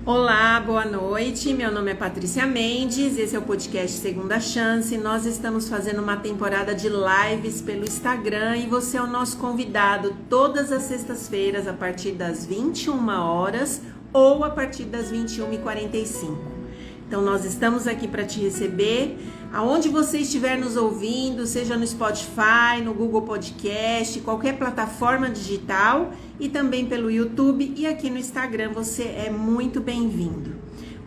Olá, boa noite. Meu nome é Patrícia Mendes, esse é o podcast Segunda Chance. Nós estamos fazendo uma temporada de lives pelo Instagram e você é o nosso convidado todas as sextas-feiras a partir das 21 horas ou a partir das 21h45. Então nós estamos aqui para te receber, aonde você estiver nos ouvindo, seja no Spotify, no Google Podcast, qualquer plataforma digital e também pelo YouTube e aqui no Instagram você é muito bem-vindo.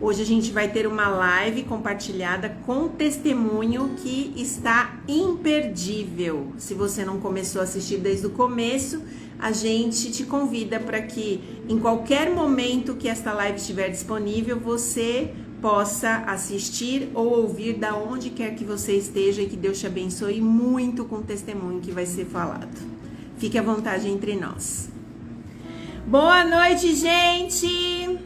Hoje a gente vai ter uma live compartilhada com testemunho que está imperdível. Se você não começou a assistir desde o começo, a gente te convida para que em qualquer momento que esta live estiver disponível, você possa assistir ou ouvir da onde quer que você esteja e que Deus te abençoe muito com o testemunho que vai ser falado. Fique à vontade entre nós. Boa noite, gente!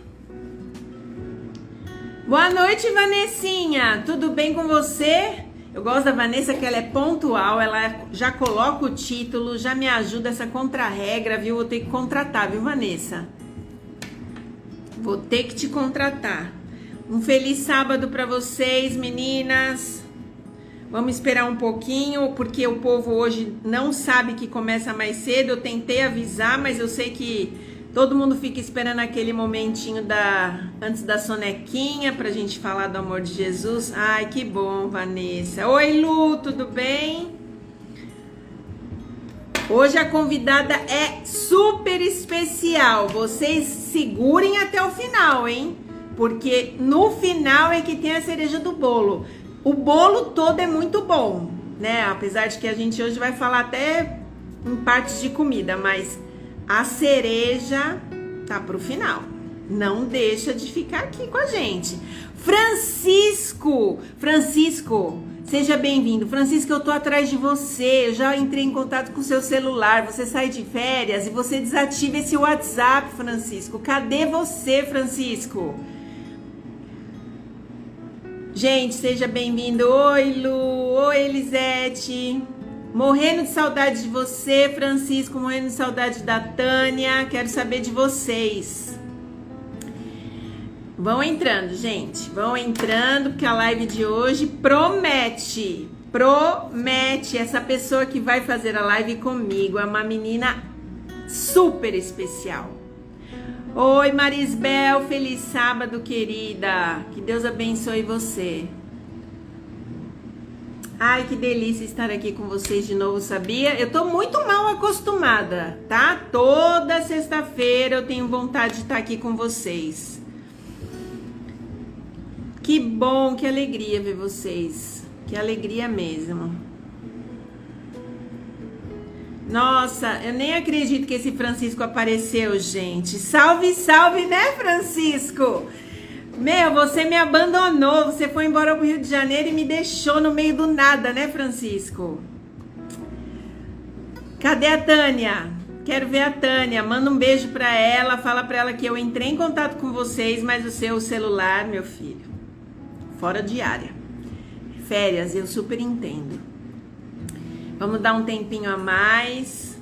Boa noite, Vanessinha! Tudo bem com você? Eu gosto da Vanessa que ela é pontual, ela já coloca o título, já me ajuda essa contra-regra, viu? Vou ter que contratar, viu, Vanessa? Vou ter que te contratar. Um feliz sábado para vocês, meninas. Vamos esperar um pouquinho, porque o povo hoje não sabe que começa mais cedo. Eu tentei avisar, mas eu sei que todo mundo fica esperando aquele momentinho antes da sonequinha pra gente falar do amor de Jesus. Ai, que bom, Vanessa. Oi, Lu, tudo bem? Hoje a convidada é super especial. Vocês segurem até o final, hein? Porque no final é que tem a cereja do bolo. O bolo todo é muito bom, né? Apesar de que a gente hoje vai falar até em partes de comida, mas a cereja tá pro final. Não deixa de ficar aqui com a gente. Francisco, seja bem-vindo. Francisco, eu tô atrás de você. Eu já entrei em contato com o seu celular. Você sai de férias e você desativa esse WhatsApp, Francisco. Cadê você, Francisco? Gente, seja bem-vindo. Oi, Lu. Oi, Elisete. Morrendo de saudade de você, Francisco. Morrendo de saudade da Tânia. Quero saber de vocês. Vão entrando, gente. Vão entrando, porque a live de hoje promete. Promete. Essa pessoa que vai fazer a live comigo é uma menina super especial. Oi, Marisbel, feliz sábado, querida. Que Deus abençoe você. Ai, que delícia estar aqui com vocês de novo, sabia? Eu tô muito mal acostumada, tá? Toda sexta-feira eu tenho vontade de estar aqui com vocês. Que bom, que alegria ver vocês. Que alegria mesmo. Nossa, eu nem acredito que esse Francisco apareceu, gente. Salve, salve, né, Francisco? Meu, você me abandonou, você foi embora pro Rio de Janeiro e me deixou no meio do nada, né, Francisco? Cadê a Tânia? Quero ver a Tânia. Manda um beijo pra ela, fala pra ela que eu entrei em contato com vocês, mas o seu celular, meu filho, fora de área. Férias, eu super entendo. Vamos dar um tempinho a mais,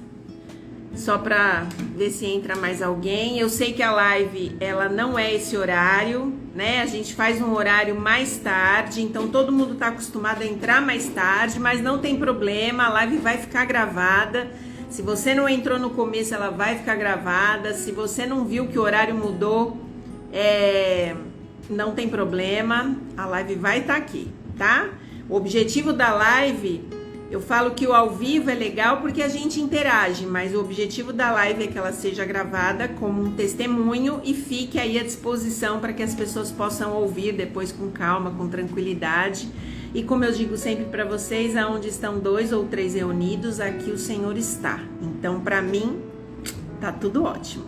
só para ver se entra mais alguém. Eu sei que a live, ela não é esse horário, né? A gente faz um horário mais tarde, então todo mundo tá acostumado a entrar mais tarde, mas não tem problema, a live vai ficar gravada. Se você não entrou no começo, ela vai ficar gravada. Se você não viu que o horário mudou, não tem problema, a live vai estar aqui, tá? O objetivo da live... Eu falo que o ao vivo é legal porque a gente interage, mas o objetivo da live é que ela seja gravada como um testemunho e fique aí à disposição para que as pessoas possam ouvir depois com calma, com tranquilidade. E como eu digo sempre para vocês, aonde estão 2 ou 3 reunidos, aqui o Senhor está. Então, para mim, tá tudo ótimo.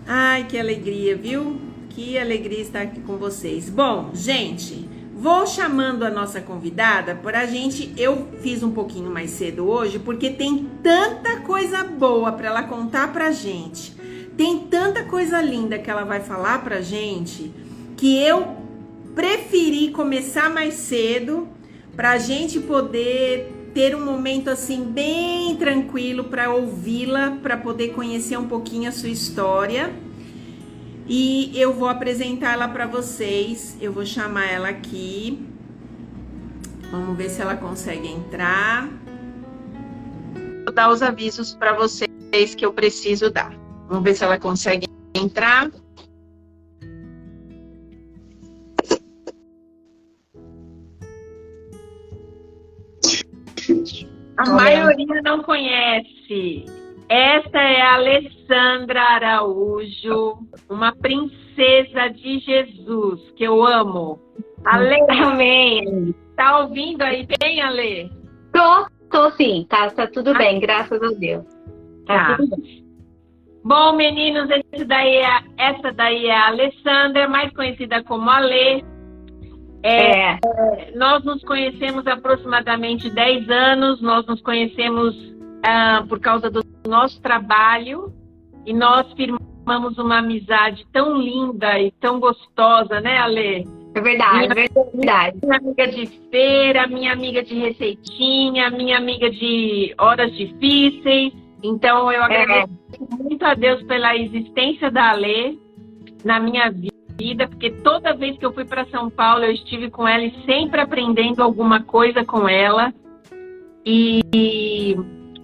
Ai, que alegria, viu? Que alegria estar aqui com vocês. Bom, gente... Vou chamando a nossa convidada para a gente, eu fiz um pouquinho mais cedo hoje, porque tem tanta coisa boa para ela contar pra gente, tem tanta coisa linda que ela vai falar pra gente, que eu preferi começar mais cedo, pra gente poder ter um momento assim bem tranquilo para ouvi-la, para poder conhecer um pouquinho a sua história. E eu vou apresentar ela para vocês. Eu vou chamar ela aqui. Vamos ver se ela consegue entrar. Vou dar os avisos para vocês que eu preciso dar. Vamos ver se ela consegue entrar. A maioria não conhece. Essa é a Alessandra Araújo, uma princesa de Jesus, que eu amo. Ale, Amém. tá ouvindo aí bem, Ale? Tô sim, tá tudo bem, graças a Deus. Tá tudo bem. Bom, meninos, essa daí é a Alessandra, mais conhecida como Ale. Nós nos conhecemos há aproximadamente 10 anos, nós nos conhecemos por causa do nosso trabalho e nós firmamos uma amizade tão linda e tão gostosa, né, Ale? É verdade, verdade. Minha amiga de feira, minha amiga de receitinha, minha amiga de horas difíceis. Então, eu agradeço muito a Deus pela existência da Ale na minha vida, porque toda vez que eu fui para São Paulo, eu estive com ela e sempre aprendendo alguma coisa com ela. E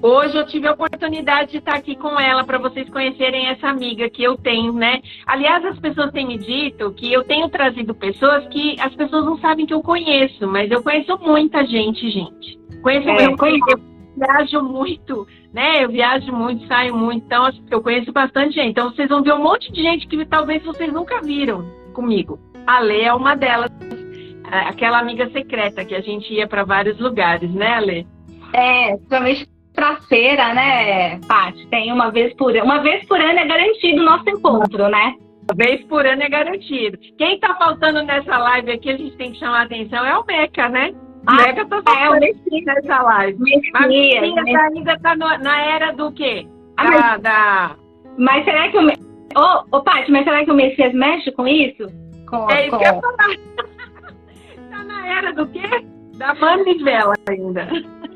hoje eu tive a oportunidade de estar aqui com ela para vocês conhecerem essa amiga que eu tenho, né? Aliás, as pessoas têm me dito que eu tenho trazido pessoas que as pessoas não sabem que eu conheço, mas eu conheço muita gente. Eu viajo muito, né? Eu viajo muito, saio muito, então eu conheço bastante gente. Então vocês vão ver um monte de gente que talvez vocês nunca viram comigo. A Lê é uma delas, aquela amiga secreta que a gente ia para vários lugares, né, Lê? Principalmente pra feira, né, Paty? Tem uma vez por ano. Uma vez por ano é garantido o nosso encontro, né? Uma vez por ano é garantido. Quem tá faltando nessa live aqui, a gente tem que chamar a atenção, é o Meca, né? O Meca tá faltando nessa live. Mas ainda tá na era do quê? Mas será que o Paty, mas será que o Messias mexe com isso? É isso que eu ia falar. Tá na era do quê? Da manivela ainda.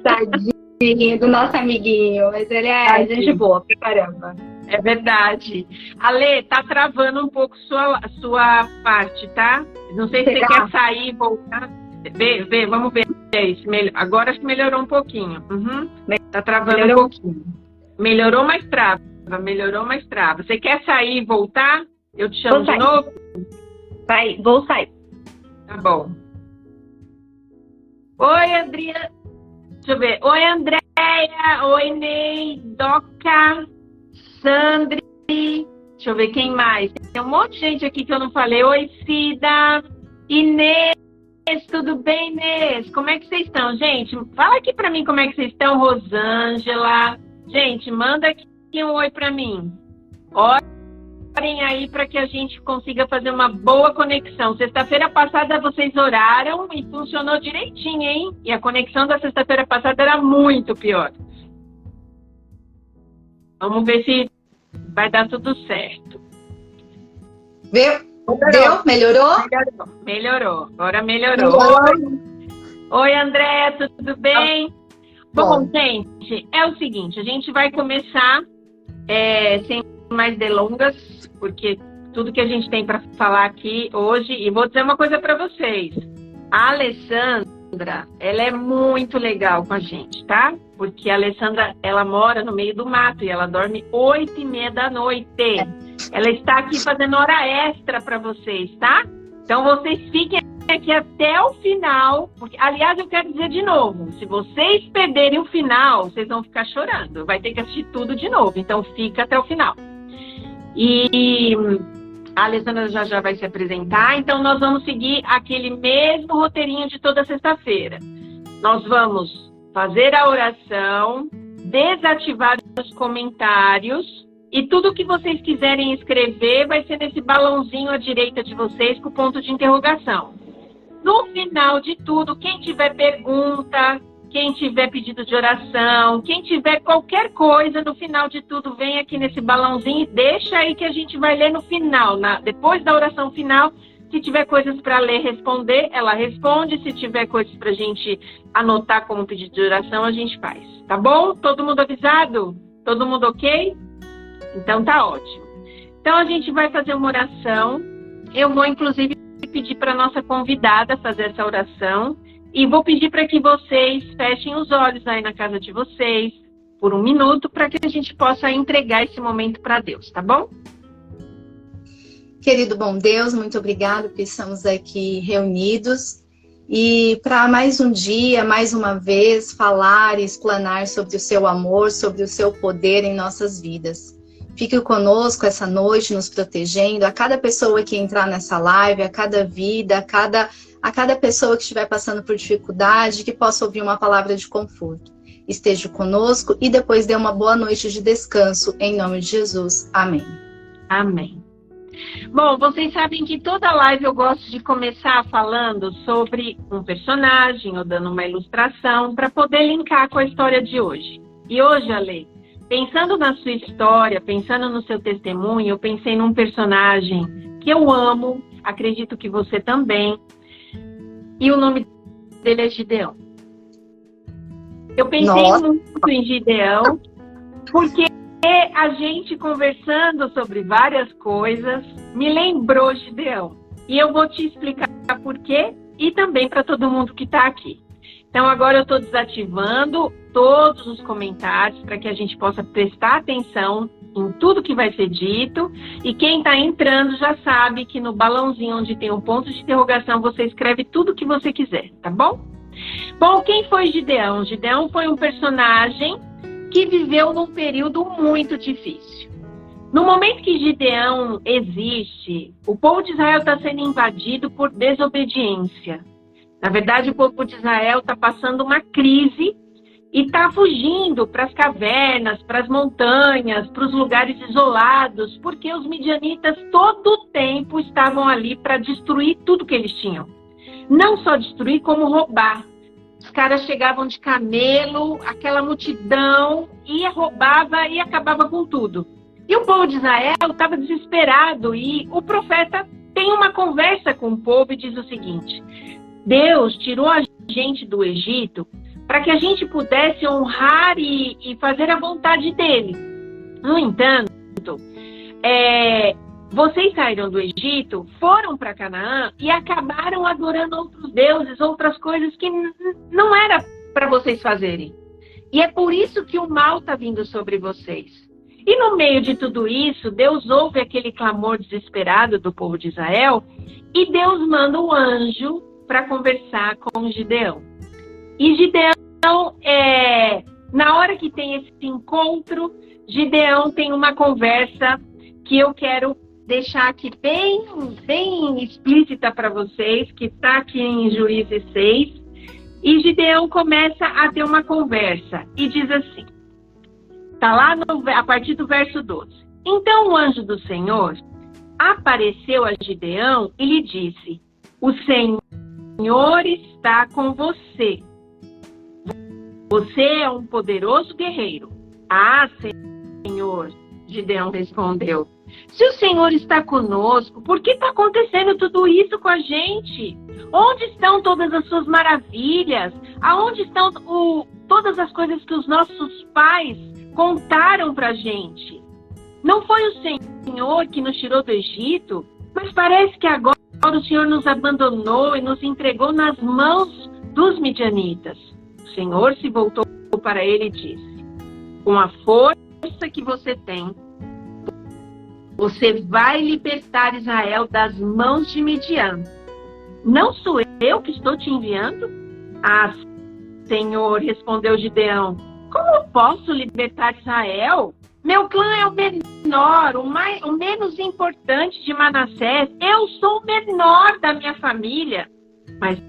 Tadinho do nosso amiguinho, mas ele é gente boa pra caramba. É verdade. Ale, tá travando um pouco sua parte, tá? Não sei se você quer sair e voltar. Vamos ver. Agora acho que melhorou um pouquinho. Tá travando um pouquinho. Melhorou, mas trava. Você quer sair e voltar? Eu te chamo de novo? Vou sair. Tá bom. Oi, Andrea. Deixa eu ver. Oi, Andréia. Oi, Ney. Doca. Sandri. Deixa eu ver quem mais. Tem um monte de gente aqui que eu não falei. Oi, Cida. Inês. Tudo bem, Inês? Como é que vocês estão, gente? Fala aqui pra mim como é que vocês estão, Rosângela. Gente, manda aqui um oi pra mim. Orem aí para que a gente consiga fazer uma boa conexão. Sexta-feira passada vocês oraram e funcionou direitinho, hein? E a conexão da sexta-feira passada era muito pior. Vamos ver se vai dar tudo certo. Viu? Melhorou? Melhorou. Agora melhorou. Oi, André, tudo bem? Bom, gente, é o seguinte, a gente vai começar sem mais delongas, porque tudo que a gente tem para falar aqui hoje, e vou dizer uma coisa para vocês. A Alessandra, ela é muito legal com a gente, tá? Porque a Alessandra, ela mora no meio do mato e ela dorme 8h30 da noite. Ela está aqui fazendo hora extra para vocês, tá? Então vocês fiquem aqui até o final, porque, aliás, eu quero dizer de novo, se vocês perderem o final, vocês vão ficar chorando. Vai ter que assistir tudo de novo, então fica até o final. E a Alessandra já vai se apresentar, então nós vamos seguir aquele mesmo roteirinho de toda sexta-feira. Nós vamos fazer a oração, desativar os comentários e tudo que vocês quiserem escrever vai ser nesse balãozinho à direita de vocês com o ponto de interrogação. No final de tudo, quem tiver pergunta, quem tiver pedido de oração, quem tiver qualquer coisa, no final de tudo, vem aqui nesse balãozinho e deixa aí que a gente vai ler no final. Depois da oração final, se tiver coisas para ler, responder, ela responde. Se tiver coisas para a gente anotar como pedido de oração, a gente faz. Tá bom? Todo mundo avisado? Todo mundo ok? Então tá ótimo. Então a gente vai fazer uma oração. Eu vou inclusive pedir para a nossa convidada fazer essa oração e vou pedir para que vocês fechem os olhos aí na casa de vocês por 1 minuto para que a gente possa entregar esse momento para Deus, tá bom? Querido bom Deus, muito obrigado por estamos aqui reunidos e para mais um dia, mais uma vez, falar e explanar sobre o seu amor, sobre o seu poder em nossas vidas. Fique conosco essa noite, nos protegendo, a cada pessoa que entrar nessa live, a cada vida, a cada pessoa que estiver passando por dificuldade, que possa ouvir uma palavra de conforto. Esteja conosco e depois dê uma boa noite de descanso, em nome de Jesus. Amém. Amém. Bom, vocês sabem que toda live eu gosto de começar falando sobre um personagem ou dando uma ilustração para poder linkar com a história de hoje. E hoje, Ale, pensando na sua história, pensando no seu testemunho, eu pensei num personagem que eu amo, acredito que você também, e o nome dele é Gideão. Eu pensei muito em Gideão, porque a gente conversando sobre várias coisas me lembrou Gideão. E eu vou te explicar por quê e também para todo mundo que está aqui. Então agora eu estou desativando todos os comentários para que a gente possa prestar atenção em tudo que vai ser dito. E quem está entrando já sabe que no balãozinho onde tem um ponto de interrogação você escreve tudo que você quiser, tá bom? Bom, quem foi Gideão? Gideão foi um personagem que viveu num período muito difícil. No momento que Gideão existe, o povo de Israel está sendo invadido por desobediência. Na verdade, o povo de Israel está passando uma crise e está fugindo para as cavernas, para as montanhas, para os lugares isolados, porque os midianitas todo o tempo estavam ali para destruir tudo que eles tinham. Não só destruir, como roubar. Os caras chegavam de camelo, aquela multidão, ia, roubava e acabava com tudo. E o povo de Israel estava desesperado e o profeta tem uma conversa com o povo e diz o seguinte: Deus tirou a gente do Egito para que a gente pudesse honrar e fazer a vontade dele. No entanto, vocês saíram do Egito, foram para Canaã e acabaram adorando outros deuses, outras coisas que não era para vocês fazerem. E é por isso que o mal está vindo sobre vocês. E no meio de tudo isso, Deus ouve aquele clamor desesperado do povo de Israel e Deus manda um anjo para conversar com Gideão. E Gideão, na hora que tem esse encontro, Gideão tem uma conversa que eu quero deixar aqui bem explícita para vocês, que está aqui em Juízes 6. E Gideão começa a ter uma conversa e diz assim, está lá a partir do verso 12. Então o anjo do Senhor apareceu a Gideão e lhe disse: o Senhor está com você. Você é um poderoso guerreiro. Ah, Senhor, Gideão respondeu. Se o Senhor está conosco, por que está acontecendo tudo isso com a gente? Onde estão todas as suas maravilhas? Aonde estão todas as coisas que os nossos pais contaram para a gente? Não foi o Senhor que nos tirou do Egito? Mas parece que agora o Senhor nos abandonou e nos entregou nas mãos dos midianitas. O Senhor se voltou para ele e disse: com a força que você tem, você vai libertar Israel das mãos de Midian. Não sou eu que estou te enviando? Ah, Senhor, respondeu Gideão, como eu posso libertar Israel? Meu clã é o menor, o menos importante de Manassés. Eu sou o menor da minha família. Mas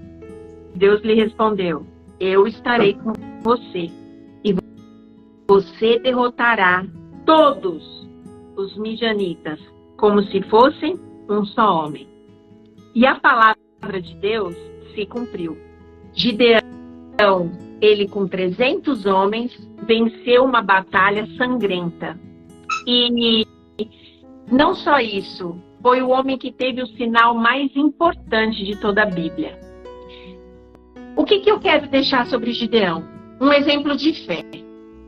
Deus lhe respondeu: eu estarei com você e você derrotará todos os midianitas, como se fossem um só homem. E a palavra de Deus se cumpriu. Gideão, ele com 300 homens, venceu uma batalha sangrenta. E não só isso, foi o homem que teve o sinal mais importante de toda a Bíblia. O que eu quero deixar sobre Gideão? Um exemplo de fé.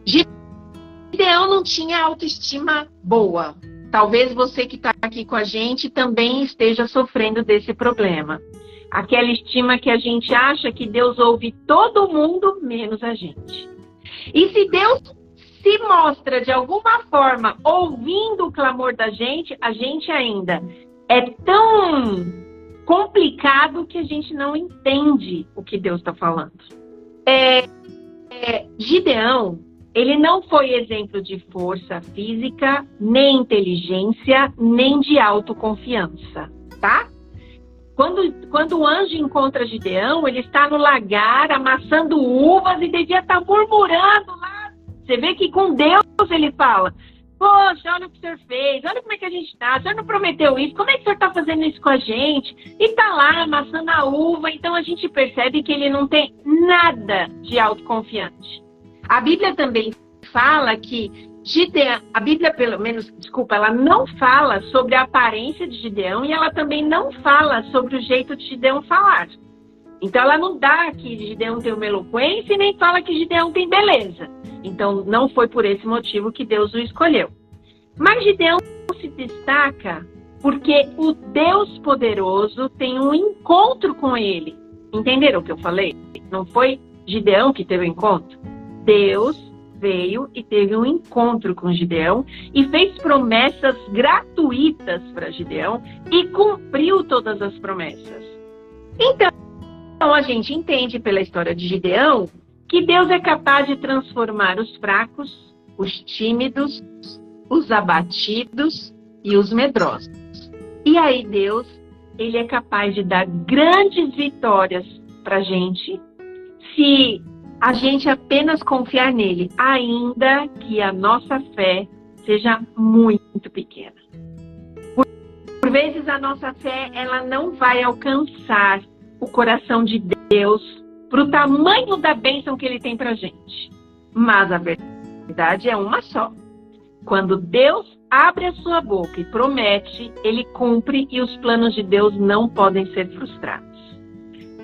Gideão não tinha autoestima boa. Talvez você que está aqui com a gente também esteja sofrendo desse problema. Aquela estima que a gente acha que Deus ouve todo mundo, menos a gente. E se Deus se mostra de alguma forma ouvindo o clamor da gente, a gente ainda é tão complicado que a gente não entende o que Deus está falando. Gideão, ele não foi exemplo de força física, nem inteligência, nem de autoconfiança, tá? Quando o anjo encontra Gideão, ele está no lagar amassando uvas e devia estar murmurando lá. Você vê que com Deus ele fala: poxa, olha o que o senhor fez, olha como é que a gente está, o senhor não prometeu isso, como é que o senhor está fazendo isso com a gente? E está lá amassando a uva, então a gente percebe que ele não tem nada de autoconfiante. A Bíblia também fala que Gideão, a Bíblia ela não fala sobre a aparência de Gideão e ela também não fala sobre o jeito de Gideão falar. Então ela não dá que Gideão tem uma eloquência e nem fala que Gideão tem beleza. Então não foi por esse motivo que Deus o escolheu. Mas Gideão se destaca porque o Deus poderoso tem um encontro com ele. Entenderam o que eu falei? Não foi Gideão que teve o encontro. Deus veio e teve um encontro com Gideão e fez promessas gratuitas para Gideão e cumpriu todas as promessas. Então a gente entende pela história de Gideão que Deus é capaz de transformar os fracos, os tímidos, os abatidos e os medrosos. E aí Deus, ele é capaz de dar grandes vitórias para a gente se a gente apenas confiar nele, ainda que a nossa fé seja muito pequena. Por vezes a nossa fé ela não vai alcançar o coração de Deus para o tamanho da bênção que ele tem para a gente. Mas a verdade é uma só. Quando Deus abre a sua boca e promete, ele cumpre e os planos de Deus não podem ser frustrados.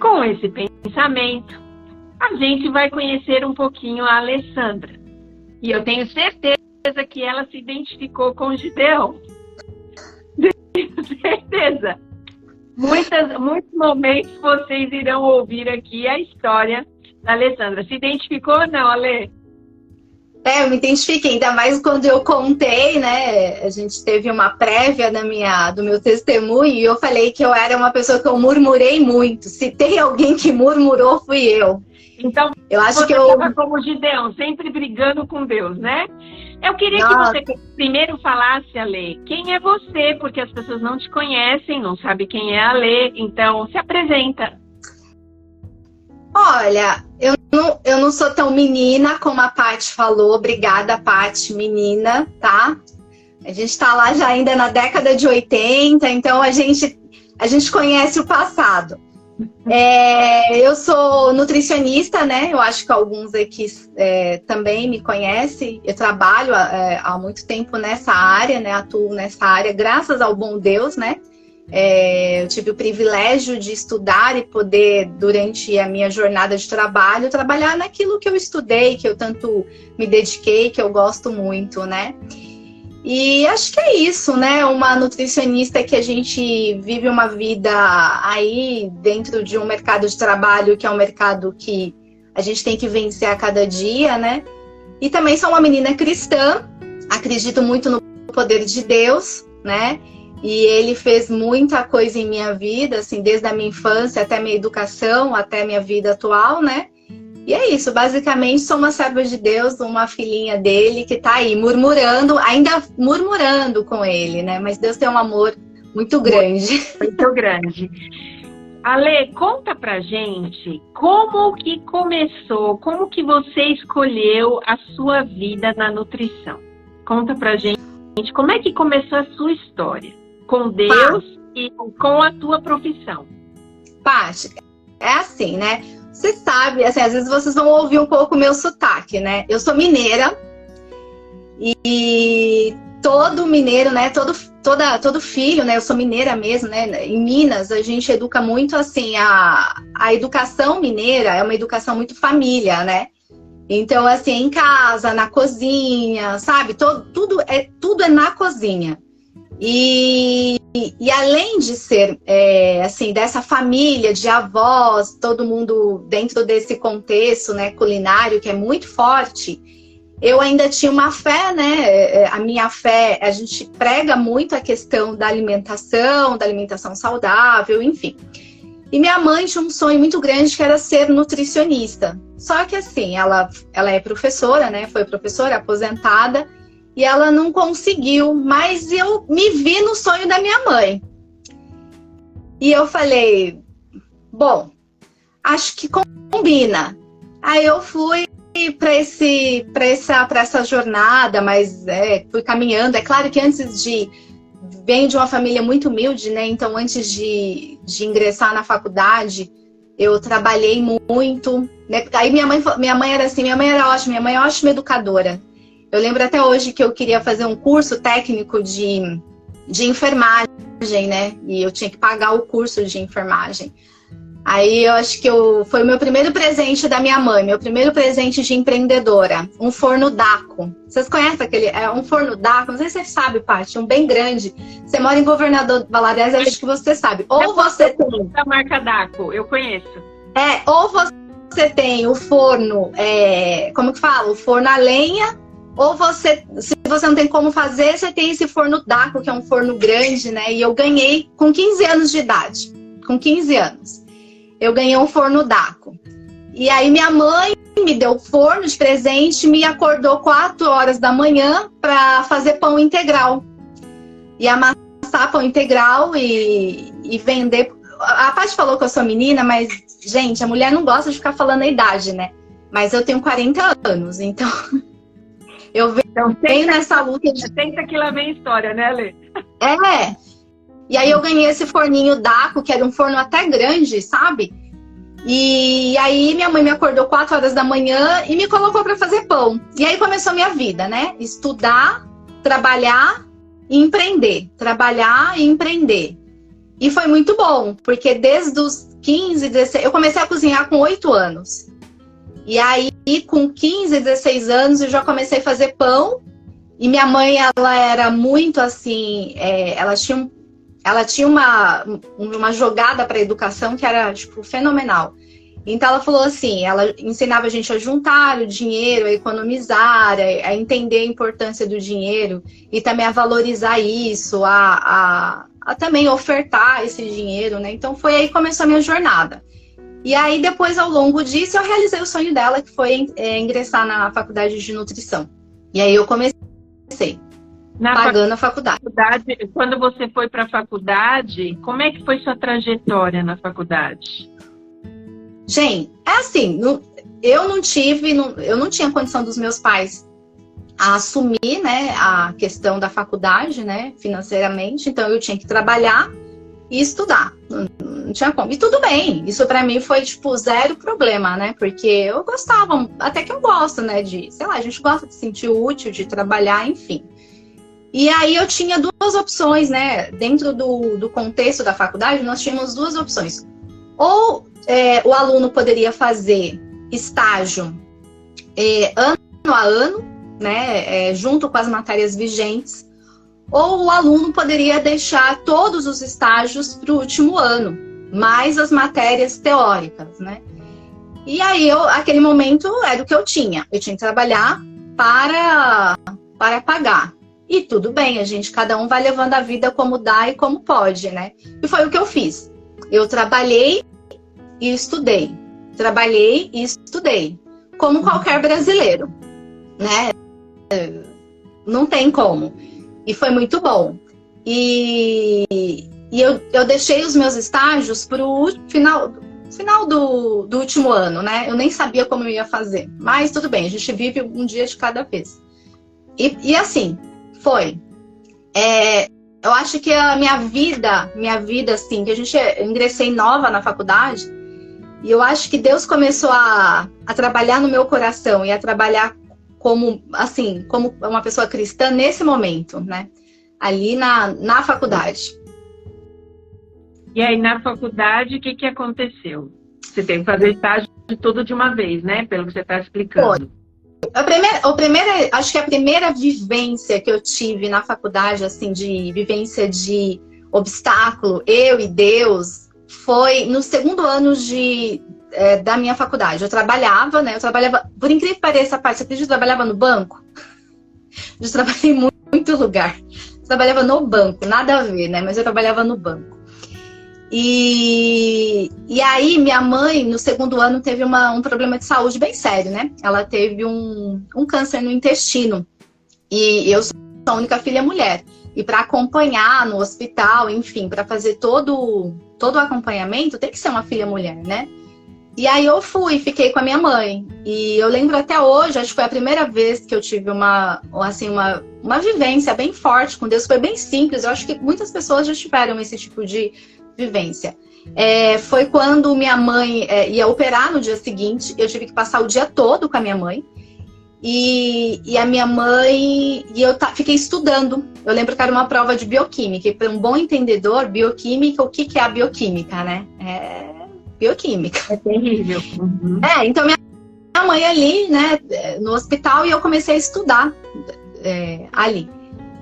Com esse pensamento, a gente vai conhecer um pouquinho a Alessandra. E eu tenho certeza que ela se identificou com o Gideão. Tenho certeza. Muitos momentos vocês irão ouvir aqui a história da Alessandra. Se identificou ou não, Ale? Eu me identifiquei, ainda mais quando eu contei, né? A gente teve uma prévia do meu testemunho e eu falei que eu era uma pessoa que eu murmurei muito. Se tem alguém que murmurou, fui eu. Então, eu acho que estava como Gideão, sempre brigando com Deus, né? Eu queria que você primeiro falasse, Ale, quem é você? Porque as pessoas não te conhecem, não sabem quem é a Ale, então se apresenta. Olha, eu não sou tão menina como a Paty falou. Obrigada, Paty, menina, tá? A gente tá lá já ainda na década de 80, então a gente conhece o passado. Eu sou nutricionista, né? Eu acho que alguns aqui também me conhecem. Eu trabalho há muito tempo nessa área, né? Atuo nessa área, graças ao bom Deus, né? Eu tive o privilégio de estudar e poder, durante a minha jornada de trabalho, trabalhar naquilo que eu estudei, que eu tanto me dediquei, que eu gosto muito, né? E acho que é isso, né? Uma nutricionista que a gente vive uma vida aí dentro de um mercado de trabalho que é um mercado que a gente tem que vencer a cada dia, né? E também sou uma menina cristã, acredito muito no poder de Deus, né? E ele fez muita coisa em minha vida, assim, desde a minha infância até a minha educação, até a minha vida atual, né? E é isso, basicamente sou uma serva de Deus, uma filhinha dele que tá aí murmurando, ainda murmurando com ele, né? Mas Deus tem um amor muito grande. Muito grande. Ale, conta pra gente como que começou, como que você escolheu a sua vida na nutrição. Conta pra gente como é que começou a sua história com Deus e com a tua profissão. Paty, é assim, né? Você sabe, assim, às vezes vocês vão ouvir um pouco o meu sotaque, né? Eu sou mineira e todo mineiro, né? Todo filho, né? Eu sou mineira mesmo, né? Em Minas, a gente educa muito assim, a educação mineira é uma educação muito família, né? Então, assim, em casa, na cozinha, sabe? Tudo é na cozinha. E além de ser, assim, dessa família de avós, todo mundo dentro desse contexto, né, culinário, que é muito forte, eu ainda tinha uma fé, né? A minha fé, a gente prega muito a questão da alimentação saudável, enfim. E minha mãe tinha um sonho muito grande que era ser nutricionista. Só que assim, ela é professora, né? Foi professora aposentada. E ela não conseguiu, mas eu me vi no sonho da minha mãe. E eu falei, bom, acho que combina. Aí eu fui para essa jornada, mas fui caminhando. É claro que venho de uma família muito humilde, né? Então, antes de ingressar na faculdade, eu trabalhei muito, né? Aí minha mãe era assim, minha mãe era ótima, minha mãe é ótima educadora. Eu lembro até hoje que eu queria fazer um curso técnico de enfermagem, né? E eu tinha que pagar o curso de enfermagem. Aí eu acho que foi o meu primeiro presente da minha mãe, meu primeiro presente de empreendedora, um forno Daco. Vocês conhecem aquele? É um forno Daco, não sei se você sabe, Paty, um bem grande. Você mora em Governador Valadares, eu acho que você sabe. Ou você tem a marca Daco, eu conheço. Ou você tem o forno, como que fala? O forno a lenha. Ou se você não tem como fazer, você tem esse forno Daco, que é um forno grande, né? E eu ganhei com 15 anos de idade. Com 15 anos. Eu ganhei um forno Daco. E aí minha mãe me deu o forno de presente, me acordou 4 horas da manhã para fazer pão integral. E amassar pão integral e vender. A Paty falou que eu sou menina, mas, gente, a mulher não gosta de ficar falando a idade, né? Mas eu tenho 40 anos, então... Eu venho nessa luta de... Tenta que lá vem a história, né, Lê? E aí eu ganhei esse forninho Daco, que era um forno até grande, sabe? E aí minha mãe me acordou 4 horas da manhã e me colocou para fazer pão. E aí começou a minha vida, né? Estudar, trabalhar e empreender. Trabalhar e empreender. E foi muito bom, porque desde os 15, 16... Eu comecei a cozinhar com 8 anos. E aí, com 15, 16 anos, eu já comecei a fazer pão. E minha mãe, ela era muito assim... ela tinha uma jogada para a educação que era, tipo, fenomenal. Então, ela falou assim, ela ensinava a gente a juntar o dinheiro, a economizar, a entender a importância do dinheiro e também a valorizar isso, a também ofertar esse dinheiro, né? Então, foi aí que começou a minha jornada. E aí, depois, ao longo disso, eu realizei o sonho dela, que foi ingressar na faculdade de nutrição. E aí, eu comecei pagando a faculdade. Quando você foi para a faculdade, como é que foi sua trajetória na faculdade? Gente, é assim, eu não tinha condição dos meus pais a assumir, né, a questão da faculdade, né, financeiramente. Então, eu tinha que trabalhar e estudar. Não tinha como. E tudo bem, isso pra mim foi, tipo, zero problema, né? Porque eu gostava, até que eu gosto, né? Sei lá, a gente gosta de se sentir útil, de trabalhar, enfim. E aí eu tinha 2 opções, né? Dentro do contexto da faculdade, nós tínhamos 2 opções. Ou o aluno poderia fazer estágio ano a ano, né? Junto com as matérias vigentes. Ou o aluno poderia deixar todos os estágios para o último ano, mais as matérias teóricas, né? E aí, aquele momento era o que eu tinha. Eu tinha que trabalhar para pagar. E tudo bem, cada um vai levando a vida como dá e como pode, né? E foi o que eu fiz. Eu trabalhei e estudei. Trabalhei e estudei. Como qualquer brasileiro, né? Não tem como. E foi muito bom. E eu deixei os meus estágios para o final do último ano, né? Eu nem sabia como eu ia fazer. Mas tudo bem, a gente vive um dia de cada vez. E assim, foi. Eu acho que a minha vida, assim, que eu ingressei nova na faculdade, e eu acho que Deus começou a trabalhar no meu coração e a trabalhar como uma pessoa cristã nesse momento, né? Ali na faculdade. E aí, na faculdade, o que aconteceu? Você tem que fazer estágio de tudo de uma vez, né? Pelo que você está explicando. Acho que a primeira vivência que eu tive na faculdade, assim, de vivência de obstáculo, eu e Deus, foi no segundo ano da minha faculdade. Eu trabalhava, por incrível que pareça, você acredita, eu trabalhava no banco? Eu trabalhei em muito lugar. Eu trabalhava no banco, nada a ver, né? Mas eu trabalhava no banco. E aí, minha mãe, no segundo ano, teve um problema de saúde bem sério, né? Ela teve um câncer no intestino. E eu sou a única filha mulher. E para acompanhar no hospital, enfim, para fazer todo o acompanhamento, tem que ser uma filha mulher, né? E aí eu fiquei com a minha mãe. E eu lembro até hoje, acho que foi a primeira vez que eu tive uma vivência bem forte com Deus. Foi bem simples. Eu acho que muitas pessoas já tiveram esse tipo de vivência. Foi quando minha mãe ia operar no dia seguinte. Eu tive que passar o dia todo com a minha mãe. E a minha mãe... E eu fiquei estudando. Eu lembro que era uma prova de bioquímica. E para um bom entendedor, bioquímica, o que é a bioquímica, né? Bioquímica. É terrível. Uhum. Então minha mãe ali, né, no hospital, e eu comecei a estudar ali.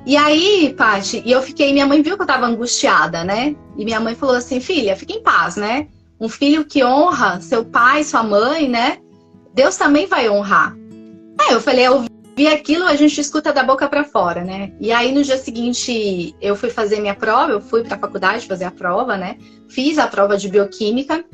E aí, Paty, minha mãe viu que eu tava angustiada, né? E minha mãe falou assim, filha, fica em paz, né? Um filho que honra seu pai, sua mãe, né? Deus também vai honrar. Eu falei, eu vi aquilo, a gente escuta da boca pra fora, né? E aí, no dia seguinte, eu fui fazer minha prova, eu fui pra faculdade fazer a prova, né? Fiz a prova de bioquímica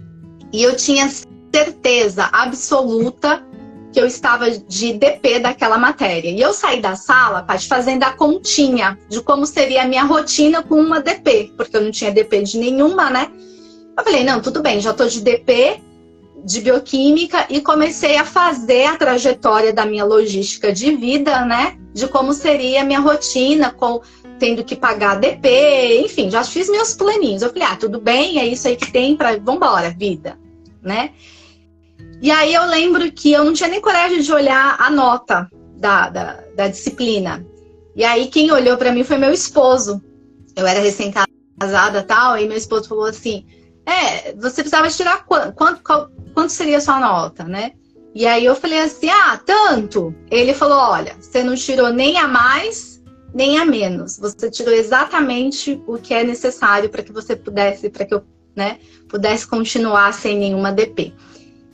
e eu tinha certeza absoluta que eu estava de DP daquela matéria. E eu saí da sala, Paty, fazendo a continha de como seria a minha rotina com uma DP, porque eu não tinha DP de nenhuma, né? Eu falei, não, tudo bem, já tô de DP, de bioquímica, e comecei a fazer a trajetória da minha logística de vida, né? De como seria a minha rotina, tendo que pagar DP, enfim, já fiz meus planinhos. Eu falei, tudo bem, é isso aí que tem, vambora, vida, né? E aí eu lembro que eu não tinha nem coragem de olhar a nota da disciplina. E aí quem olhou pra mim foi meu esposo. Eu era recém-casada e tal, e meu esposo falou assim, você precisava tirar quanto seria a sua nota, né? E aí eu falei assim, tanto. Ele falou, olha, você não tirou nem a mais, nem a menos. Você tirou exatamente o que é necessário para que eu, né, pudesse continuar sem nenhuma DP.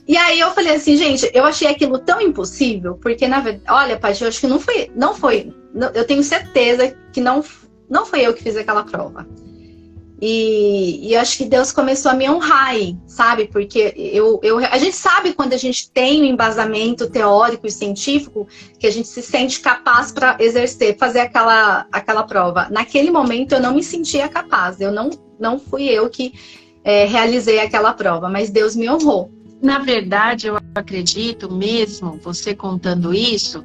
E aí eu falei assim, gente, eu achei aquilo tão impossível, porque na verdade, olha, Paty, eu acho que não foi, eu tenho certeza que não foi eu que fiz aquela prova. E eu acho que Deus começou a me honrar aí, sabe? Porque a gente sabe quando a gente tem um embasamento teórico e científico que a gente se sente capaz para exercer, fazer aquela prova. Naquele momento eu não me sentia capaz, não fui eu que realizei aquela prova, mas Deus me honrou. Na verdade, eu acredito mesmo, você contando isso,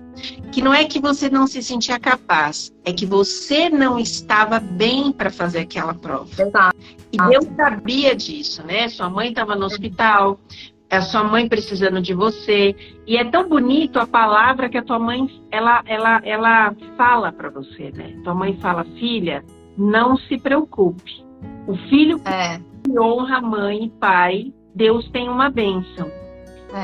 que não é que você não se sentia capaz, é que você não estava bem para fazer aquela prova. Exato. E Deus sabia disso, né? Sua mãe estava no hospital, a sua mãe precisando de você, e é tão bonito a palavra que a tua mãe, ela fala para você, né? Tua mãe fala, filha, não se preocupe. O filho que honra mãe e pai, Deus tem uma bênção.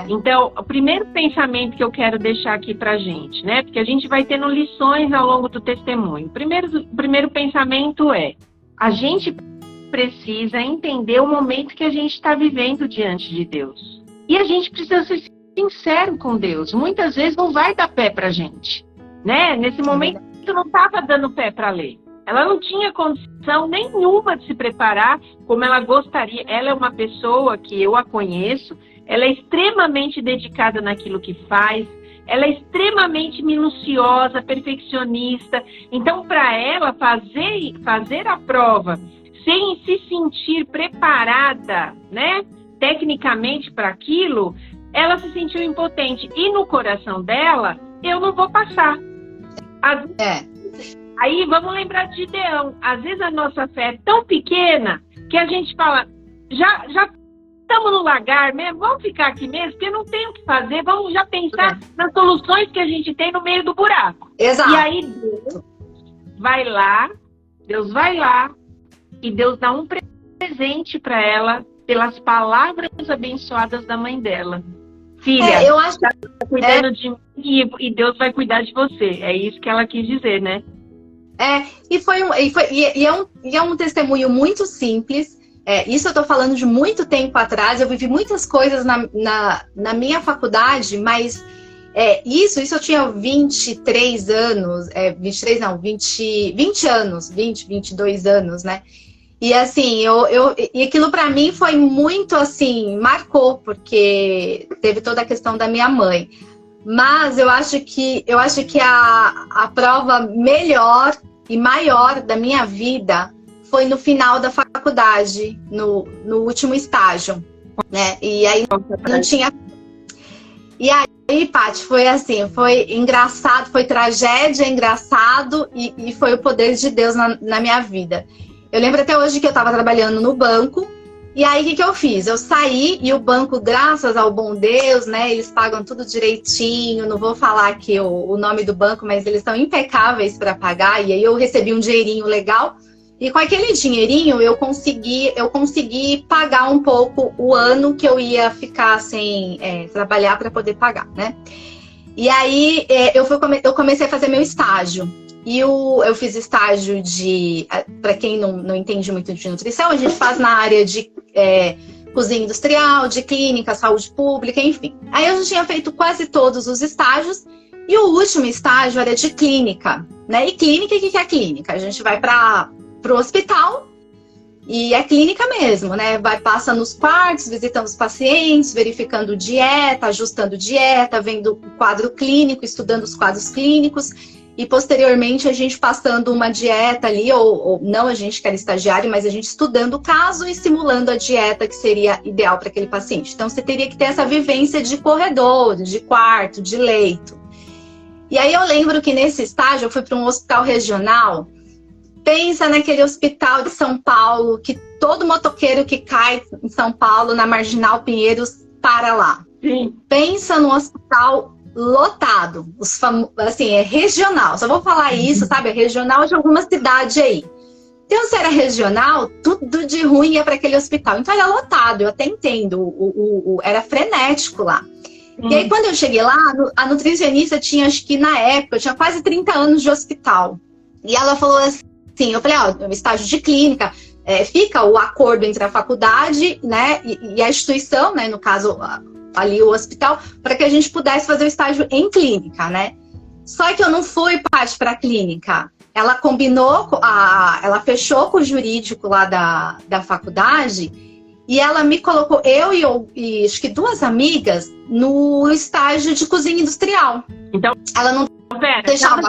Então, o primeiro pensamento que eu quero deixar aqui pra gente, né? Porque a gente vai tendo lições ao longo do testemunho. O primeiro pensamento a gente precisa entender o momento que a gente está vivendo diante de Deus. E a gente precisa ser sincero com Deus. Muitas vezes não vai dar pé pra gente, né? Nesse momento não estava dando pé pra ler. Ela não tinha condição nenhuma de se preparar como ela gostaria. Ela é uma pessoa que eu a conheço, ela é extremamente dedicada naquilo que faz, ela é extremamente minuciosa, perfeccionista. Então, para ela fazer a prova sem se sentir preparada, né, tecnicamente para aquilo, ela se sentiu impotente. E no coração dela, eu não vou passar. Aí vamos lembrar de Gideão. Às vezes a nossa fé é tão pequena que a gente fala, já estamos no lagar mesmo, vamos ficar aqui mesmo, porque não tem o que fazer, vamos já pensar nas soluções que a gente tem no meio do buraco. Exato. E aí Deus vai lá e Deus dá um presente para ela pelas palavras abençoadas da mãe dela. Filha, eu acho que tá cuidando de mim e Deus vai cuidar de você. É isso que ela quis dizer, né? É um testemunho muito simples. Isso eu tô falando de muito tempo atrás. Eu vivi muitas coisas na minha faculdade, mas isso eu tinha 23 anos, 20 anos, 22 anos, né? E assim, e aquilo para mim foi muito assim, marcou, porque teve toda a questão da minha mãe. Mas eu acho que a prova melhor e maior da minha vida foi no final da faculdade, no último estágio, né? E aí não tinha. E aí, Paty, foi assim, foi engraçado, foi tragédia, engraçado e foi o poder de Deus na minha vida. Eu lembro até hoje que eu estava trabalhando no banco, e aí o que eu fiz? Eu saí e o banco, graças ao bom Deus, né, eles pagam tudo direitinho, não vou falar aqui o nome do banco, mas eles são impecáveis para pagar, e aí eu recebi um dinheirinho legal, e com aquele dinheirinho eu consegui pagar um pouco o ano que eu ia ficar sem trabalhar para poder pagar, né? E aí eu comecei a fazer meu estágio. E eu fiz estágio para quem não entende muito de nutrição, a gente faz na área de cozinha industrial, de clínica, saúde pública, enfim. Aí eu já tinha feito quase todos os estágios e o último estágio era de clínica, né? E clínica, o que é clínica? A gente vai para o hospital e é clínica mesmo, né? Passa nos quartos, visitando os pacientes, verificando dieta, ajustando dieta, vendo o quadro clínico, estudando os quadros clínicos. E posteriormente a gente passando uma dieta ali, ou não a gente que era estagiário, mas a gente estudando o caso e simulando a dieta que seria ideal para aquele paciente. Então você teria que ter essa vivência de corredor, de quarto, de leito. E aí eu lembro que nesse estágio eu fui para um hospital regional. Pensa naquele hospital de São Paulo, que todo motoqueiro que cai em São Paulo, na Marginal Pinheiros, para lá. Sim. Pensa num hospital lotado, assim, é regional, só vou falar isso, sabe, é regional de alguma cidade aí. Então, se era regional, tudo de ruim ia para aquele hospital, então era lotado, eu até entendo, era frenético lá. E aí, quando eu cheguei lá, a nutricionista tinha, acho que na época, eu tinha quase 30 anos de hospital, e ela falou assim, eu falei, estágio de clínica, fica o acordo entre a faculdade, né, e a instituição, né, no caso, ali o hospital, para que a gente pudesse fazer o estágio em clínica, né? Só que eu não fui parte para a clínica. Ela combinou, ela fechou com o jurídico lá da faculdade e ela me colocou, eu e acho que 2 amigas, no estágio de cozinha industrial. Então, ela não Vera, deixava...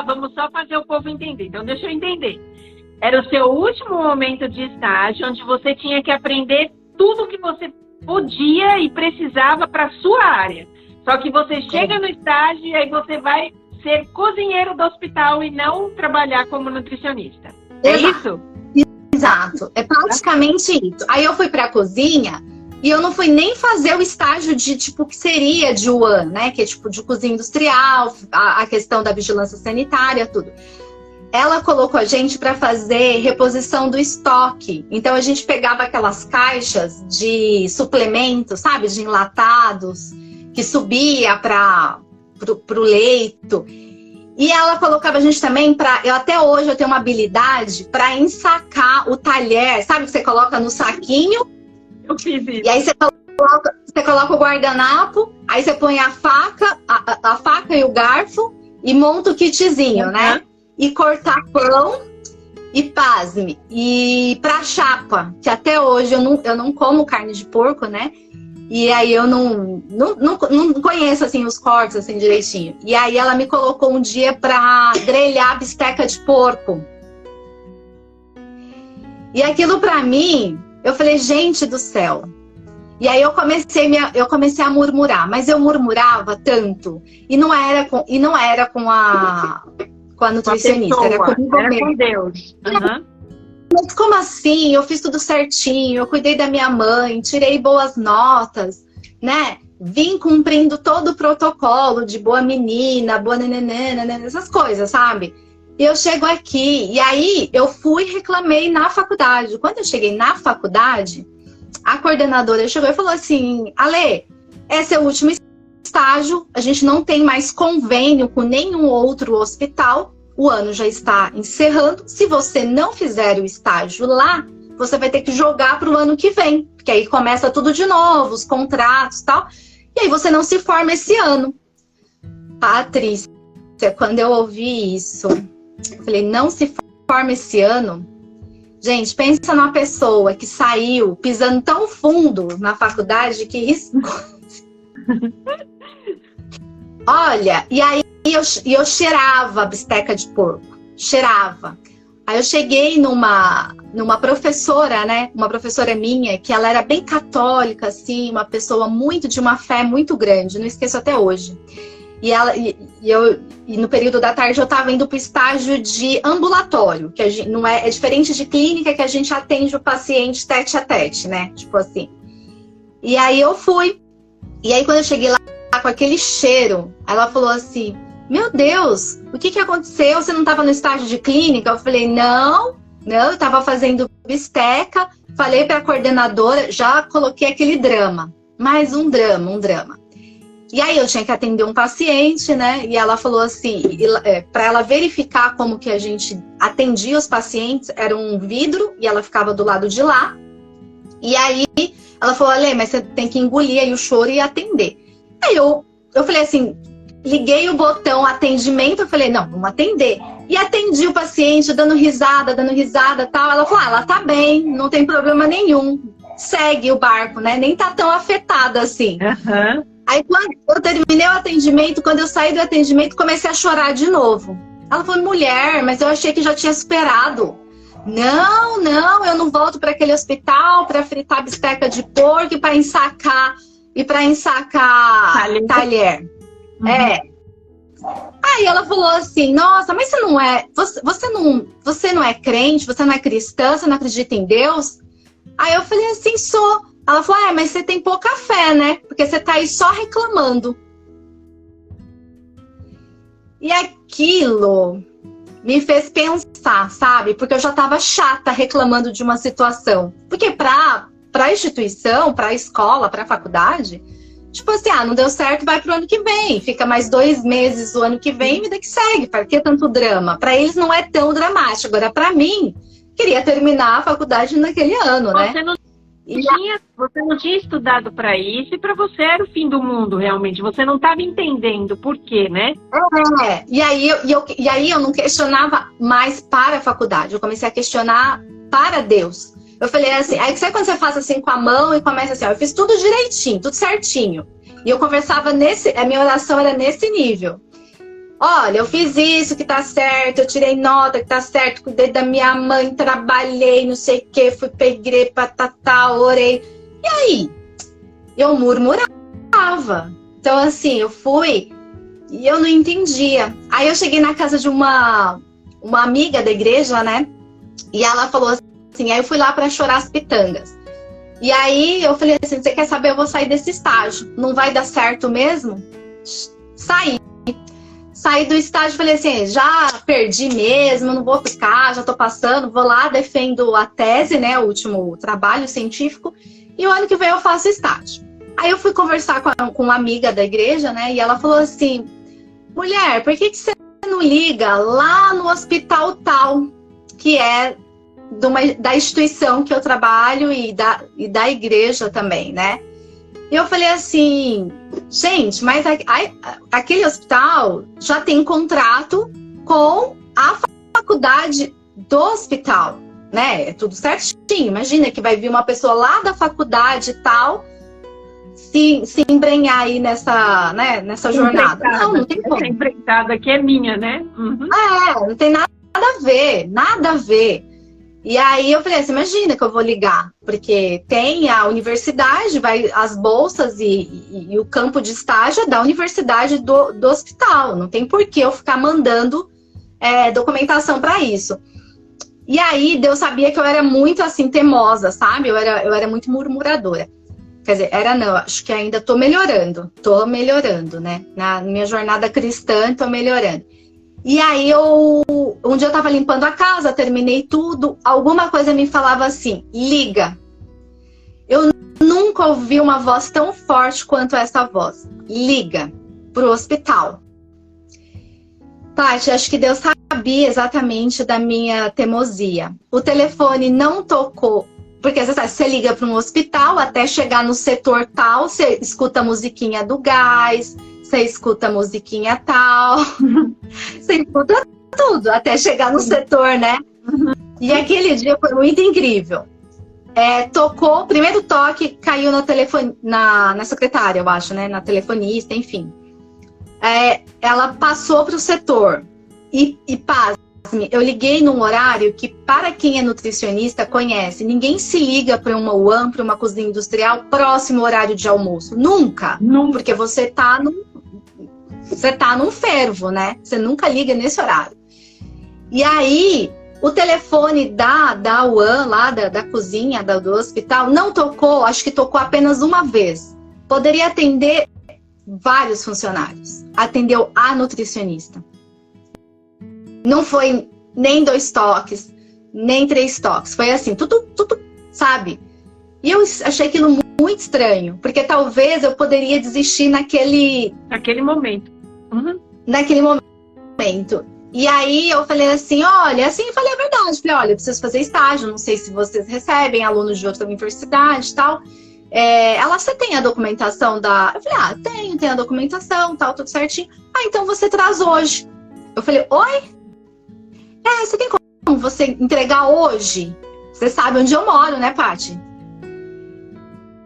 vamos só fazer o povo entender. Então, deixa eu entender. Era o seu último momento de estágio, onde você tinha que aprender tudo que você podia e precisava para sua área. Só que você chega no estágio e aí você vai ser cozinheiro do hospital e não trabalhar como nutricionista. É isso? Exato. É praticamente isso. Aí eu fui para a cozinha e eu não fui nem fazer o estágio de tipo que seria de UAN, né? Que é tipo de cozinha industrial, a questão da vigilância sanitária, tudo. Ela colocou a gente para fazer reposição do estoque. Então, a gente pegava aquelas caixas de suplementos, sabe? De enlatados, que subia para o leito. E ela colocava a gente também para... Até hoje eu tenho uma habilidade para ensacar o talher. Sabe que você coloca no saquinho? Eu fiz isso. E aí você coloca o guardanapo, aí você põe a faca e o garfo e monta o kitzinho, né? E cortar pão e pasme. E pra chapa, que até hoje eu não como carne de porco, né? E aí eu não conheço assim os cortes assim direitinho. E aí ela me colocou um dia pra grelhar bisteca de porco. E aquilo pra mim, eu falei, gente do céu. E aí eu comecei a murmurar, mas eu murmurava tanto. E não era com a nutricionista, era comigo mesmo. Era com Deus. Uhum. Mas como assim? Eu fiz tudo certinho, eu cuidei da minha mãe, tirei boas notas, né? Vim cumprindo todo o protocolo de boa menina, boa nenenena, essas coisas, sabe? E eu chego aqui, e aí eu fui e reclamei na faculdade. Quando eu cheguei na faculdade, a coordenadora chegou e falou assim, Ale, esse é o último estágio, a gente não tem mais convênio com nenhum outro hospital, o ano já está encerrando. Se você não fizer o estágio lá, você vai ter que jogar para o ano que vem, porque aí começa tudo de novo, os contratos e tal, e aí você não se forma esse ano. Patrícia, quando eu ouvi isso, eu falei, não se forma esse ano? Gente, pensa numa pessoa que saiu pisando tão fundo na faculdade que riscou. Olha, e aí eu cheirava bisteca de porco, cheirava. Aí eu cheguei numa professora, né? Uma professora minha, que ela era bem católica, assim, uma pessoa de uma fé muito grande, não esqueço até hoje. E no período da tarde eu estava indo para o estágio de ambulatório, que é diferente de clínica, que a gente atende o paciente tete a tete, né? Tipo assim. E aí eu fui. E aí quando eu cheguei lá com aquele cheiro, ela falou assim, meu Deus, o que aconteceu? Você não estava no estágio de clínica? Eu falei, não, eu estava fazendo bisteca, falei para a coordenadora, já coloquei aquele drama, mais um drama. E aí eu tinha que atender um paciente, né? E ela falou assim, para ela verificar como que a gente atendia os pacientes, era um vidro e ela ficava do lado de lá. E aí ela falou, Ale, mas você tem que engolir aí o choro e atender. Aí eu falei assim, liguei o botão atendimento, eu falei, não, vamos atender. E atendi o paciente, dando risada e tal. Ela falou, ela tá bem, não tem problema nenhum. Segue o barco, né? Nem tá tão afetada assim. Uhum. Aí quando eu terminei o atendimento, quando eu saí do atendimento, comecei a chorar de novo. Ela falou, mulher, mas eu achei que já tinha superado. Não, eu não volto para aquele hospital para fritar bisteca de porco e para ensacar talher. Uhum. Aí ela falou assim, nossa, mas você não é crente, você não é cristã, você não acredita em Deus? Aí eu falei assim, sou. Ela falou, mas você tem pouca fé, né? Porque você tá aí só reclamando. E aquilo me fez pensar, sabe? Porque eu já tava chata reclamando de uma situação. Porque pra instituição, pra escola, pra faculdade, tipo assim, não deu certo, vai pro ano que vem. Fica mais 2 meses o ano que vem, vida que segue. Pra que tanto drama? Pra eles não é tão dramático. Agora, pra mim, queria terminar a faculdade naquele ano, né? Você não tinha estudado para isso e para você era o fim do mundo, realmente. Você não estava entendendo por quê, né? E aí eu não questionava mais para a faculdade. Eu comecei a questionar para Deus. Eu falei assim, aí sabe quando você faz assim com a mão e começa assim, eu fiz tudo direitinho, tudo certinho. E eu conversava a minha oração era nesse nível. Olha, eu fiz isso que tá certo, eu tirei nota que tá certo, cuidei da minha mãe, trabalhei, não sei o que, fui pra igreja, orei. E aí? Eu murmurava. Então, assim, eu fui e eu não entendia. Aí eu cheguei na casa de uma amiga da igreja, né? E ela falou assim, aí eu fui lá pra chorar as pitangas. E aí eu falei assim, você quer saber, eu vou sair desse estágio. Não vai dar certo mesmo? Saí do estágio, falei assim, já perdi mesmo, não vou ficar, já tô passando, vou lá, defendo a tese, né, o último trabalho científico, e o ano que vem eu faço estágio. Aí eu fui conversar com uma amiga da igreja, né, e ela falou assim, mulher, por que você não liga lá no hospital tal, que é da instituição que eu trabalho e da igreja também, né? E eu falei assim, gente, mas aquele hospital já tem contrato com a faculdade do hospital, né? É tudo certinho. Imagina que vai vir uma pessoa lá da faculdade e tal se embrenhar aí nessa jornada. Não tem como. Essa empreitada aqui é minha, né? Uhum. Não tem nada a ver. E aí eu falei assim, imagina que eu vou ligar, porque tem a universidade, as bolsas e o campo de estágio é da universidade do hospital. Não tem por que eu ficar mandando documentação para isso. E aí Deus sabia que eu era muito assim, teimosa, sabe? Eu era muito murmuradora. Quer dizer, acho que ainda tô melhorando, né? Na minha jornada cristã, tô melhorando. E aí um dia eu tava limpando a casa, terminei tudo, alguma coisa me falava assim, liga. Eu nunca ouvi uma voz tão forte quanto essa voz. Liga pro hospital. Paty, acho que Deus sabia exatamente da minha teimosia. O telefone não tocou, porque você liga para um hospital, até chegar no setor tal, você escuta a musiquinha do gás, você escuta a musiquinha tal, você escuta tudo, até chegar no setor, né? E aquele dia foi muito incrível. Tocou, o primeiro toque caiu no telefone, na secretária, eu acho, né? Na telefonista, enfim. Ela passou para o setor e pasme, eu liguei num horário que, para quem é nutricionista, conhece. Ninguém se liga para uma UAM, para uma cozinha industrial, próximo horário de almoço. Nunca. Porque você tá num fervo, né? Você nunca liga nesse horário. E aí, o telefone da UAM, lá da cozinha, do hospital, não tocou, acho que tocou apenas uma vez. Poderia atender vários funcionários. Atendeu a nutricionista. Não foi nem 2 toques, nem 3 toques. Foi assim, tudo, sabe? E eu achei aquilo muito estranho, porque talvez eu poderia desistir naquele momento. Uhum. Naquele momento. E aí eu falei assim, olha, assim, eu falei a verdade. Falei, olha, eu preciso fazer estágio, não sei se vocês recebem alunos de outra universidade e tal. Você tem a documentação da... Eu falei, tenho a documentação, tal, tudo certinho. Então você traz hoje. Eu falei, oi? Você tem como você entregar hoje? Você sabe onde eu moro, né, Paty?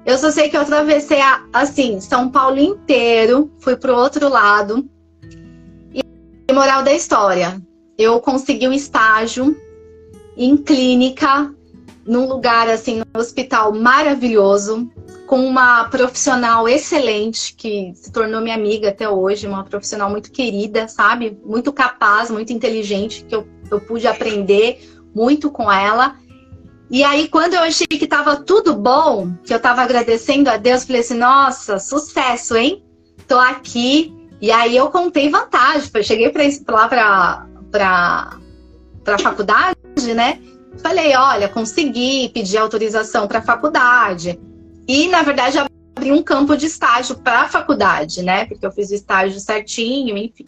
Eu só sei que eu atravessei, assim, São Paulo inteiro, fui pro outro lado. E moral da história, eu consegui um estágio em clínica, num lugar, assim, num hospital maravilhoso, com uma profissional excelente, que se tornou minha amiga até hoje, uma profissional muito querida, sabe? Muito capaz, muito inteligente, que eu pude aprender muito com ela. E aí, quando eu achei que estava tudo bom, que eu estava agradecendo a Deus, falei assim, nossa, sucesso, hein? Tô aqui. E aí eu contei vantagem. Eu cheguei lá para a faculdade, né? Falei, olha, consegui pedir autorização para a faculdade. E, na verdade, abri um campo de estágio para a faculdade, né? Porque eu fiz o estágio certinho, enfim.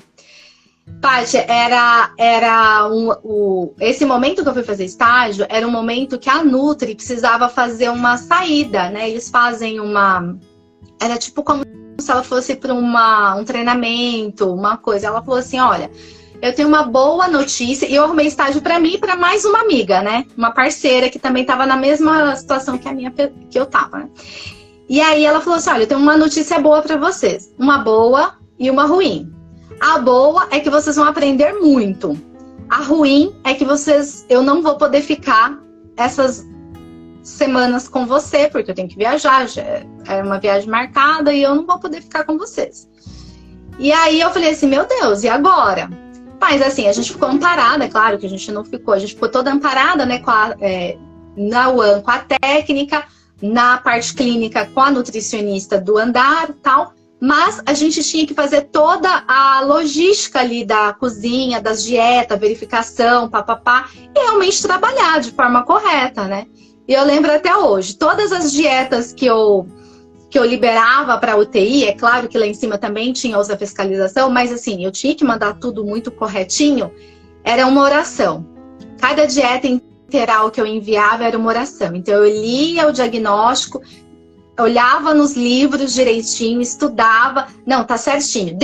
Paty, esse momento que eu fui fazer estágio era um momento que a Nutri precisava fazer uma saída, né? Eles fazem era tipo como se ela fosse para um treinamento, uma coisa. Ela falou assim, olha, eu tenho uma boa notícia, e eu arrumei estágio para mim e para mais uma amiga, né? Uma parceira que também estava na mesma situação que eu tava, né? E aí ela falou assim, olha, eu tenho uma notícia boa para vocês. Uma boa e uma ruim. A boa é que vocês vão aprender muito. A ruim é que eu não vou poder ficar essas semanas com você, porque eu tenho que viajar, já é uma viagem marcada e eu não vou poder ficar com vocês. E aí eu falei assim, meu Deus, e agora? Mas assim, a gente ficou amparada, é claro que a gente não ficou, a gente ficou toda amparada, né, na UAM, com a técnica, na parte clínica com a nutricionista do andar e tal, mas a gente tinha que fazer toda a logística ali da cozinha, das dietas, verificação, papapá, e realmente trabalhar de forma correta, né? E eu lembro até hoje, todas as dietas que eu liberava para a UTI, é claro que lá em cima também tinha a fiscalização, mas assim, eu tinha que mandar tudo muito corretinho, era uma oração. Cada dieta integral que eu enviava era uma oração. Então eu lia o diagnóstico, olhava nos livros direitinho, estudava, não, tá certinho.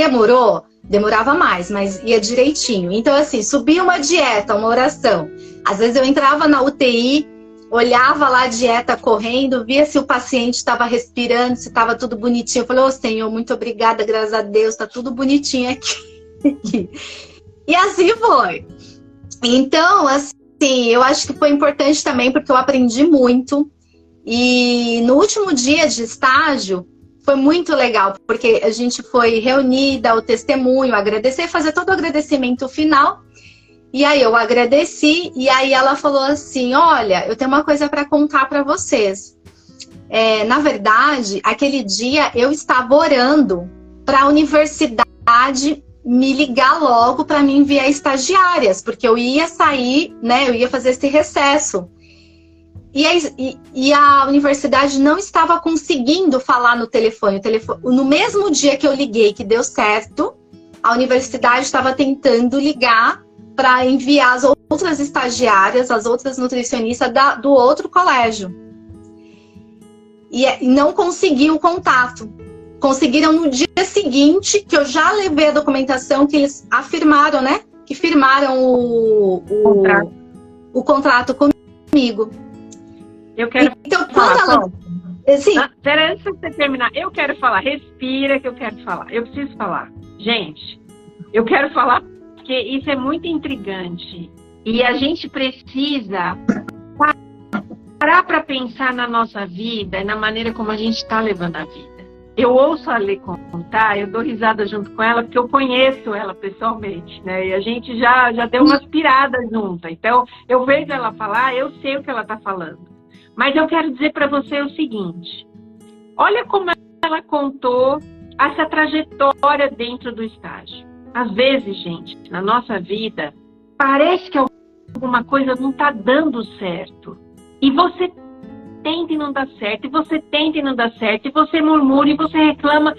Demorava mais, mas ia direitinho. Então assim, subia uma dieta, uma oração. Às vezes eu entrava na UTI, olhava lá a dieta correndo, via se o paciente estava respirando, se estava tudo bonitinho. Eu falei, ô Senhor, muito obrigada, graças a Deus, tá tudo bonitinho aqui. E assim foi. Então, assim, eu acho que foi importante também, porque eu aprendi muito. E no último dia de estágio, foi muito legal, porque a gente foi reunida, o testemunho, agradecer, fazer todo o agradecimento final. E aí eu agradeci, e aí ela falou assim, olha, eu tenho uma coisa para contar para vocês. Na verdade, aquele dia eu estava orando para a universidade me ligar logo para me enviar estagiárias, porque eu ia sair, né, eu ia fazer esse recesso. E a universidade não estava conseguindo falar no telefone. No mesmo dia que eu liguei, que deu certo, a universidade estava tentando ligar para enviar as outras estagiárias, as outras nutricionistas do outro colégio. E não conseguiu o contato. Conseguiram no dia seguinte, que eu já levei a documentação, que eles afirmaram, né? Que firmaram o contrato comigo. Eu quero então, falar. Sim. Pera, antes de você terminar, eu quero falar. Respira que eu quero falar. Eu preciso falar. Gente, eu quero falar porque isso é muito intrigante. E a gente precisa parar para pensar na nossa vida e na maneira como a gente está levando a vida. Eu ouço a Lê contar, eu dou risada junto com ela, porque eu conheço ela pessoalmente, né? E a gente já deu umas piradas juntas. Então, eu vejo ela falar, eu sei o que ela está falando. Mas eu quero dizer para você o seguinte. Olha como ela contou essa trajetória dentro do estágio. Às vezes, gente, na nossa vida, parece que alguma coisa não está dando certo. E você tenta e não dá certo, e você tenta e não dá certo, e você murmura, e você reclama.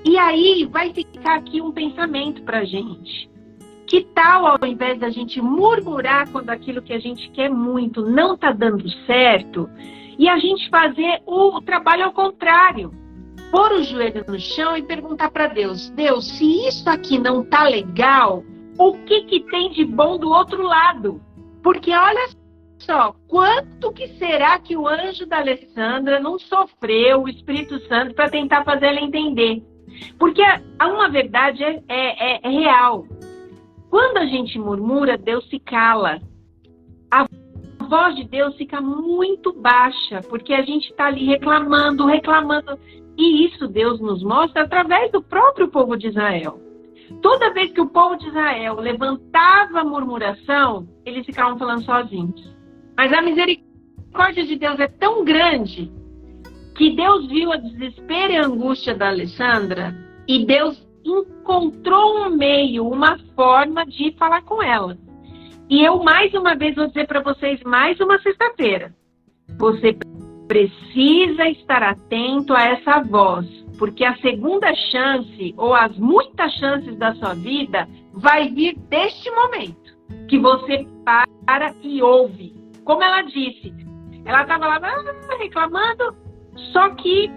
E aí vai ficar aqui um pensamento pra gente. Que tal, ao invés da gente murmurar quando aquilo que a gente quer muito não tá dando certo, e a gente fazer o trabalho ao contrário? Pôr o joelho no chão e perguntar para Deus: Deus, se isso aqui não tá legal, o que tem de bom do outro lado? Porque olha só, quanto que será que o anjo da Alessandra não sofreu, o Espírito Santo, para tentar fazer ela entender? Porque uma verdade é real. Quando a gente murmura, Deus se cala. A voz de Deus fica muito baixa, porque a gente está ali reclamando. E isso Deus nos mostra através do próprio povo de Israel. Toda vez que o povo de Israel levantava a murmuração, eles ficavam falando sozinhos. Mas a misericórdia de Deus é tão grande que Deus viu a desespero e a angústia da Alessandra e Deus encontrou um meio, uma forma de falar com ela. E eu, mais uma vez, vou dizer para vocês, mais uma sexta-feira, você precisa estar atento a essa voz, porque a segunda chance, ou as muitas chances da sua vida, vai vir deste momento, que você para e ouve. Como ela disse, ela estava lá reclamando, só que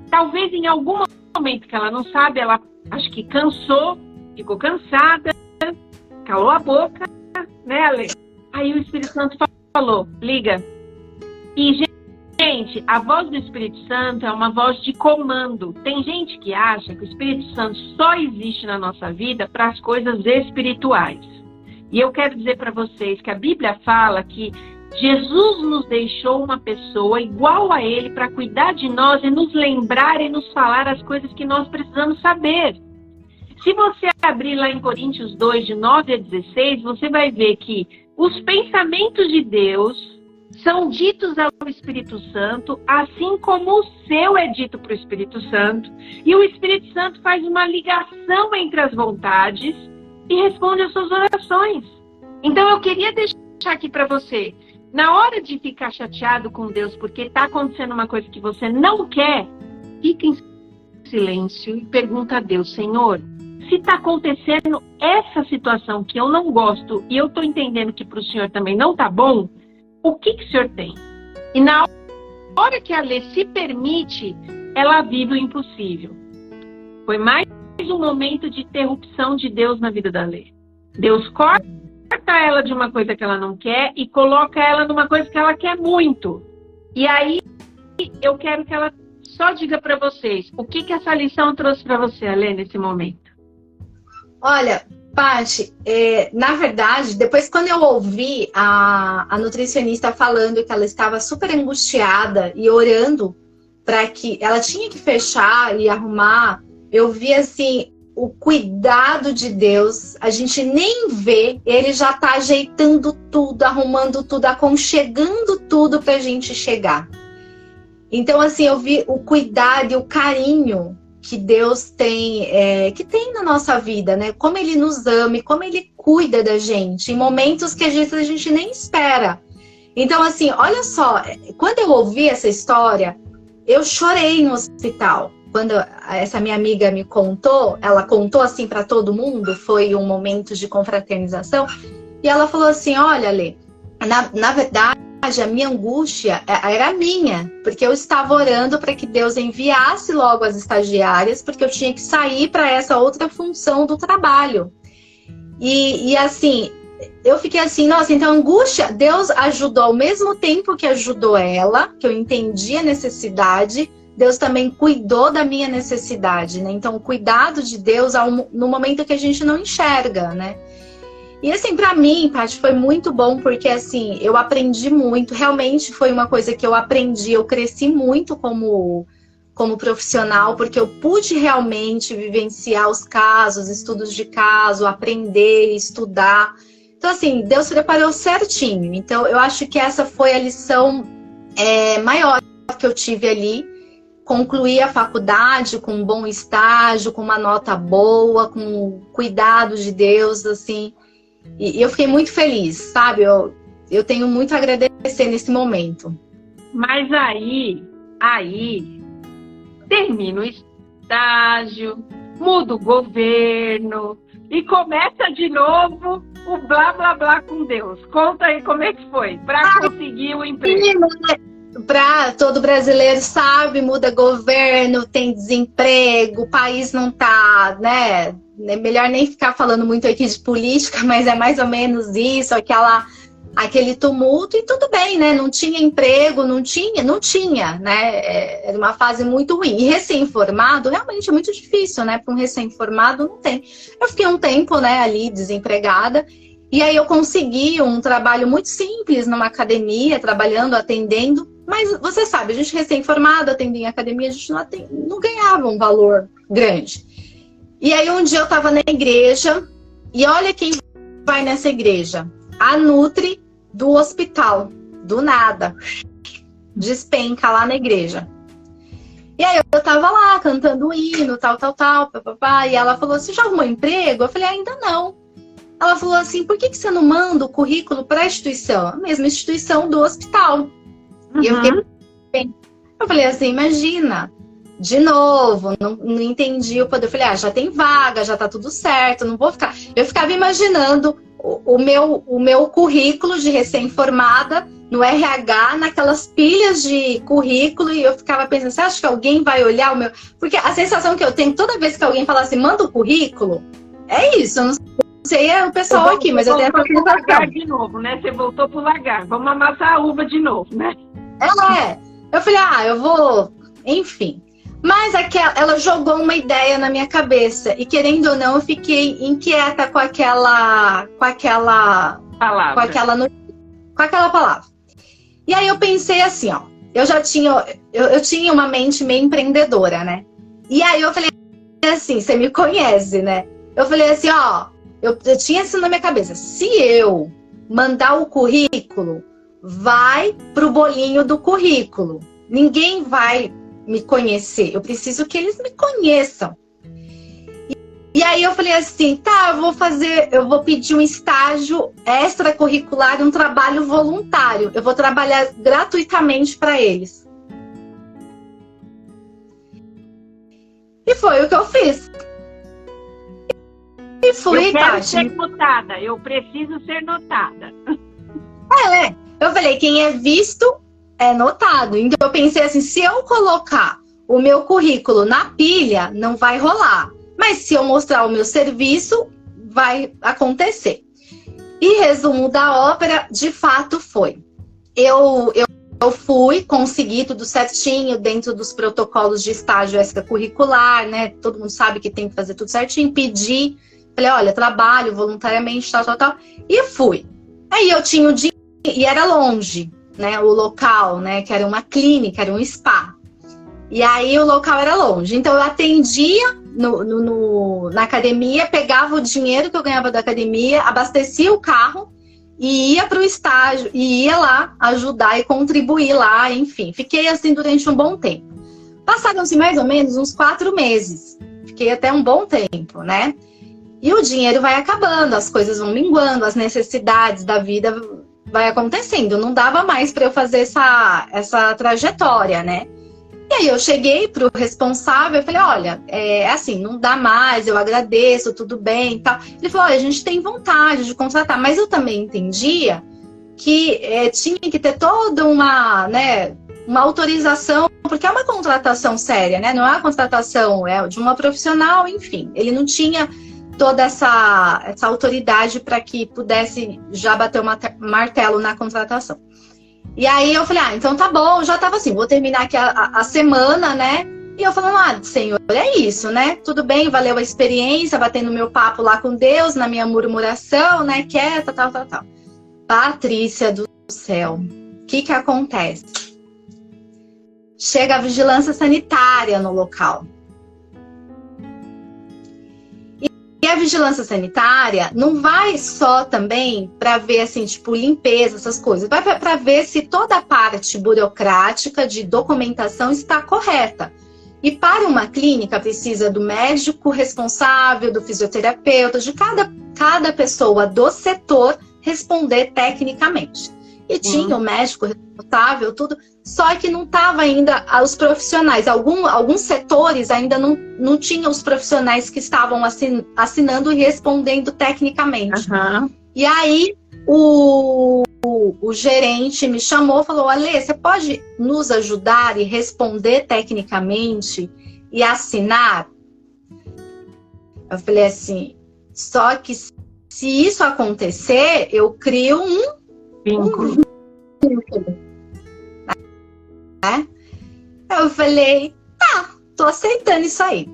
talvez em algum momento que ela não sabe, ela acho que cansou, ficou cansada, calou a boca, né, Ale? Aí o Espírito Santo falou, liga. E, gente, a voz do Espírito Santo é uma voz de comando. Tem gente que acha que o Espírito Santo só existe na nossa vida para as coisas espirituais. E eu quero dizer para vocês que a Bíblia fala que Jesus nos deixou uma pessoa igual a Ele para cuidar de nós e nos lembrar e nos falar as coisas que nós precisamos saber. Se você abrir lá em Coríntios 2, de 9 a 16, você vai ver que os pensamentos de Deus são ditos ao Espírito Santo, assim como o seu é dito para o Espírito Santo. E o Espírito Santo faz uma ligação entre as vontades e responde às suas orações. Então eu queria deixar aqui para você, na hora de ficar chateado com Deus porque está acontecendo uma coisa que você não quer, fica em silêncio e pergunta a Deus: Senhor, se está acontecendo essa situação que eu não gosto e eu estou entendendo que para o Senhor também não está bom, o que o Senhor tem? E na hora que a Lê se permite, ela vive o impossível. Foi mais um momento de interrupção de Deus na vida da Lê. Deus corta ela de uma coisa que ela não quer e coloca ela numa coisa que ela quer muito. E aí eu quero que ela só diga para vocês o que essa lição trouxe para você, Alê, nesse momento. Olha, Paty, na verdade, depois quando eu ouvi a nutricionista falando que ela estava super angustiada e orando para que ela tinha que fechar e arrumar, eu vi assim o cuidado de Deus. A gente nem vê, ele já está ajeitando tudo, arrumando tudo, aconchegando tudo para a gente chegar. Então, assim, eu vi o cuidado e o carinho que Deus tem, que tem na nossa vida, né? Como Ele nos ama e como Ele cuida da gente, em momentos que às vezes a gente nem espera. Então, assim, olha só, quando eu ouvi essa história, eu chorei no hospital. Quando essa minha amiga me contou, ela contou assim para todo mundo, foi um momento de confraternização, e ela falou assim, olha, Lê, na verdade, a minha angústia era minha, porque eu estava orando para que Deus enviasse logo as estagiárias, porque eu tinha que sair para essa outra função do trabalho. E assim, eu fiquei assim, nossa, então a angústia, Deus ajudou ao mesmo tempo que ajudou ela, que eu entendi a necessidade, Deus também cuidou da minha necessidade, né? Então, o cuidado de Deus no momento que a gente não enxerga, né? E assim, pra mim, Paty, foi muito bom, porque assim, eu aprendi muito, realmente foi uma coisa que eu aprendi, eu cresci muito como profissional, porque eu pude realmente vivenciar os casos, estudos de caso, aprender, estudar. Então, assim, Deus preparou certinho. Então, eu acho que essa foi a lição maior que eu tive ali. Concluí a faculdade com um bom estágio, com uma nota boa, com o cuidado de Deus, assim. E eu fiquei muito feliz, sabe? Eu tenho muito a agradecer nesse momento. Mas aí, termina o estágio, muda o governo e começa de novo o blá, blá, blá com Deus. Conta aí como é que foi para conseguir o emprego. Para todo brasileiro sabe, muda governo, tem desemprego, o país não tá, né? É melhor nem ficar falando muito aqui de política, mas é mais ou menos isso, aquele tumulto, e tudo bem, né? Não tinha emprego, não tinha, né? Era uma fase muito ruim. E recém-formado, realmente é muito difícil, né? Para um recém-formado não tem. Eu fiquei um tempo, né, ali desempregada, e aí eu consegui um trabalho muito simples numa academia, trabalhando, atendendo. Mas você sabe, a gente recém-formado, atendia em academia, a gente não ganhava um valor grande. E aí um dia eu estava na igreja, e olha quem vai nessa igreja. A Nutri do hospital, do nada. Despenca lá na igreja. E aí eu tava lá, cantando o hino, tal, papapá, e ela falou, você já arrumou emprego? Eu falei, ainda não. Ela falou assim, por que você não manda o currículo para a instituição? A mesma instituição do hospital. E eu falei assim, imagina, de novo, não entendi o poder. Eu falei, já tem vaga, já tá tudo certo, não vou ficar. Eu ficava imaginando o meu currículo de recém-formada no RH, naquelas pilhas de currículo, e eu ficava pensando, você acha que alguém vai olhar o meu... Porque a sensação que eu tenho toda vez que alguém fala assim, manda o currículo, é isso, eu não sei o pessoal aqui, mas eu tenho essa sensação. De novo, né? Você voltou pro lagar, vamos amassar a uva de novo, né? Eu falei, eu vou... Enfim. Mas ela jogou uma ideia na minha cabeça. E querendo ou não, eu fiquei inquieta com aquela palavra. E aí eu pensei assim, eu tinha uma mente meio empreendedora, né? E aí eu falei assim, você me conhece, né? Eu falei assim, eu tinha isso na minha cabeça. Se eu mandar o currículo, vai pro bolinho do currículo. Ninguém vai me conhecer. Eu preciso que eles me conheçam. E aí eu falei assim, eu vou pedir um estágio extracurricular, um trabalho voluntário. Eu vou trabalhar gratuitamente para eles. E foi o que eu fiz. E fui, eu quero ser notada, eu preciso ser notada. Eu falei, quem é visto é notado. Então eu pensei assim, se eu colocar o meu currículo na pilha, não vai rolar. Mas se eu mostrar o meu serviço, vai acontecer. E resumo da ópera, de fato foi. Eu fui, consegui tudo certinho, dentro dos protocolos de estágio extracurricular, né? Todo mundo sabe que tem que fazer tudo certinho. Pedi, falei, olha, trabalho voluntariamente, tal. E fui. Aí eu tinha o dinheiro, e era longe, né? O local, né? Que era uma clínica, era um spa. E aí o local era longe. Então eu atendia na academia, pegava o dinheiro que eu ganhava da academia, abastecia o carro e ia para o estágio, e ia lá ajudar e contribuir lá, enfim. Fiquei assim durante um bom tempo. Passaram-se mais ou menos uns 4 meses. Fiquei até um bom tempo, né? E o dinheiro vai acabando, as coisas vão minguando, as necessidades da vida vai acontecendo. Não dava mais para eu fazer essa trajetória, né? E aí eu cheguei pro responsável e falei, olha, assim, não dá mais, eu agradeço, tudo bem e tal. Ele falou, olha, a gente tem vontade de contratar, mas eu também entendia que tinha que ter toda uma, né, uma autorização, porque é uma contratação séria, né? Não é uma contratação de uma profissional, enfim. Ele não tinha toda essa autoridade para que pudesse já bater o martelo na contratação. E aí eu falei, então tá bom, já tava assim, vou terminar aqui a semana, né? E eu falando, senhor, é isso, né? Tudo bem, valeu a experiência, batendo meu papo lá com Deus, na minha murmuração, né? Quieta, tal. Patrícia do céu, o que acontece? Chega a vigilância sanitária no local. E a vigilância sanitária não vai só também para ver, assim, tipo, limpeza, essas coisas. Vai para ver se toda a parte burocrática de documentação está correta. E para uma clínica precisa do médico responsável, do fisioterapeuta, de cada pessoa do setor responder tecnicamente. E tinha o médico responsável, tudo, só que não estava ainda os profissionais. Alguns setores ainda não tinham os profissionais que estavam assinando e respondendo tecnicamente. Uhum. E aí o gerente me chamou e falou, Ale, você pode nos ajudar e responder tecnicamente e assinar? Eu falei assim, só que se isso acontecer, eu crio um vínculo. Eu falei, tá, tô aceitando isso aí.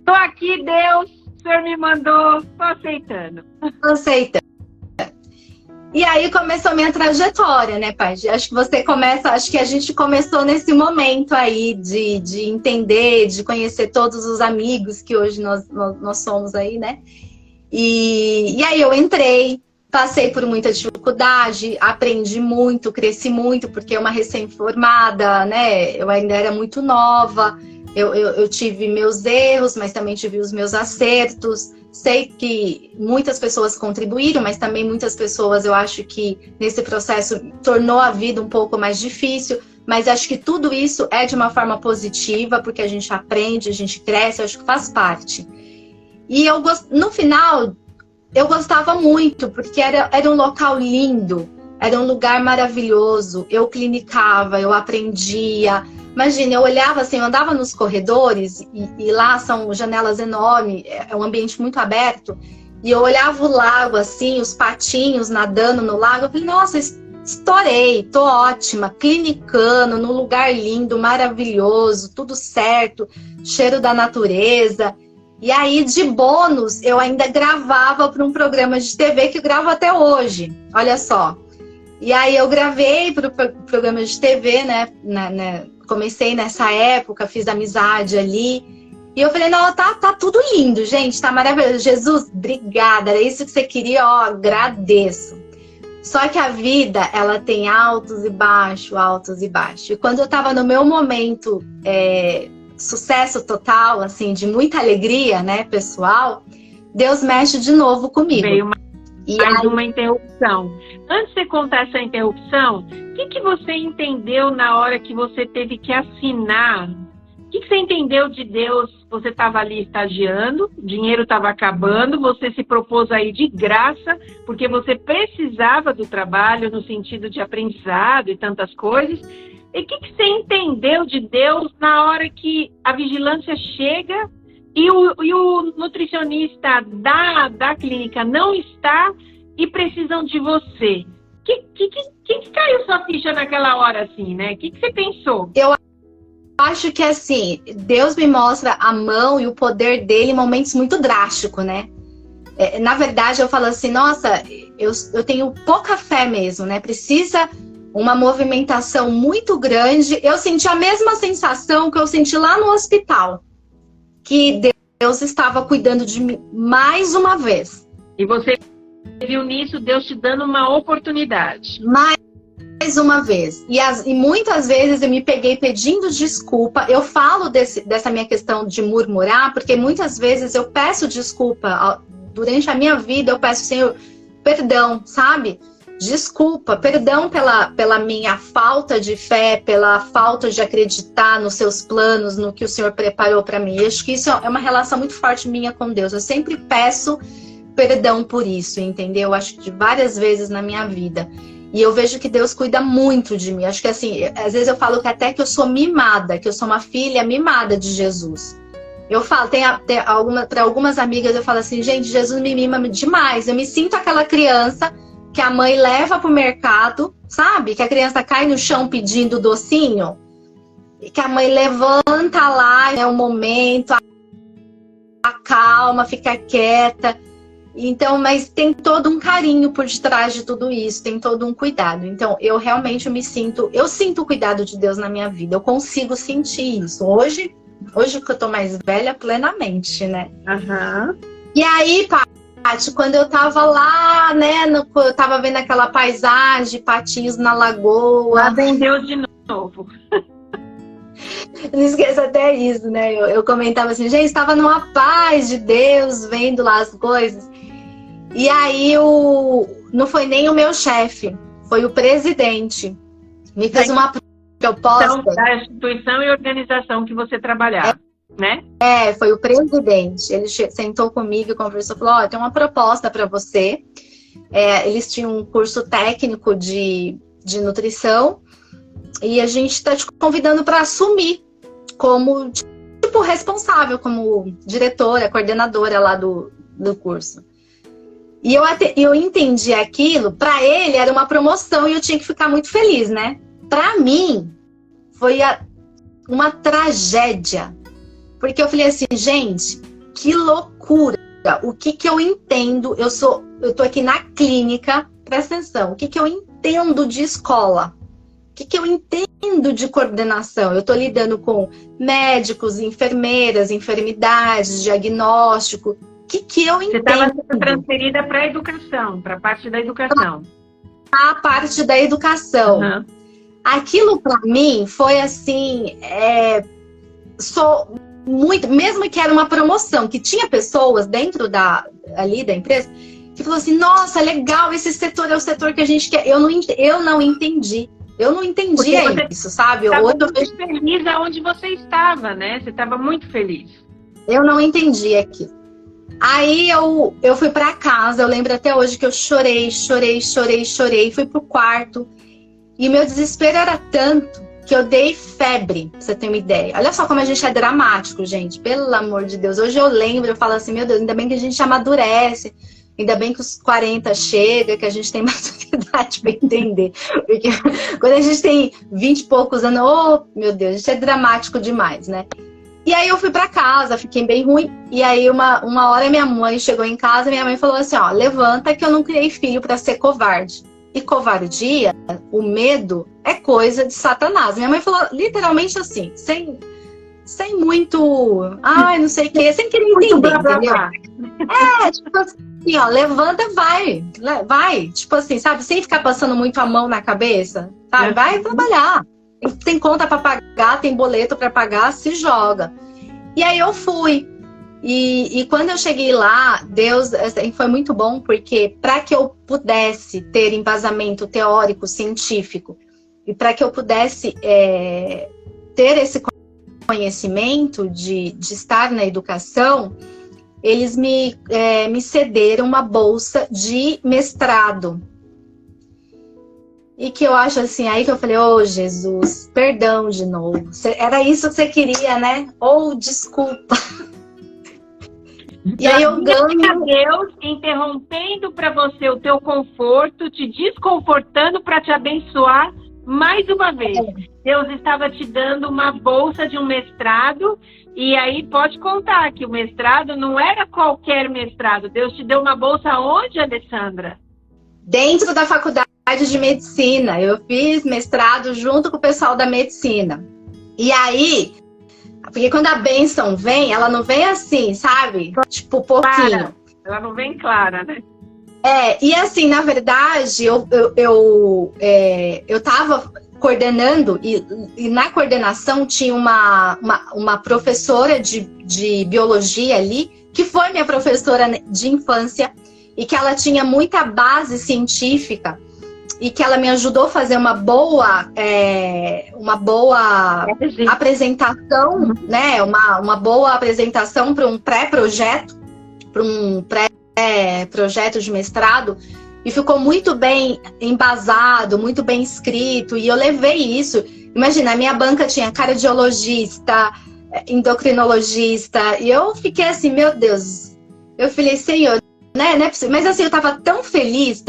Tô aqui, Deus, o senhor me mandou, tô aceitando. Tô aceitando. E aí começou a minha trajetória, né, pai? Acho que a gente começou nesse momento aí de entender, de conhecer todos os amigos que hoje nós somos aí, né? E aí eu entrei, passei por muita dificuldade, aprendi muito, cresci muito, porque uma recém-formada, né? Eu ainda era muito nova, eu tive meus erros, mas também tive os meus acertos. Sei que muitas pessoas contribuíram, mas também muitas pessoas, eu acho que nesse processo tornou a vida um pouco mais difícil, mas acho que tudo isso é de uma forma positiva, porque a gente aprende, a gente cresce, acho que faz parte. E no final, eu gostava muito, porque era um local lindo, era um lugar maravilhoso, eu clinicava, eu aprendia. Imagina, eu olhava assim, eu andava nos corredores e lá são janelas enormes, é um ambiente muito aberto, e eu olhava o lago assim, os patinhos nadando no lago, eu falei, nossa, estourei, tô ótima, clinicando, num lugar lindo, maravilhoso, tudo certo, cheiro da natureza. E aí, de bônus, eu ainda gravava para um programa de TV que eu gravo até hoje, olha só. E aí eu gravei para o programa de TV, né? Comecei nessa época, fiz amizade ali. E eu falei, não, tá tudo lindo, gente, tá maravilhoso. Jesus, obrigada, era isso que você queria, ó, agradeço. Só que a vida, ela tem altos e baixos, altos e baixos. E quando eu tava no meu momento, sucesso total, assim, de muita alegria, né, pessoal, Deus mexe de novo comigo. Veio uma interrupção. Antes de você contar essa interrupção, o que você entendeu na hora que você teve que assinar? O que você entendeu de Deus? Você estava ali estagiando, o dinheiro estava acabando, você se propôs aí de graça, porque você precisava do trabalho no sentido de aprendizado e tantas coisas. E o que você entendeu de Deus na hora que a vigilância chega e o nutricionista da clínica não está e precisam de você? Que caiu sua ficha naquela hora, assim, né? O que você pensou? Eu acho que, assim, Deus me mostra a mão e o poder dele em momentos muito drásticos, né? Na verdade, eu falo assim, nossa, eu tenho pouca fé mesmo, né? Precisa uma movimentação muito grande. Eu senti a mesma sensação que eu senti lá no hospital, que Deus estava cuidando de mim mais uma vez. E você viu nisso Deus te dando uma oportunidade. Mais uma vez. E muitas vezes eu me peguei pedindo desculpa. Eu falo dessa minha questão de murmurar, porque muitas vezes eu peço desculpa. Durante a minha vida eu peço, Senhor, perdão, sabe? Desculpa, perdão pela minha falta de fé, pela falta de acreditar nos seus planos, no que o Senhor preparou para mim. Eu acho que isso é uma relação muito forte minha com Deus. Eu sempre peço perdão por isso, entendeu? Eu acho que de várias vezes na minha vida. E eu vejo que Deus cuida muito de mim. Acho que assim, às vezes eu falo que até que eu sou mimada, que eu sou uma filha mimada de Jesus. Eu falo, para algumas amigas eu falo assim, gente, Jesus me mima demais. Eu me sinto aquela criança que a mãe leva pro mercado, sabe? Que a criança cai no chão pedindo docinho. E que a mãe levanta lá, é um momento, acalma, fica quieta. Então, mas tem todo um carinho por detrás de tudo isso, tem todo um cuidado. Então, eu realmente eu sinto o cuidado de Deus na minha vida. Eu consigo sentir isso. Hoje que eu tô mais velha, plenamente, né? Uhum. E aí, Paty, quando eu tava lá, né, eu tava vendo aquela paisagem, patinhos na lagoa. Lá vem Deus de novo. Não esqueça até isso, né? Eu comentava assim, gente, estava numa paz de Deus, vendo lá as coisas. E aí, não foi nem o meu chefe, foi o presidente. Me fez uma proposta. Então, da instituição e organização que você trabalhava, né? Foi o presidente. Ele sentou comigo e conversou, falou, tem uma proposta para você. Eles tinham um curso técnico de nutrição e a gente está te convidando para assumir como, tipo, responsável, como diretora, coordenadora lá do curso. E eu entendi aquilo, para ele era uma promoção e eu tinha que ficar muito feliz, né? Para mim, foi uma tragédia. Porque eu falei assim, gente, que loucura. O que eu entendo? Eu tô aqui na clínica, presta atenção. O que eu entendo de escola? O que eu entendo de coordenação? Eu tô lidando com médicos, enfermeiras, enfermidades, diagnóstico. O que eu entendo? Você estava sendo transferida para a educação, para a parte da educação. A parte da educação. Uhum. Aquilo para mim foi assim, mesmo que era uma promoção, que tinha pessoas dentro ali da empresa que falou assim, nossa, legal, esse setor é o setor que a gente quer. Eu não entendi. Eu não entendia isso, sabe? Você estava muito feliz aonde você estava, né? Você estava muito feliz. Eu não entendi aquilo. Aí eu fui para casa, eu lembro até hoje que eu chorei, fui pro quarto. E meu desespero era tanto que eu dei febre, pra você ter uma ideia. Olha só como a gente é dramático, gente. Pelo amor de Deus. Hoje eu lembro, eu falo assim, meu Deus, ainda bem que a gente amadurece. Ainda bem que os 40 chega, que a gente tem maturidade para entender. Porque quando a gente tem 20 e poucos anos, oh, meu Deus, isso é dramático demais, né? E aí eu fui para casa, fiquei bem ruim. E aí uma hora minha mãe chegou em casa, minha mãe falou assim, ó, levanta que eu não criei filho para ser covarde. E covardia, o medo, é coisa de Satanás. Minha mãe falou literalmente assim, sem muito, não sei o que, sem querer entender, entendeu? Tipo assim, ó, levanta, vai, tipo assim, sabe, sem ficar passando muito a mão na cabeça, sabe, vai trabalhar. Tem conta para pagar, tem boleto para pagar, se joga. E aí eu fui. E quando eu cheguei lá, Deus assim, foi muito bom, porque para que eu pudesse ter embasamento teórico, científico, e para que eu pudesse ter esse conhecimento de estar na educação, eles me cederam uma bolsa de mestrado. E que eu acho assim, aí que eu falei, Jesus, perdão de novo. Era isso que você queria, né? Desculpa. E aí eu ganho. Deus interrompendo para você o teu conforto, te desconfortando para te abençoar mais uma vez. Deus estava te dando uma bolsa de um mestrado, e aí pode contar que o mestrado não era qualquer mestrado. Deus te deu uma bolsa onde, Alessandra? Dentro da faculdade de medicina. Eu fiz mestrado junto com o pessoal da medicina. E aí, porque quando a bênção vem, ela não vem assim, sabe? Tipo, pouquinho. Clara. Ela não vem clara, né? E assim, na verdade, eu tava coordenando e na coordenação tinha uma professora de biologia ali, que foi minha professora de infância. e que ela tinha muita base científica e que ela me ajudou a fazer uma boa apresentação, né? Uma boa apresentação para um pré-projeto, para um pré-projeto de mestrado, e ficou muito bem embasado, muito bem escrito, e eu levei isso. Imagina, a minha banca tinha cardiologista, endocrinologista, e eu fiquei assim, meu Deus, eu falei, Senhor, né, não é possível. Mas assim, eu tava tão feliz,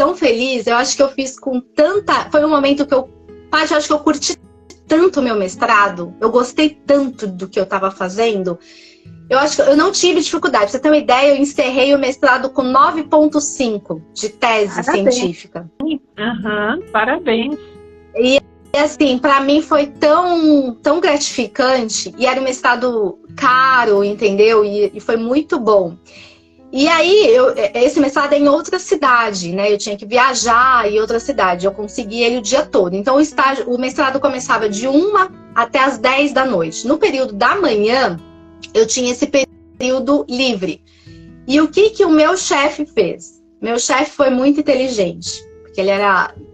eu acho que eu fiz com tanta... Foi um momento que eu acho que eu curti tanto o meu mestrado, eu gostei tanto do que eu tava fazendo, eu acho que eu não tive dificuldade. Pra você ter uma ideia, eu encerrei o mestrado com 9,5 de tese científica. Parabéns. E assim, para mim foi tão gratificante, e era um mestrado caro, entendeu? E foi muito bom. E aí, esse mestrado é em outra cidade, né? Eu tinha que viajar em outra cidade. Eu consegui ele o dia todo. Então, o mestrado começava de 1 até as 10 da noite. No período da manhã, eu tinha esse período livre. E o que o meu chefe fez? Meu chefe foi muito inteligente, porque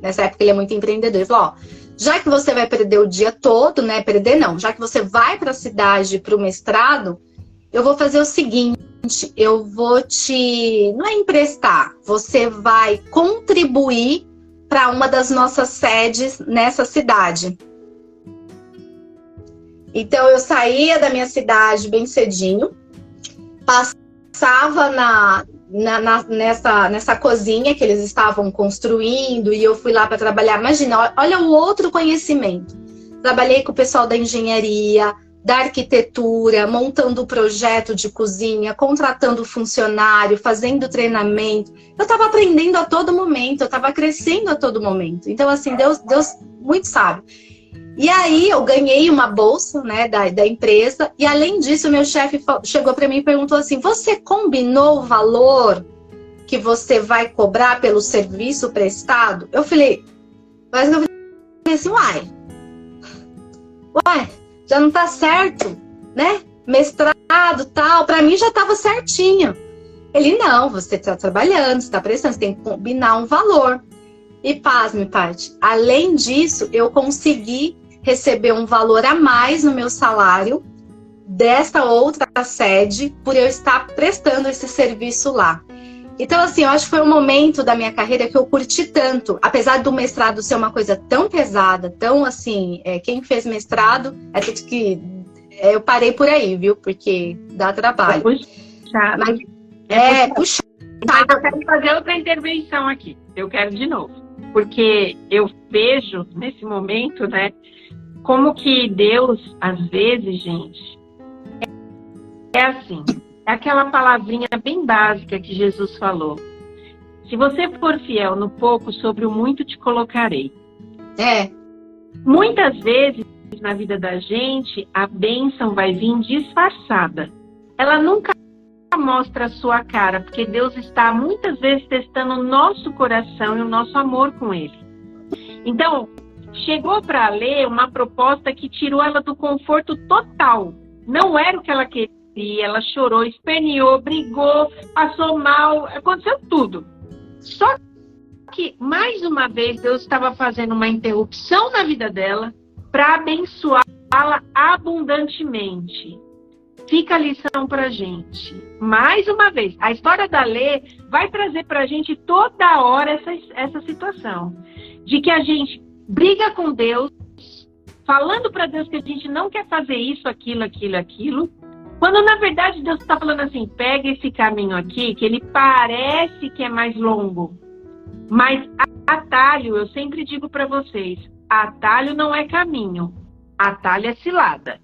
nessa época ele é muito empreendedor. Ele falou, já que você vai perder o dia todo, né? Perder não. Já que você vai para a cidade para o mestrado, eu vou fazer o seguinte. Eu vou não é emprestar, você vai contribuir para uma das nossas sedes nessa cidade. Então eu saía da minha cidade bem cedinho, passava nessa cozinha que eles estavam construindo, e eu fui lá para trabalhar. Imagina, olha o outro conhecimento. Trabalhei com o pessoal da engenharia, da arquitetura, montando o projeto de cozinha, contratando funcionário, fazendo treinamento. Eu estava aprendendo a todo momento, eu estava crescendo a todo momento. Então, assim, Deus muito sabe. E aí, eu ganhei uma bolsa, né, da empresa, e além disso, o meu chefe chegou para mim e perguntou assim, você combinou o valor que você vai cobrar pelo serviço prestado? Eu falei assim, uai, já não tá certo, né? Mestrado, tal, pra mim já tava certinho. Ele, não, você tá trabalhando, você tá prestando, você tem que combinar um valor. E pasme, Paty, além disso, eu consegui receber um valor a mais no meu salário dessa outra sede, por eu estar prestando esse serviço lá. Então, assim, eu acho que foi um momento da minha carreira que eu curti tanto. Apesar do mestrado ser uma coisa tão pesada, tão assim... quem fez mestrado, é tudo que... eu parei por aí, viu? Porque dá trabalho. Puxado. Mas, puxado. Mas eu quero fazer outra intervenção aqui. Eu quero de novo. Porque eu vejo, nesse momento, né? Como que Deus, às vezes, gente... É assim... É aquela palavrinha bem básica que Jesus falou. Se você for fiel no pouco, sobre o muito te colocarei. Muitas vezes, na vida da gente, a bênção vai vir disfarçada. Ela nunca mostra a sua cara, porque Deus está muitas vezes testando o nosso coração e o nosso amor com Ele. Então, chegou para ler uma proposta que tirou ela do conforto total. Não era o que ela queria. Ela chorou, esperneou, brigou, passou mal, aconteceu tudo. Só que, mais uma vez, Deus estava fazendo uma interrupção na vida dela para abençoá-la abundantemente. Fica a lição para gente. Mais uma vez, a história da Lê vai trazer para a gente toda hora essa situação. De que a gente briga com Deus, falando para Deus que a gente não quer fazer isso, aquilo. Quando, na verdade, Deus está falando assim, pega esse caminho aqui, que ele parece que é mais longo. Mas atalho, eu sempre digo para vocês, atalho não é caminho, atalho é cilada.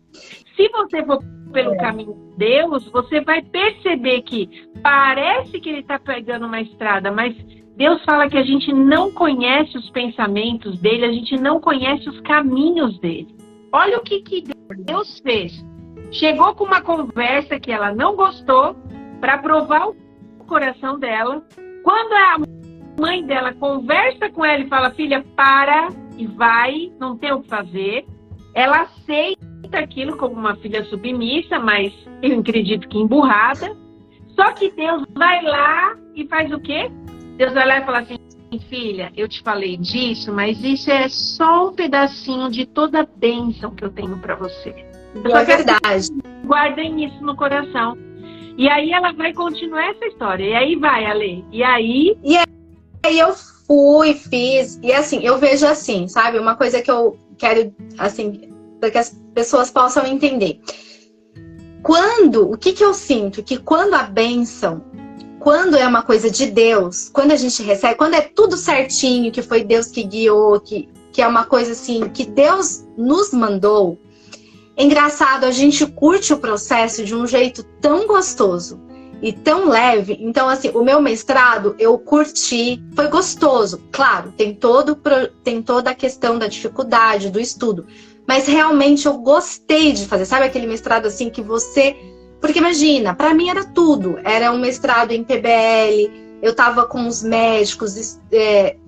Se você for pelo caminho de Deus, você vai perceber que parece que ele está pegando uma estrada, mas Deus fala que a gente não conhece os pensamentos dele, a gente não conhece os caminhos dele. Olha o que Deus fez. Chegou com uma conversa que ela não gostou para provar o coração dela. Quando a mãe dela conversa com ela e fala, filha, para e vai, não tem o que fazer. Ela aceita aquilo como uma filha submissa, mas eu acredito que emburrada. Só que Deus vai lá e faz o quê? Deus vai lá e fala assim, filha, eu te falei disso, mas isso é só um pedacinho de toda a bênção que eu tenho para você. É verdade. Guardem isso no coração. E aí ela vai continuar essa história. E aí vai, Ale. E aí eu fui, fiz. E assim, eu vejo assim, sabe? Uma coisa que eu quero, assim, para que as pessoas possam entender. O que eu sinto? Que quando a bênção, quando é uma coisa de Deus, quando a gente recebe, quando é tudo certinho, que foi Deus que guiou, que é uma coisa assim, que Deus nos mandou, é engraçado, a gente curte o processo de um jeito tão gostoso e tão leve. Então, assim, o meu mestrado, eu curti, foi gostoso. Claro, tem toda a questão da dificuldade, do estudo. Mas realmente eu gostei de fazer. Sabe aquele mestrado assim que você... Porque imagina, para mim era tudo. Era um mestrado em PBL, eu estava com os médicos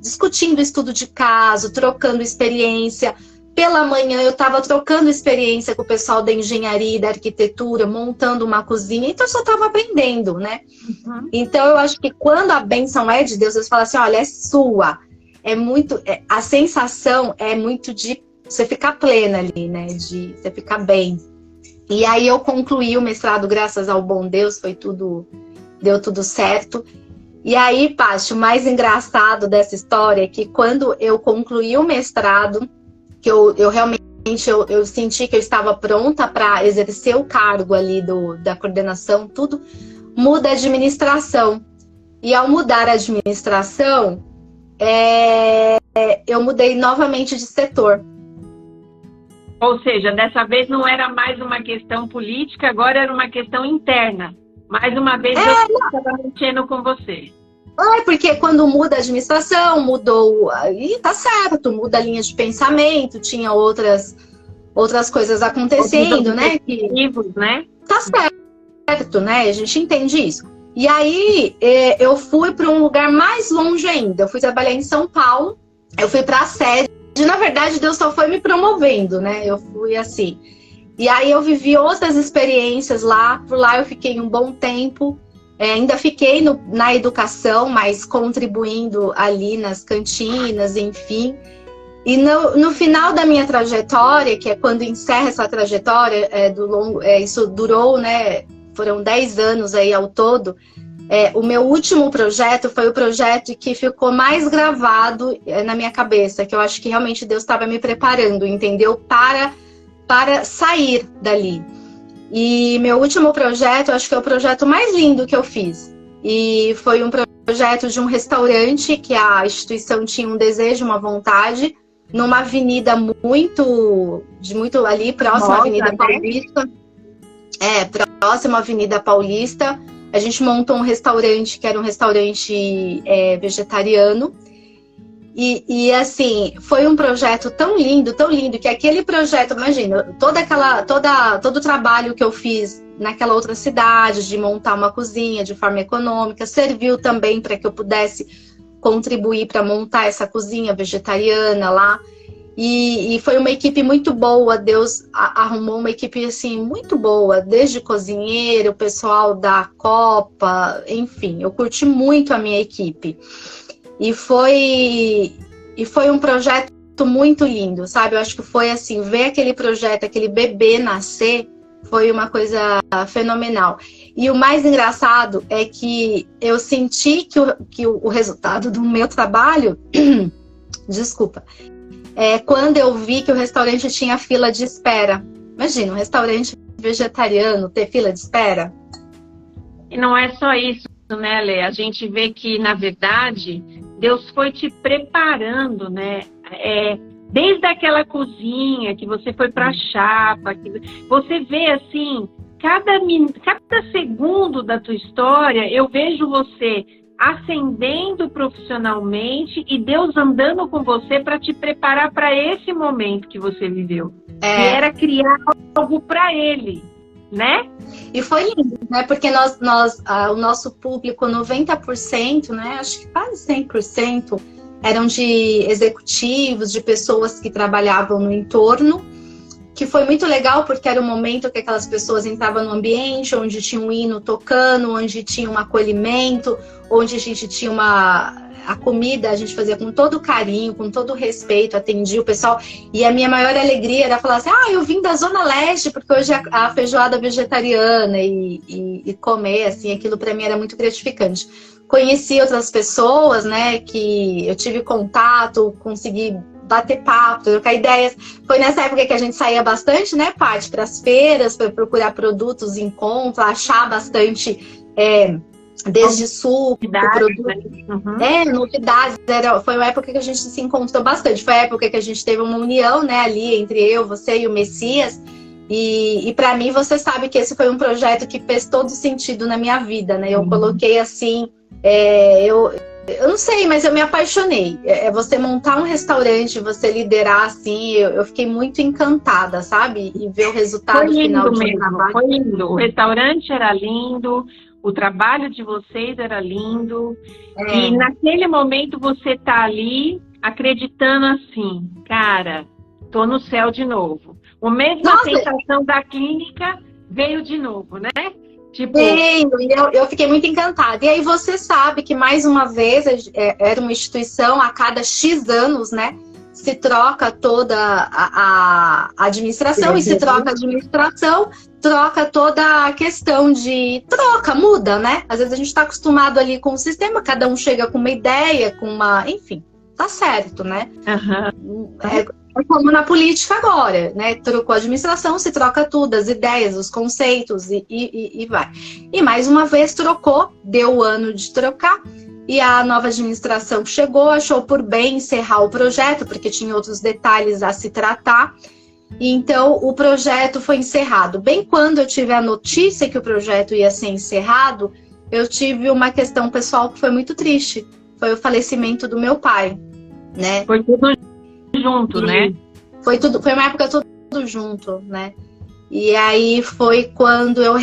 discutindo estudo de caso, trocando experiência. Pela manhã eu estava trocando experiência com o pessoal da engenharia e da arquitetura, montando uma cozinha. Então eu só estava aprendendo, né? Uhum. Então eu acho que quando a bênção é de Deus, Deus fala assim, olha, é sua. A sensação é muito de você ficar plena ali, né? De você ficar bem. E aí eu concluí o mestrado, graças ao bom Deus, deu tudo certo. E aí, Paty, o mais engraçado dessa história é que quando eu concluí o mestrado, que eu realmente eu senti que eu estava pronta para exercer o cargo ali da coordenação, tudo, muda a administração. E ao mudar a administração, eu mudei novamente de setor. Ou seja, dessa vez não era mais uma questão política, agora era uma questão interna. Mais uma vez eu estava mexendo com você. Porque quando muda a administração, mudou... E tá certo, muda a linha de pensamento, tinha outras coisas acontecendo, né? Né? Tá certo, né? A gente entende isso. E aí, eu fui para um lugar mais longe ainda. Eu fui trabalhar em São Paulo, eu fui para a sede. Na verdade, Deus só foi me promovendo, né? Eu fui assim. E aí eu vivi outras experiências lá. Por lá eu fiquei um bom tempo. Ainda fiquei na educação, mas contribuindo ali nas cantinas, enfim. E no final da minha trajetória, que é quando encerra essa trajetória isso durou, né? Foram 10 anos aí ao todo. O meu último projeto foi o projeto que ficou mais gravado na minha cabeça, que eu acho que realmente Deus estava me preparando, entendeu? Para sair dali. E meu último projeto, eu acho que é o projeto mais lindo que eu fiz. E foi um projeto de um restaurante que a instituição tinha um desejo, uma vontade, numa avenida muito ali, próxima à Avenida Paulista. Próxima à Avenida Paulista. A gente montou um restaurante que era um restaurante vegetariano. E assim, foi um projeto tão lindo, que aquele projeto, imagina, todo o trabalho que eu fiz naquela outra cidade, de montar uma cozinha de forma econômica, serviu também para que eu pudesse contribuir para montar essa cozinha vegetariana lá. E foi uma equipe muito boa, Deus arrumou uma equipe assim muito boa, desde cozinheiro, o pessoal da Copa, enfim, eu curti muito a minha equipe. E foi um projeto muito lindo, sabe? Eu acho que foi assim, ver aquele projeto, aquele bebê nascer, foi uma coisa fenomenal. E o mais engraçado é que eu senti que o resultado do meu trabalho, desculpa, quando eu vi que o restaurante tinha fila de espera. Imagina, um restaurante vegetariano ter fila de espera. E não é só isso, né, Lê? A gente vê que, na verdade, Deus foi te preparando, né? Desde aquela cozinha que você foi para a chapa, você vê assim, cada segundo da tua história, eu vejo você ascendendo profissionalmente e Deus andando com você para te preparar para esse momento que você viveu. Que era criar algo para Ele, né? E foi lindo, né? Porque o nosso público, 90%, né? Acho que quase 100% eram de executivos, de pessoas que trabalhavam no entorno. que foi muito legal, porque era o momento que aquelas pessoas entravam no ambiente, onde tinha um hino tocando, onde tinha um acolhimento, onde a gente tinha a comida a gente fazia com todo carinho, com todo respeito, atendia o pessoal. E a minha maior alegria era falar assim, eu vim da Zona Leste, porque hoje é a feijoada vegetariana, e comer, assim, aquilo para mim era muito gratificante. Conheci outras pessoas, né, que eu tive contato, consegui bater papo, trocar ideias. Foi nessa época que a gente saía bastante, né, Paty, para as feiras, para procurar produtos em conta, achar bastante... desde suco, produto, novidades. Foi uma época que a gente se encontrou bastante. Foi a época que a gente teve uma união, né, ali entre eu, você e o Messias. E para mim, você sabe que esse foi um projeto que fez todo sentido na minha vida, né? Eu coloquei assim, eu não sei, mas eu me apaixonei. Você montar um restaurante, você liderar assim, eu fiquei muito encantada, sabe? E ver o resultado final de mesmo, foi lindo. O restaurante era lindo. O trabalho de vocês era lindo. E naquele momento você tá ali acreditando assim, cara, tô no céu de novo. O mesma sensação da clínica veio de novo, né? Tipo... Veio, e eu fiquei muito encantada. E aí você sabe que, mais uma vez, era uma instituição a cada X anos, né? Se troca toda a administração, e se troca a administração, troca toda a questão de... muda, né? Às vezes a gente está acostumado ali com o sistema, cada um chega com uma ideia, com uma... Enfim, tá certo, né? É como na política agora, né? Trocou a administração, se troca tudo, as ideias, os conceitos, e vai. E mais uma vez trocou, deu o ano de trocar. E a nova administração chegou, achou por bem encerrar o projeto, porque tinha outros detalhes a se tratar. E então, o projeto foi encerrado. Bem quando eu tive a notícia que o projeto ia ser encerrado, eu tive uma questão pessoal que foi muito triste. Foi o falecimento do meu pai, né? Foi tudo junto, né? Foi uma época tudo junto, né? E aí foi quando eu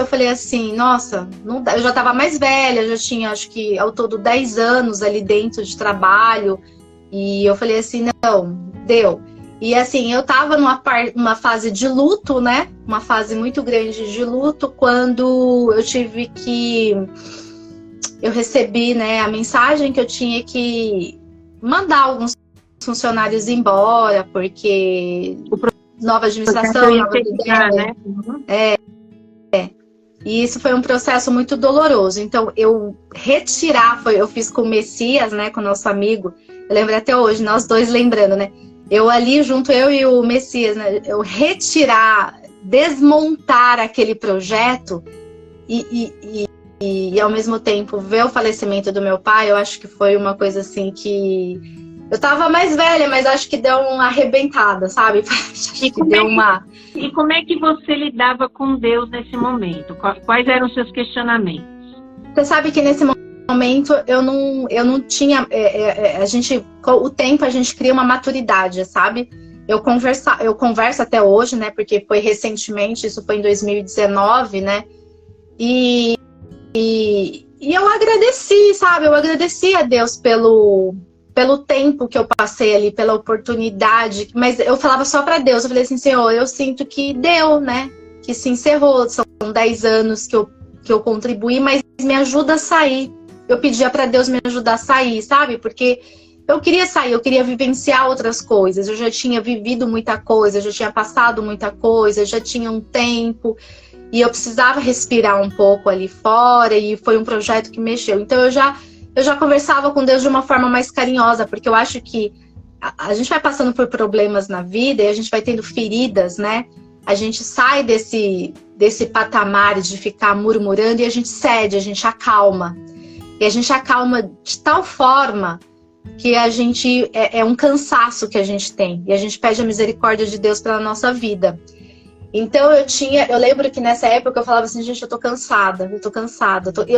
falei assim, nossa, não dá. Eu já estava mais velha, já tinha, acho que, ao todo 10 anos ali dentro de trabalho. E eu falei assim, não, deu. E assim, eu estava numa fase de luto, né? Uma fase muito grande de luto, quando eu tive que... Eu recebi, né, a mensagem que eu tinha que mandar alguns funcionários embora, porque... Nova administração, nova ideia, né? E isso foi um processo muito doloroso. Então, eu fiz com o Messias, né, com o nosso amigo, eu lembro até hoje, nós dois lembrando, né? Eu ali junto, eu e o Messias, né, eu desmontar aquele projeto e ao mesmo tempo ver o falecimento do meu pai, eu acho que foi uma coisa assim que... Eu tava mais velha, mas acho que deu uma arrebentada, sabe? E como é que você lidava com Deus nesse momento? Quais eram os seus questionamentos? Você sabe que nesse momento eu não tinha... o tempo a gente cria uma maturidade, sabe? Eu converso até hoje, né? Porque foi recentemente, isso foi em 2019, né? E eu agradeci, sabe? Eu agradeci a Deus pelo tempo que eu passei ali, pela oportunidade, mas eu falava só para Deus, eu falei assim, Senhor, eu sinto que deu, né, que se encerrou, são 10 anos que eu contribuí, mas me ajuda a sair. Eu pedia para Deus me ajudar a sair, sabe, porque eu queria sair, eu queria vivenciar outras coisas, eu já tinha vivido muita coisa, eu já tinha passado muita coisa, já tinha um tempo, e eu precisava respirar um pouco ali fora, e foi um projeto que mexeu, então eu já conversava com Deus de uma forma mais carinhosa, porque eu acho que a gente vai passando por problemas na vida e a gente vai tendo feridas, né? A gente sai desse patamar de ficar murmurando e a gente cede, a gente acalma. E a gente acalma de tal forma que a gente... É um cansaço que a gente tem. E a gente pede a misericórdia de Deus pela nossa vida. Então eu lembro que nessa época eu falava assim, gente, eu tô cansada.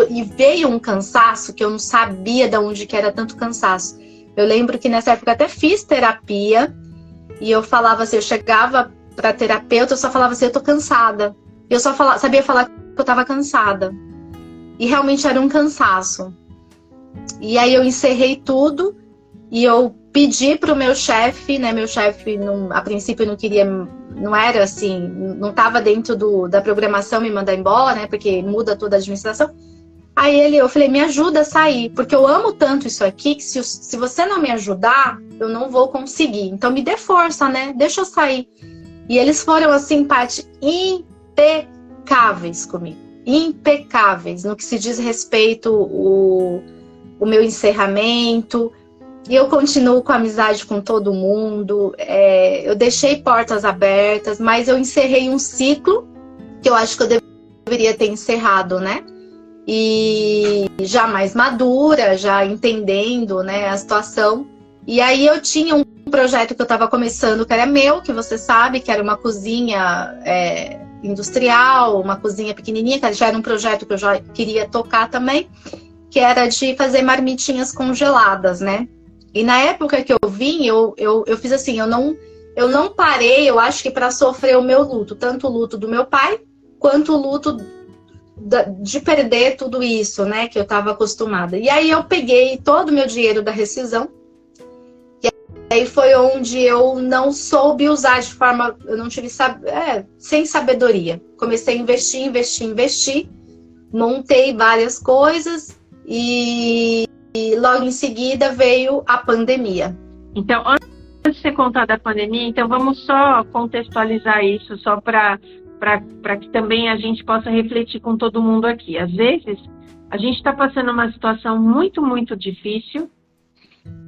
E veio um cansaço que eu não sabia de onde que era tanto cansaço. Eu lembro que nessa época eu até fiz terapia e eu falava assim, eu chegava pra terapeuta, eu só falava assim, eu tô cansada. Eu só sabia falar que eu tava cansada. E realmente era um cansaço. E aí eu encerrei tudo e eu pedi pro meu chefe, né? Meu chefe, a princípio, não queria não era assim, não estava dentro da programação me mandar embora, né? Porque muda toda a administração. Aí eu falei, me ajuda a sair, porque eu amo tanto isso aqui, que se você não me ajudar, eu não vou conseguir. Então me dê força, né? Deixa eu sair. E eles foram, assim, Paty, impecáveis comigo. Impecáveis no que se diz respeito o meu encerramento. E eu continuo com amizade com todo mundo. Eu deixei portas abertas, mas eu encerrei um ciclo que eu acho que eu deveria ter encerrado, né? E já mais madura, já entendendo, né, a situação. E aí eu tinha um projeto que eu estava começando, que era meu, que você sabe, que era uma cozinha industrial, uma cozinha pequenininha, que já era um projeto que eu já queria tocar também, que era de fazer marmitinhas congeladas, né? E na época que eu vim, eu fiz assim, eu não parei, eu acho que para sofrer o meu luto, tanto o luto do meu pai, quanto o luto de perder tudo isso, né, que eu estava acostumada. E aí eu peguei todo o meu dinheiro da rescisão, e aí foi onde eu não soube usar de forma, eu não tive, sem sabedoria. Comecei a investir, montei várias coisas e logo em seguida veio a pandemia. Então, antes de você contar da pandemia, então vamos só contextualizar isso, só para que também a gente possa refletir com todo mundo aqui. Às vezes, a gente está passando uma situação muito, muito difícil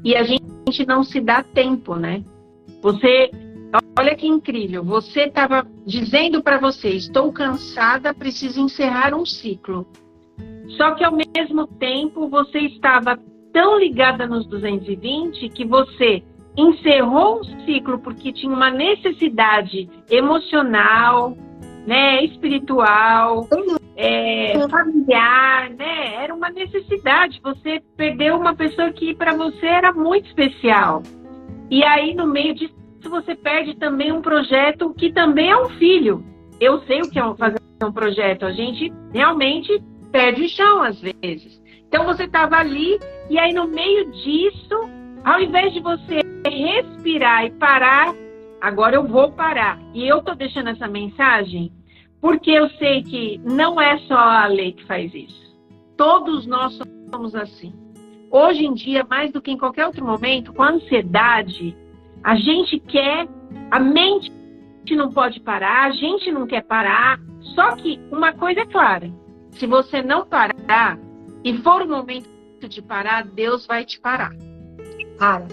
e a gente não se dá tempo, né? Olha que incrível, você estava dizendo para você, estou cansada, preciso encerrar um ciclo. Só que, ao mesmo tempo, você estava tão ligada nos 220 que você encerrou um ciclo porque tinha uma necessidade emocional, né, espiritual, familiar, né? Era uma necessidade. Você perdeu uma pessoa que para você era muito especial. E aí, no meio disso, você perde também um projeto que também é um filho. Eu sei o que é fazer um projeto. A gente realmente perde o chão às vezes. Então você estava ali e aí no meio disso, ao invés de você respirar e parar, agora eu vou parar. E eu tô deixando essa mensagem porque eu sei que não é só a lei que faz isso. Todos nós somos assim. Hoje em dia, mais do que em qualquer outro momento, com a ansiedade, a gente quer, a mente não pode parar, a gente não quer parar. Só que uma coisa é clara, se você não parar e for o momento de parar, Deus vai te parar. Para.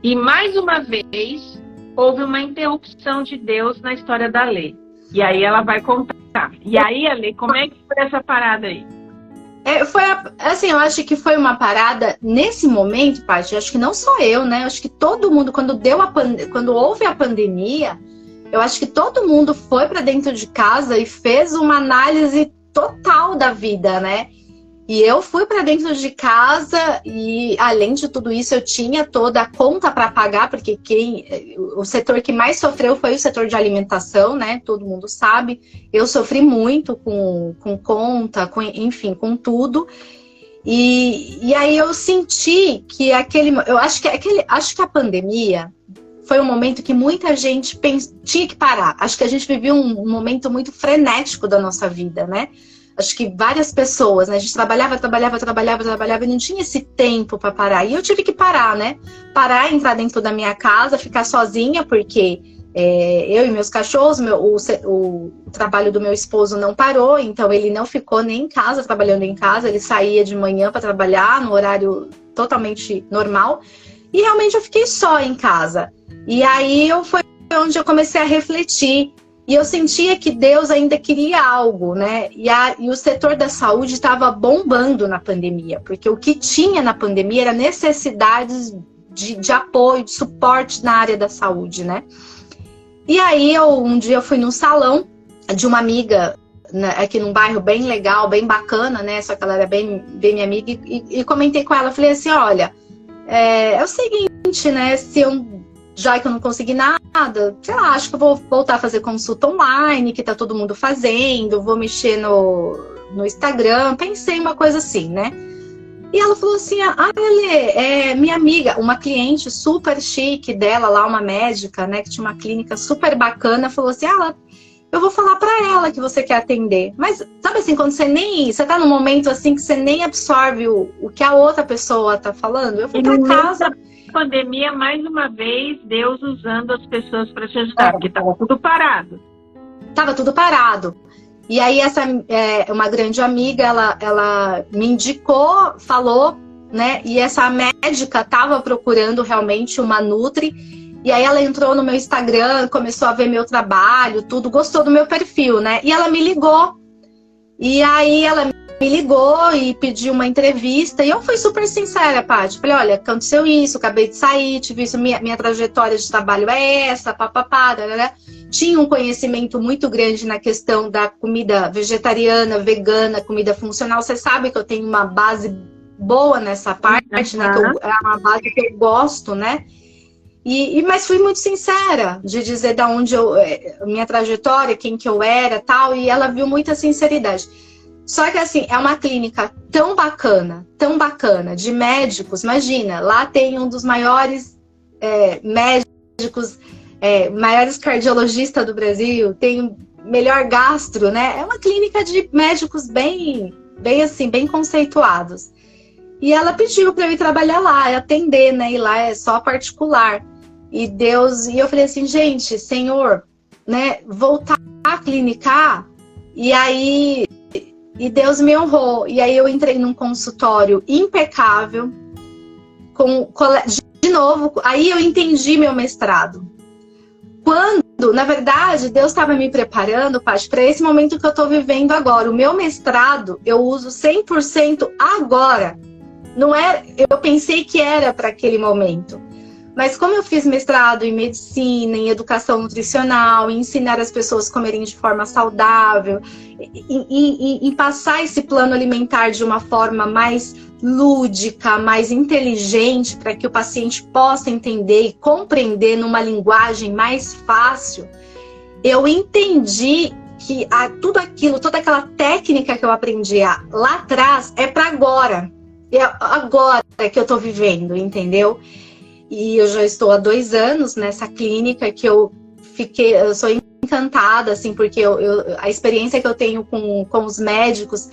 E mais uma vez, houve uma interrupção de Deus na história da Lê. E aí ela vai contar. E aí, Ale, como é que foi essa parada aí? Eu acho que foi uma parada nesse momento, Paty, acho que não só eu, né? Acho que todo mundo, quando houve a pandemia, eu acho que todo mundo foi para dentro de casa e fez uma análise total da vida, né? E eu fui para dentro de casa e, além de tudo isso, eu tinha toda a conta para pagar, porque o setor que mais sofreu foi o setor de alimentação, né? Todo mundo sabe. Eu sofri muito com conta, enfim, com tudo. E aí eu senti que acho que a pandemia foi um momento que muita gente tinha que parar. Acho que a gente vivia um momento muito frenético da nossa vida, né? Acho que várias pessoas, né? A gente trabalhava e não tinha esse tempo para parar. E eu tive que parar, né? Parar, entrar dentro da minha casa, ficar sozinha, porque eu e meus cachorros, o trabalho do meu esposo não parou, então ele não ficou nem em casa, trabalhando em casa. Ele saía de manhã para trabalhar no horário totalmente normal. E realmente eu fiquei só em casa. E aí foi onde eu comecei a refletir. E eu sentia que Deus ainda queria algo, né? E o setor da saúde estava bombando na pandemia, porque o que tinha na pandemia era necessidades de apoio, de suporte na área da saúde, né? E aí, um dia eu fui num salão de uma amiga, né, aqui num bairro bem legal, bem bacana, né? Só que ela era bem minha amiga, e comentei com ela, falei assim, olha, é o seguinte, né? Já que eu não consegui nada, sei lá, acho que eu vou voltar a fazer consulta online, que tá todo mundo fazendo, vou mexer no Instagram, pensei uma coisa assim, né? E ela falou assim, Lê, minha amiga, uma cliente super chique dela lá, uma médica, né, que tinha uma clínica super bacana, falou assim, eu vou falar pra ela que você quer atender. Mas, sabe assim, quando você tá num momento assim que você nem absorve o que a outra pessoa tá falando? Eu fui pra casa. Pandemia, mais uma vez, Deus usando as pessoas para te ajudar, porque tava tudo parado. Tava tudo parado. E aí uma grande amiga, ela me indicou, falou, né? E essa médica tava procurando realmente uma Nutri. E aí ela entrou no meu Instagram, começou a ver meu trabalho, tudo, gostou do meu perfil, né? E ela me ligou. E aí ela me ligou e pediu uma entrevista. E eu fui super sincera, Paty. Falei, olha, aconteceu isso, acabei de sair, tive isso, minha trajetória de trabalho é essa, papapá, né? Tinha um conhecimento muito grande na questão da comida vegetariana, vegana, comida funcional. Você sabe que eu tenho uma base boa nessa parte, né? É uma base que eu gosto, né? Mas fui muito sincera de dizer da onde minha trajetória, quem que eu era, tal, e ela viu muita sinceridade. Só que assim, é uma clínica tão bacana, de médicos. Imagina, lá tem um dos maiores médicos, maiores cardiologistas do Brasil, tem o melhor gastro, né? É uma clínica de médicos bem conceituados. E ela pediu para eu ir trabalhar lá, atender, né? E lá é só particular. E eu falei assim, gente, Senhor, né? Voltar a clinicar. E Deus me honrou. E aí eu entrei num consultório impecável. De novo, aí eu entendi meu mestrado. Quando, na verdade, Deus estava me preparando, Paty, para esse momento que eu estou vivendo agora. O meu mestrado eu uso 100% agora. Não é, eu pensei que era para aquele momento. Mas como eu fiz mestrado em medicina, em educação nutricional, em ensinar as pessoas a comerem de forma saudável, em passar esse plano alimentar de uma forma mais lúdica, mais inteligente, para que o paciente possa entender e compreender numa linguagem mais fácil, eu entendi que toda aquela técnica que eu aprendi lá atrás é para agora. É agora que eu tô vivendo, entendeu? E eu já estou há 2 anos nessa clínica que eu sou encantada, assim, porque a experiência que eu tenho com os médicos,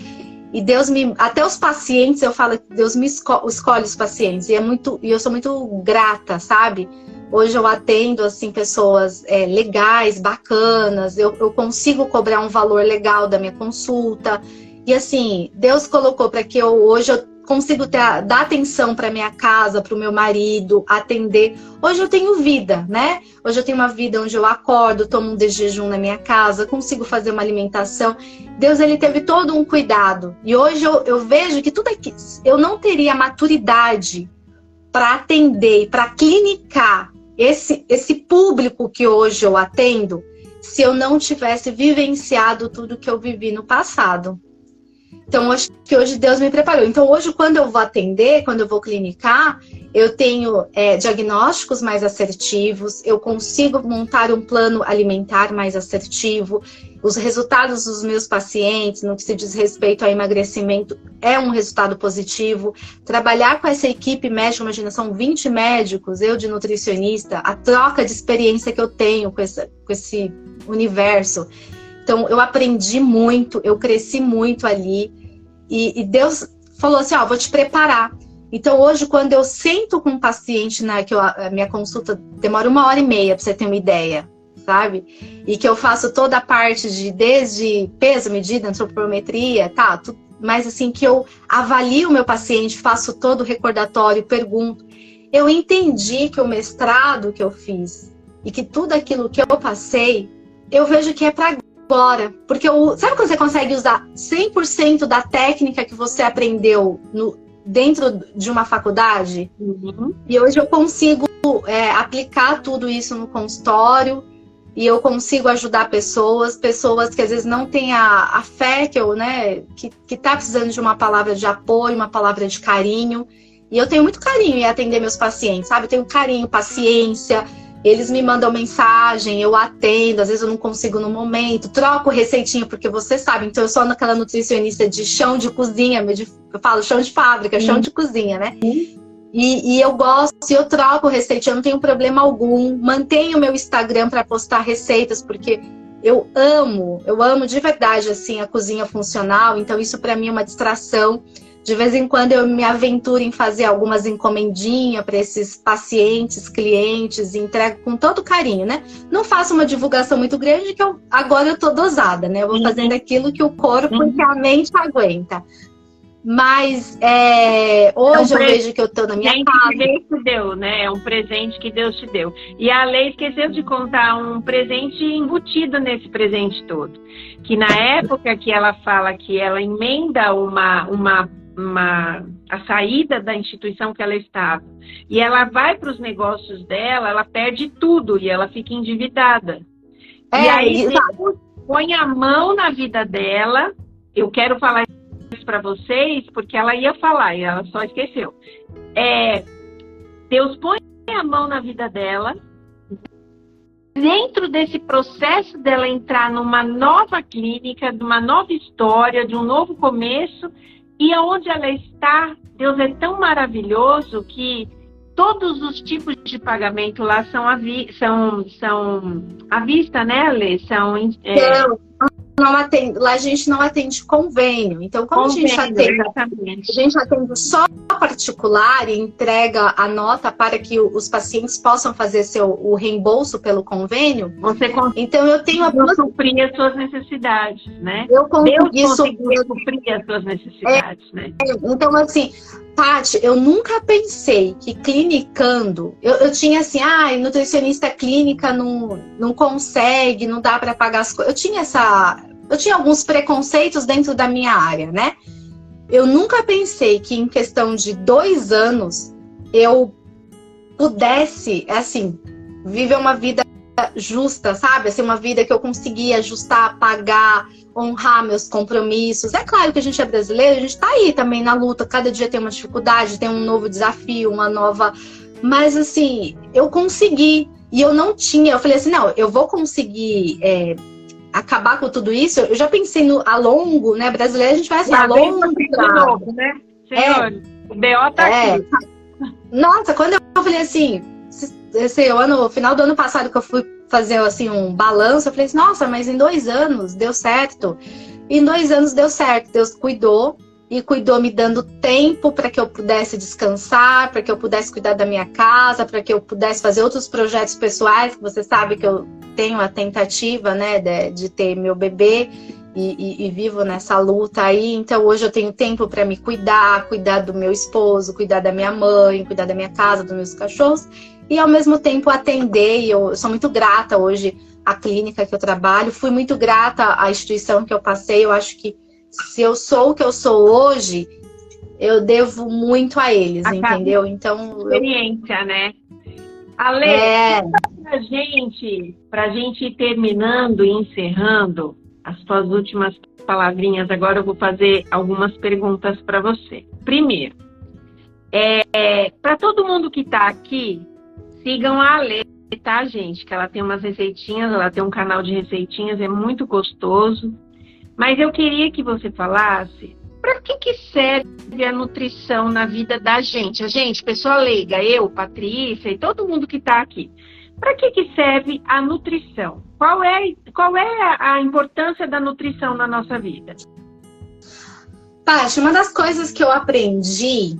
e Deus até os pacientes, eu falo que Deus me escolhe os pacientes, e eu sou muito grata, sabe? Hoje eu atendo, assim, pessoas legais, bacanas, eu consigo cobrar um valor legal da minha consulta, e assim, Deus colocou para que hoje eu consigo dar atenção para minha casa, para o meu marido, atender. Hoje eu tenho vida, né? Hoje eu tenho uma vida onde eu acordo, tomo um de jejum na minha casa, consigo fazer uma alimentação. Deus, ele teve todo um cuidado. E hoje eu vejo que tudo aqui, eu não teria maturidade para atender e para clinicar esse público que hoje eu atendo, se eu não tivesse vivenciado tudo que eu vivi no passado. Então, acho que hoje Deus me preparou. Então, hoje, quando eu vou atender, quando eu vou clinicar, eu tenho diagnósticos mais assertivos, eu consigo montar um plano alimentar mais assertivo, os resultados dos meus pacientes, no que se diz respeito ao emagrecimento, é um resultado positivo. Trabalhar com essa equipe médica, imagina, são 20 médicos, eu de nutricionista, a troca de experiência que eu tenho com esse universo. Então, eu aprendi muito, eu cresci muito ali. E Deus falou assim, vou te preparar. Então, hoje, quando eu sento com um paciente, a minha consulta demora 1h30, para você ter uma ideia, sabe? E que eu faço toda a parte desde peso, medida, antropometria, mas assim, que eu avalio o meu paciente, faço todo o recordatório, pergunto. Eu entendi que o mestrado que eu fiz e que tudo aquilo que eu passei, eu vejo que é para agora, porque sabe quando você consegue usar 100% da técnica que você aprendeu dentro de uma faculdade? Uhum. E hoje eu consigo aplicar tudo isso no consultório e eu consigo ajudar pessoas que às vezes não têm a fé que tá precisando de uma palavra de apoio, uma palavra de carinho. E eu tenho muito carinho em atender meus pacientes, sabe? Eu tenho carinho, paciência, Eles me mandam mensagem, eu atendo, às vezes eu não consigo no momento, troco receitinha, porque você sabe, então eu sou aquela nutricionista de chão de cozinha, eu falo chão de fábrica, chão de cozinha, né? E eu gosto, eu troco receitinha, eu não tenho problema algum, mantenho o meu Instagram para postar receitas, porque eu amo de verdade, assim, a cozinha funcional, então isso para mim é uma distração. De vez em quando eu me aventuro em fazer algumas encomendinhas para esses pacientes, clientes, e entrego com todo carinho, né? Não faço uma divulgação muito grande, que agora eu tô dosada, né? Eu vou fazendo aquilo que o corpo e que a mente aguenta. Mas hoje eu vejo que eu tô na minha casa. Que Deus te deu, né? É um presente que Deus te deu. E a Lê esqueceu de contar um presente embutido nesse presente todo. Que na época que ela fala que ela emenda a saída da instituição que ela estava e ela vai para os negócios dela, ela perde tudo e ela fica endividada. E aí Deus põe a mão na vida dela. Eu quero falar isso para vocês porque ela ia falar e ela só esqueceu. Deus põe a mão na vida dela. Dentro desse processo dela entrar numa nova clínica, de uma nova história, de um novo começo. E onde ela está, Deus é tão maravilhoso que todos os tipos de pagamento lá são à vista, né, Lê? Não atende, lá a gente não atende convênio. Então, como a gente atende só particular e entrega a nota para que os pacientes possam fazer o reembolso pelo convênio, então eu tenho suprir as suas necessidades, né? Eu consegui suprir as suas necessidades, né? Então, assim, Tati, eu nunca pensei que clinicando, eu tinha assim, nutricionista clínica não consegue, não dá para pagar as coisas. Eu tinha alguns preconceitos dentro da minha área, né? Eu nunca pensei que em questão de 2 anos eu pudesse, assim, viver uma vida justa, sabe? Assim, uma vida que eu conseguia ajustar, pagar, honrar meus compromissos. É claro que a gente é brasileiro, a gente tá aí também na luta, cada dia tem uma dificuldade, tem um novo desafio, uma nova... Mas, assim, eu consegui. E eu não tinha, eu falei assim, não, eu vou conseguir acabar com tudo isso. Eu já pensei a longo, né? Brasileiro, a gente vai assim, a longo prazo. Né? Senhor, o BO tá aqui. Nossa, quando eu falei assim, no final do ano passado que eu fui fazer assim, um balanço, eu falei assim, nossa, mas em 2 anos deu certo. E em 2 anos deu certo, Deus cuidou. E cuidou me dando tempo para que eu pudesse descansar, para que eu pudesse cuidar da minha casa, para que eu pudesse fazer outros projetos pessoais, que você sabe que eu tenho a tentativa, né, de ter meu bebê e vivo nessa luta aí. Então hoje eu tenho tempo para me cuidar do meu esposo, cuidar da minha mãe, cuidar da minha casa, dos meus cachorros e ao mesmo tempo atender. E eu sou muito grata hoje à clínica que eu trabalho, fui muito grata à instituição que eu passei. Eu acho que se eu sou o que eu sou hoje, eu devo muito a eles, entendeu? Então, experiência, né? Ale, pra gente ir terminando e encerrando as suas últimas palavrinhas, agora eu vou fazer algumas perguntas para você. Primeiro, para todo mundo que está aqui, sigam a Ale, tá, gente? Que ela tem umas receitinhas, ela tem um canal de receitinhas, é muito gostoso. Mas eu queria que você falasse para que serve a nutrição na vida da gente? A gente, pessoa leiga, eu, Patrícia e todo mundo que está aqui. Para que serve a nutrição? Qual é a importância da nutrição na nossa vida? Paty, uma das coisas que eu aprendi,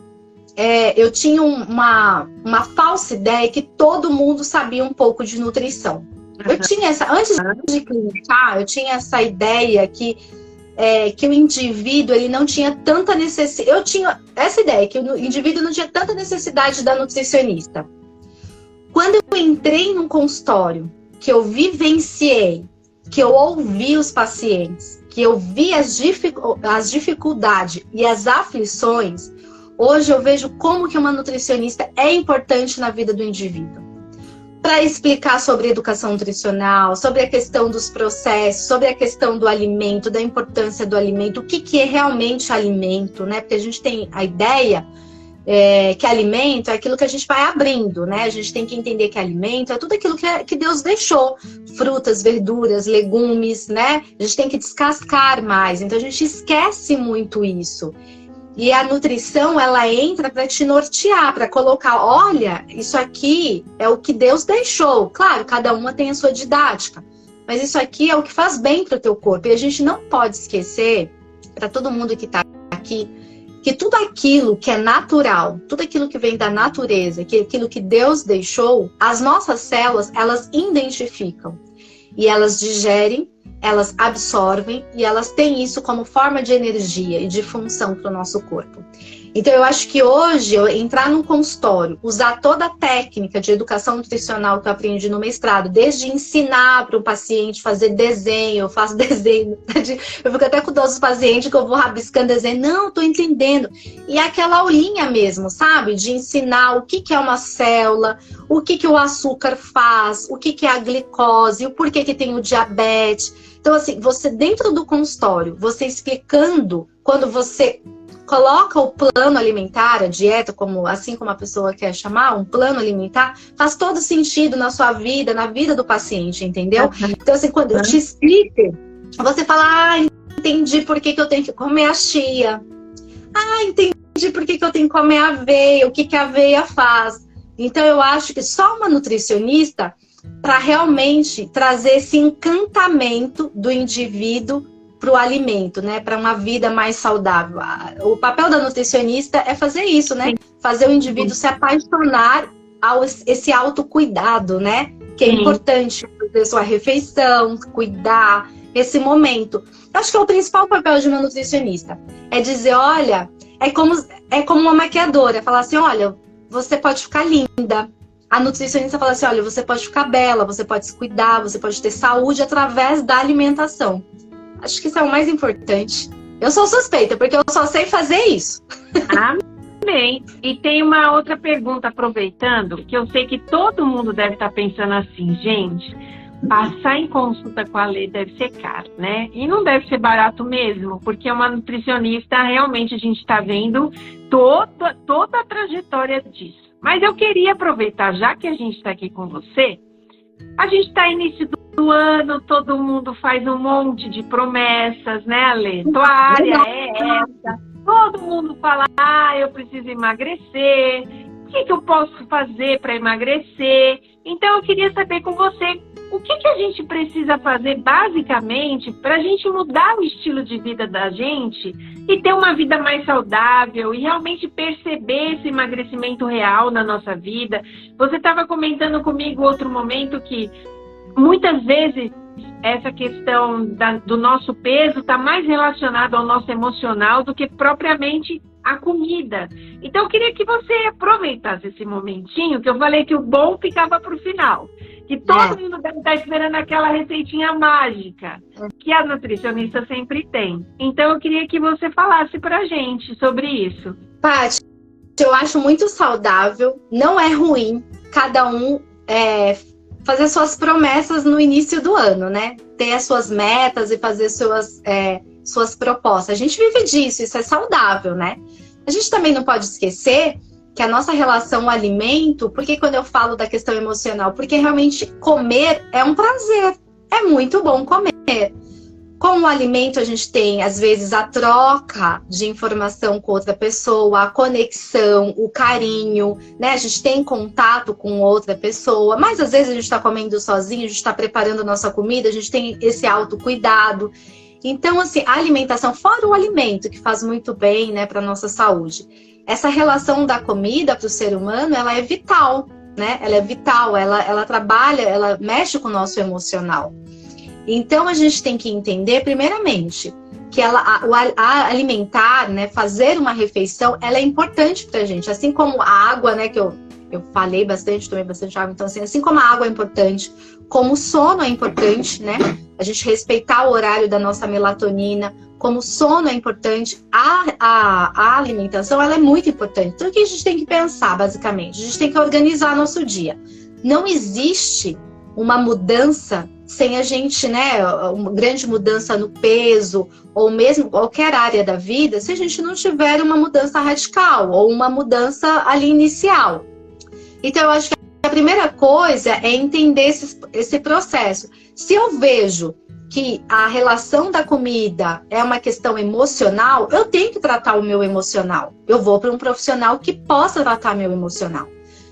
eu tinha uma falsa ideia que todo mundo sabia um pouco de nutrição. Eu tinha antes de clinicar, eu tinha essa ideia que o indivíduo ele não tinha tanta necessidade. Eu tinha essa ideia que o indivíduo não tinha tanta necessidade da nutricionista. Quando eu entrei num consultório, que eu vivenciei, que eu ouvi os pacientes, que eu vi as dificuldades e as aflições, hoje eu vejo como que uma nutricionista é importante na vida do indivíduo. Para explicar sobre educação nutricional, sobre a questão dos processos, sobre a questão do alimento, da importância do alimento, o que é realmente alimento, né? Porque a gente tem a ideia que alimento é aquilo que a gente vai abrindo, né? A gente tem que entender que alimento é tudo aquilo que Deus deixou. Frutas, verduras, legumes, né? A gente tem que descascar mais. Então a gente esquece muito isso. E a nutrição, ela entra para te nortear, para colocar, olha, isso aqui é o que Deus deixou. Claro, cada uma tem a sua didática. Mas isso aqui é o que faz bem para o teu corpo. E a gente não pode esquecer, para todo mundo que está aqui, que tudo aquilo que é natural, tudo aquilo que vem da natureza, aquilo que Deus deixou, as nossas células, elas identificam. E elas digerem, elas absorvem e elas têm isso como forma de energia e de função para o nosso corpo. Então eu acho que hoje, eu entrar num consultório, usar toda a técnica de educação nutricional que eu aprendi no mestrado, desde ensinar para o paciente fazer desenho, eu faço desenho, eu fico até com dó dos pacientes que eu vou rabiscando desenho, não, estou entendendo. E aquela aulinha mesmo, sabe? De ensinar o que é uma célula, o que o açúcar faz, o que é a glicose, o porquê que tem o diabetes. Então assim, você dentro do consultório, você explicando, quando você coloca o plano alimentar, a dieta, assim como a pessoa quer chamar, um plano alimentar, faz todo sentido na sua vida, na vida do paciente, entendeu? Então, assim, quando eu te explico, você fala, entendi por que eu tenho que comer a chia. Entendi por que eu tenho que comer a aveia, o que a aveia faz. Então, eu acho que só uma nutricionista para realmente trazer esse encantamento do indivíduo para o alimento, né? Para uma vida mais saudável. O papel da nutricionista é fazer isso, né? Fazer o indivíduo se apaixonar esse autocuidado, né? Que é importante fazer sua refeição, cuidar, esse momento. Eu acho que é o principal papel de uma nutricionista. É dizer, olha, é como uma maquiadora. Falar assim, olha, você pode ficar linda. A nutricionista fala assim, olha, você pode ficar bela, você pode se cuidar, você pode ter saúde através da alimentação. Acho que isso é o mais importante. Eu sou suspeita, porque eu só sei fazer isso. Amém. E tem uma outra pergunta, aproveitando, que eu sei que todo mundo deve estar pensando assim, gente, passar em consulta com a Lê deve ser caro, né? E não deve ser barato mesmo, porque uma nutricionista, realmente a gente está vendo toda a trajetória disso. Mas eu queria aproveitar, já que a gente está aqui com você, a gente está início do ano, todo mundo faz um monte de promessas, né, Ale? Tua área é essa. Todo mundo fala, eu preciso emagrecer. O que eu posso fazer para emagrecer? Então, eu queria saber com você, o que a gente precisa fazer, basicamente, para a gente mudar o estilo de vida da gente e ter uma vida mais saudável e realmente perceber esse emagrecimento real na nossa vida. Você estava comentando comigo outro momento que muitas vezes essa questão do nosso peso está mais relacionada ao nosso emocional do que propriamente a comida. Então eu queria que você aproveitasse esse momentinho, que eu falei que o bom ficava para o final. Que todo mundo deve estar esperando aquela receitinha mágica que a nutricionista sempre tem. Então eu queria que você falasse pra gente sobre isso. Paty, eu acho muito saudável, não é ruim cada um fazer suas promessas no início do ano, né? Ter as suas metas e fazer suas propostas. A gente vive disso, isso é saudável, né? A gente também não pode esquecer que a nossa relação ao alimento, porque quando eu falo da questão emocional, porque realmente comer é um prazer, é muito bom comer. Com o alimento a gente tem, às vezes, a troca de informação com outra pessoa, a conexão, o carinho, né? A gente tem contato com outra pessoa, mas às vezes a gente está comendo sozinho, a gente está preparando a nossa comida, a gente tem esse autocuidado. Então, assim, a alimentação, fora o alimento, que faz muito bem, né, para a nossa saúde, essa relação da comida para o ser humano, ela é vital, né? Ela é vital, ela trabalha, ela mexe com o nosso emocional. Então, a gente tem que entender, primeiramente, que a alimentar, né, fazer uma refeição, ela é importante para a gente. Assim como a água, né, que eu falei bastante, tomei bastante água. Então, assim como a água é importante, como o sono é importante, né? A gente respeitar o horário da nossa melatonina, como o sono é importante, a alimentação, ela é muito importante. Então, o que a gente tem que pensar, basicamente? A gente tem que organizar nosso dia. Não existe uma mudança sem a gente, né, uma grande mudança no peso, ou mesmo qualquer área da vida, se a gente não tiver uma mudança radical, ou uma mudança ali inicial. Então, eu acho que a primeira coisa é entender esse processo. Se eu vejo que a relação da comida é uma questão emocional, eu tenho que tratar o meu emocional. Eu vou para um profissional que possa tratar meu emocional.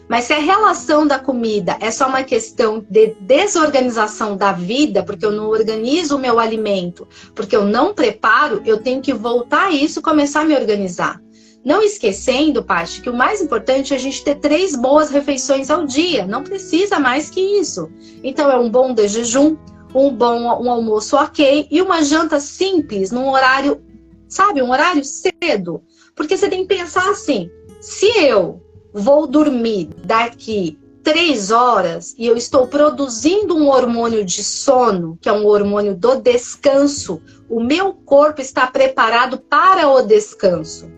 Mas se a relação da comida é só uma questão de desorganização da vida, porque eu não organizo o meu alimento, porque eu não preparo, eu tenho que voltar a isso e começar a me organizar. Não esquecendo, Paty, que o mais importante é a gente ter 3 boas refeições ao dia. Não precisa mais que isso. Então é um bom de jejum, um almoço ok e uma janta simples, num horário, sabe, um horário cedo. Porque você tem que pensar assim, se eu vou dormir daqui 3 horas e eu estou produzindo um hormônio de sono, que é um hormônio do descanso, o meu corpo está preparado para o descanso.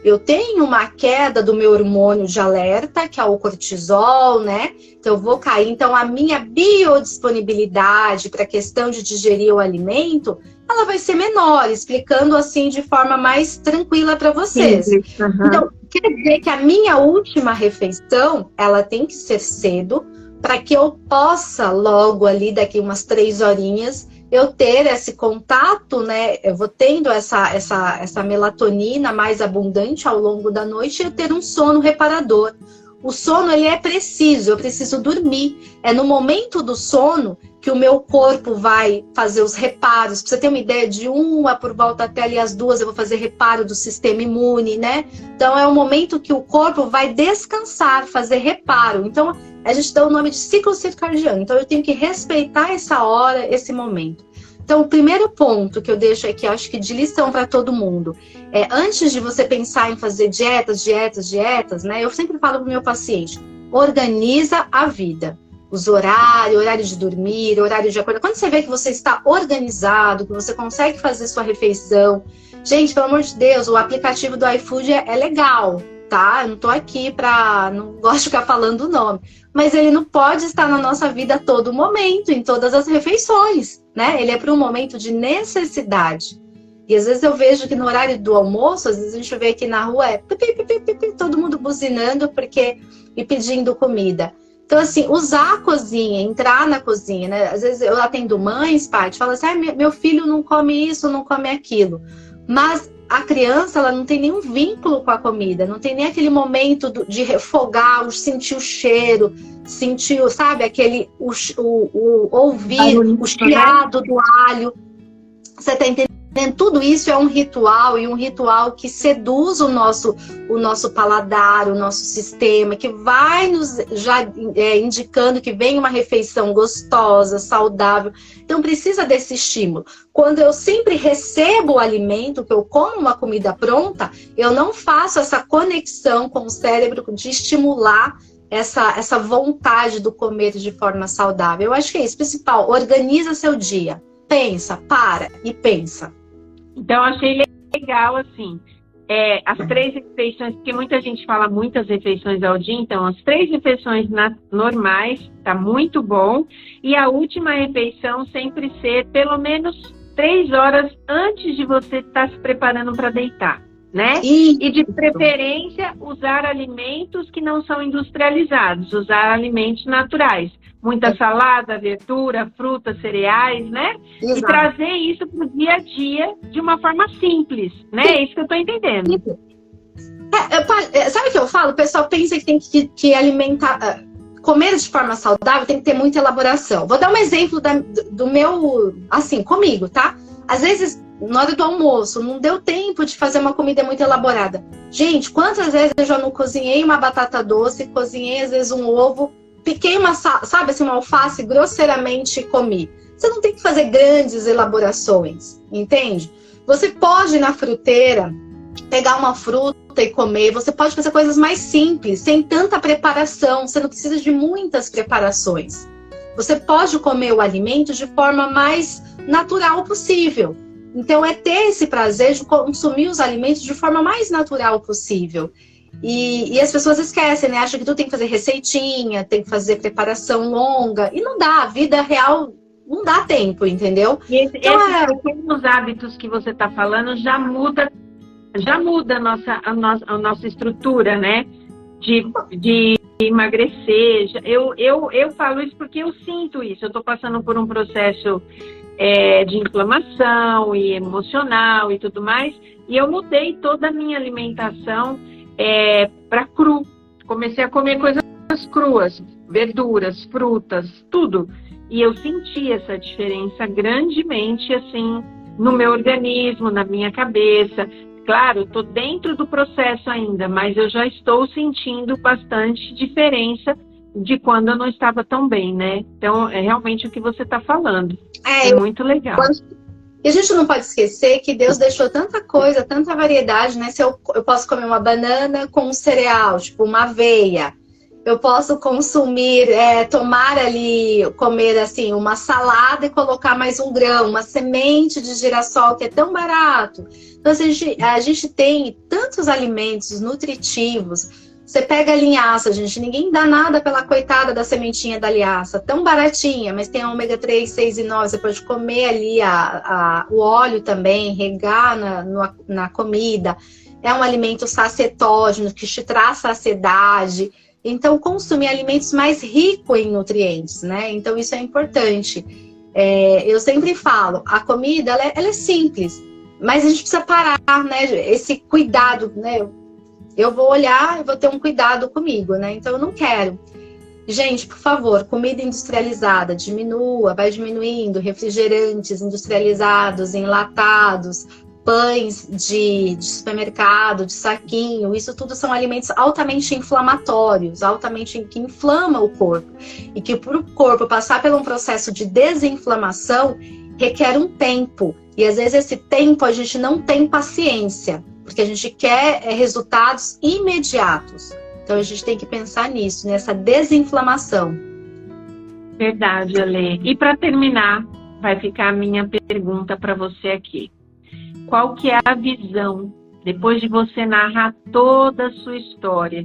Eu tenho uma queda do meu hormônio de alerta, que é o cortisol, né? Então eu vou cair. Então a minha biodisponibilidade para a questão de digerir o alimento, ela vai ser menor, explicando assim de forma mais tranquila para vocês. Uhum. Então, quer dizer que a minha última refeição, ela tem que ser cedo, para que eu possa logo ali, daqui umas 3 horinhas, eu ter esse contato, né? Eu vou tendo essa melatonina mais abundante ao longo da noite e eu ter um sono reparador. O sono, ele é preciso, eu preciso dormir. É no momento do sono que o meu corpo vai fazer os reparos. Pra você ter uma ideia, de 1 por volta até ali às 2, eu vou fazer reparo do sistema imune, né? Então é o momento que o corpo vai descansar, fazer reparo. Então a gente dá o nome de ciclo circadiano. Então eu tenho que respeitar essa hora, esse momento. Então o primeiro ponto que eu deixo aqui, acho que de lição para todo mundo, é antes de você pensar em fazer dietas, né? Eu sempre falo para o meu paciente, organiza a vida. Os horários, horário de dormir, horário de acordar. Quando você vê que você está organizado, que você consegue fazer sua refeição. Gente, pelo amor de Deus, o aplicativo do iFood é legal, tá? Eu não tô aqui não gosto de ficar falando o nome. Mas ele não pode estar na nossa vida a todo momento, em todas as refeições, né? Ele é para um momento de necessidade. E às vezes eu vejo que no horário do almoço, às vezes a gente vê aqui na rua, todo mundo buzinando e pedindo comida. Então, assim, usar a cozinha, entrar na cozinha, né? Às vezes eu atendo mães, Paty, fala assim, meu filho não come isso, não come aquilo. Mas a criança, ela não tem nenhum vínculo com a comida, não tem nem aquele momento de refogar, sentir o cheiro, sentir, sabe, ouvir o chiado do alho. Você tá entendendo? Tudo isso é um ritual, e um ritual que seduz o nosso paladar, o nosso sistema, que vai nos indicando que vem uma refeição gostosa, saudável. Então precisa desse estímulo. Quando eu sempre recebo o alimento, que eu como uma comida pronta, eu não faço essa conexão com o cérebro de estimular essa vontade do comer de forma saudável. Eu acho que é isso, principal, organiza seu dia. Pensa, para e pensa. Então, achei legal, assim, as 3 refeições, porque muita gente fala muitas refeições ao dia, então as 3 refeições normais, tá muito bom, e a última refeição sempre ser pelo menos 3 horas antes de você estar se preparando para deitar, né? E de preferência, usar alimentos que não são industrializados, usar alimentos naturais. Muita salada, verdura, frutas, cereais, né? Exato. E trazer isso para o dia a dia de uma forma simples, né? É isso que eu estou entendendo. Sabe o que eu falo? O pessoal pensa que tem que alimentar, comer de forma saudável tem que ter muita elaboração. Vou dar um exemplo do meu, assim, comigo, tá? Às vezes, na hora do almoço, não deu tempo de fazer uma comida muito elaborada. Gente, quantas vezes eu já não cozinhei uma batata doce, cozinhei às vezes um ovo, piquei uma alface grosseiramente e comi. Você não tem que fazer grandes elaborações, entende? Você pode ir na fruteira, pegar uma fruta e comer. Você pode fazer coisas mais simples, sem tanta preparação. Você não precisa de muitas preparações. Você pode comer o alimento de forma mais natural possível. Então, é ter esse prazer de consumir os alimentos de forma mais natural possível. E as pessoas esquecem, né? Acham que tu tem que fazer receitinha, tem que fazer preparação longa. E não dá, a vida real não dá tempo, entendeu? E esses pequenos hábitos que você está falando já muda a nossa estrutura, né? De emagrecer. Eu falo isso porque eu sinto isso. Eu estou passando por um processo de inflamação e emocional e tudo mais. E eu mudei toda a minha alimentação para cru. Comecei a comer coisas cruas, verduras, frutas, tudo. E eu senti essa diferença grandemente, assim, no meu organismo, na minha cabeça. Claro, estou dentro do processo ainda, mas eu já estou sentindo bastante diferença de quando eu não estava tão bem, né? Então, é realmente o que você está falando. É muito legal. E a gente não pode esquecer que Deus deixou tanta coisa, tanta variedade, né? Se eu posso comer uma banana com um cereal, tipo uma aveia. Eu posso consumir, tomar ali, comer assim, uma salada e colocar mais um grão, uma semente de girassol, que é tão barato. Então, a gente tem tantos alimentos nutritivos. Você pega a linhaça, gente, ninguém dá nada pela coitada da sementinha da linhaça, tão baratinha, mas tem a ômega 3, 6 e 9, você pode comer ali o óleo também, regar na comida. É um alimento sacietógeno, que te traz saciedade. Então, consumir alimentos mais ricos em nutrientes, né? Então, isso é importante. Eu sempre falo, a comida, ela é simples, mas a gente precisa parar, né? Esse cuidado, né? Eu vou olhar e vou ter um cuidado comigo, né? Então, eu não quero. Gente, por favor, comida industrializada, diminua, vai diminuindo, refrigerantes industrializados, enlatados, pães de supermercado, de saquinho, isso tudo são alimentos altamente inflamatórios, que inflamam o corpo. E que para o corpo passar por um processo de desinflamação requer um tempo. E às vezes esse tempo a gente não tem paciência, porque a gente quer resultados imediatos. Então a gente tem que pensar nisso, nessa desinflamação. Verdade, Ale. E para terminar, vai ficar a minha pergunta para você aqui. Qual que é a visão, depois de você narrar toda a sua história,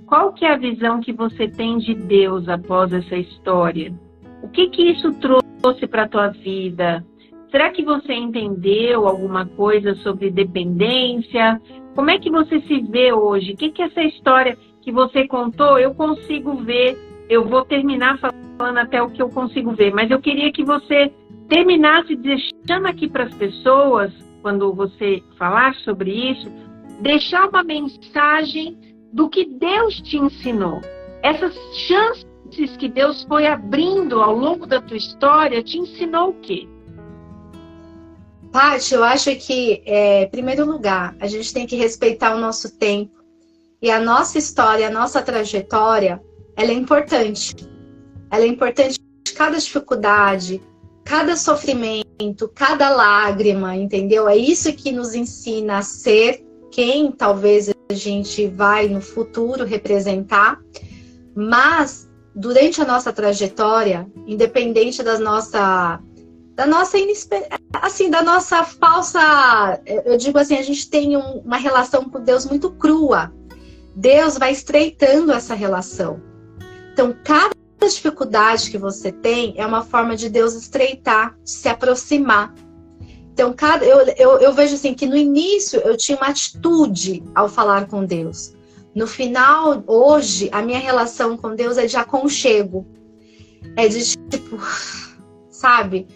qual que é a visão que você tem de Deus após essa história? O que isso trouxe para a tua vida? Será que você entendeu alguma coisa sobre dependência? Como é que você se vê hoje? O que essa história que você contou, eu consigo ver? Eu vou terminar falando até o que eu consigo ver, mas eu queria que você terminasse deixando aqui para as pessoas, quando você falar sobre isso, deixar uma mensagem do que Deus te ensinou. Essas chances que Deus foi abrindo ao longo da tua história, te ensinou o quê? Paty, eu acho que, em primeiro lugar, a gente tem que respeitar o nosso tempo. E a nossa história, a nossa trajetória, ela é importante. Ela é importante cada dificuldade, cada sofrimento, cada lágrima, entendeu? É isso que nos ensina a ser quem talvez a gente vai no futuro representar. Mas, durante a nossa trajetória, independente da nossa falsa... Eu digo assim, a gente tem uma relação com Deus muito crua. Deus vai estreitando essa relação. Então, cada dificuldade que você tem é uma forma de Deus estreitar, de se aproximar. Então, eu vejo assim que no início eu tinha uma atitude ao falar com Deus. No final, hoje, a minha relação com Deus é de aconchego. É de tipo, sabe?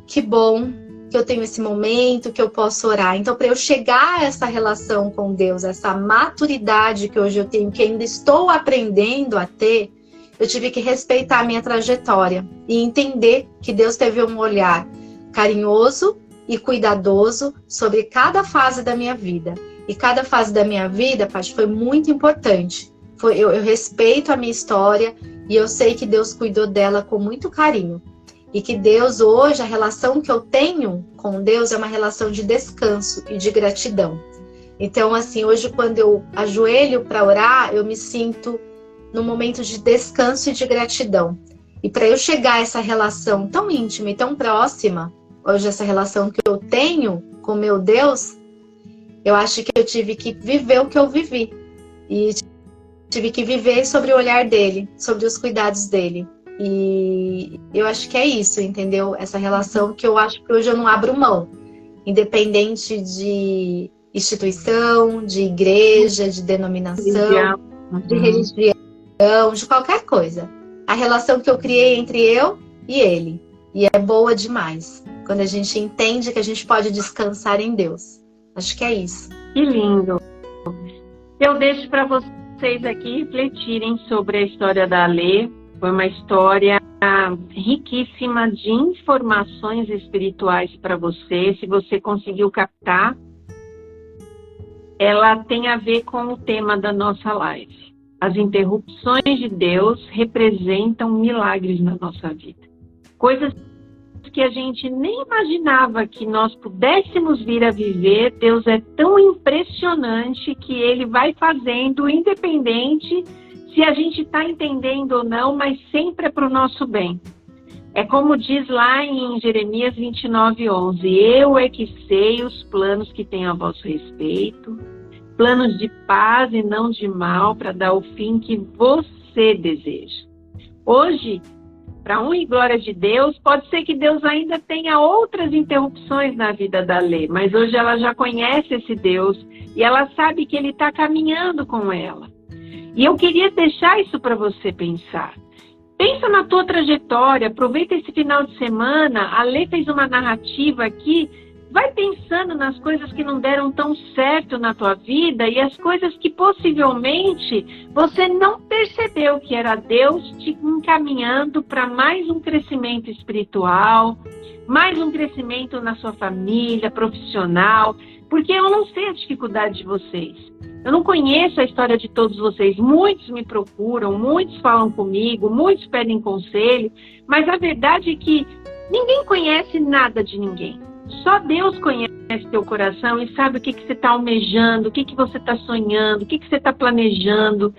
Que bom que eu tenho esse momento, que eu posso orar. Então, para eu chegar a essa relação com Deus, essa maturidade que hoje eu tenho, que ainda estou aprendendo a ter, eu tive que respeitar a minha trajetória e entender que Deus teve um olhar carinhoso e cuidadoso sobre cada fase da minha vida. E cada fase da minha vida, Paty, foi muito importante. Eu respeito a minha história e eu sei que Deus cuidou dela com muito carinho. E que Deus hoje, a relação que eu tenho com Deus é uma relação de descanso e de gratidão. Então, assim, hoje quando eu ajoelho para orar, eu me sinto num momento de descanso e de gratidão. E para eu chegar a essa relação tão íntima e tão próxima, hoje essa relação que eu tenho com meu Deus, eu acho que eu tive que viver o que eu vivi. E tive que viver sobre o olhar dele, sobre os cuidados dele. E eu acho que é isso, entendeu? Essa relação que eu acho que hoje eu não abro mão, independente de instituição, de igreja, de denominação, de religião, de qualquer coisa. A relação que eu criei entre eu e ele. E é boa demais, quando a gente entende que a gente pode descansar em Deus. Acho que é isso. Que lindo. Eu deixo para vocês aqui refletirem sobre a história da Alê. Foi uma história riquíssima de informações espirituais para você. Se você conseguiu captar, ela tem a ver com o tema da nossa live. As interrupções de Deus representam milagres na nossa vida. Coisas que a gente nem imaginava que nós pudéssemos vir a viver. Deus é tão impressionante que Ele vai fazendo, independente se a gente está entendendo ou não, mas sempre é para o nosso bem. É como diz lá em Jeremias 29:11, eu é que sei os planos que tenho a vosso respeito, planos de paz e não de mal, para dar o fim que você deseja. Hoje, para honra e glória de Deus, pode ser que Deus ainda tenha outras interrupções na vida da Lê, mas hoje ela já conhece esse Deus e ela sabe que Ele está caminhando com ela. E eu queria deixar isso para você pensar. Pensa na tua trajetória, aproveita esse final de semana, a Lê fez uma narrativa aqui, vai pensando nas coisas que não deram tão certo na tua vida e as coisas que possivelmente você não percebeu que era Deus te encaminhando para mais um crescimento espiritual, mais um crescimento na sua família, profissional, porque eu não sei a dificuldade de vocês. Eu não conheço a história de todos vocês. Muitos me procuram, muitos falam comigo, muitos pedem conselho, mas a verdade é que ninguém conhece nada de ninguém. Só Deus conhece teu coração e sabe o que você está almejando, o que você está sonhando, o que você está planejando.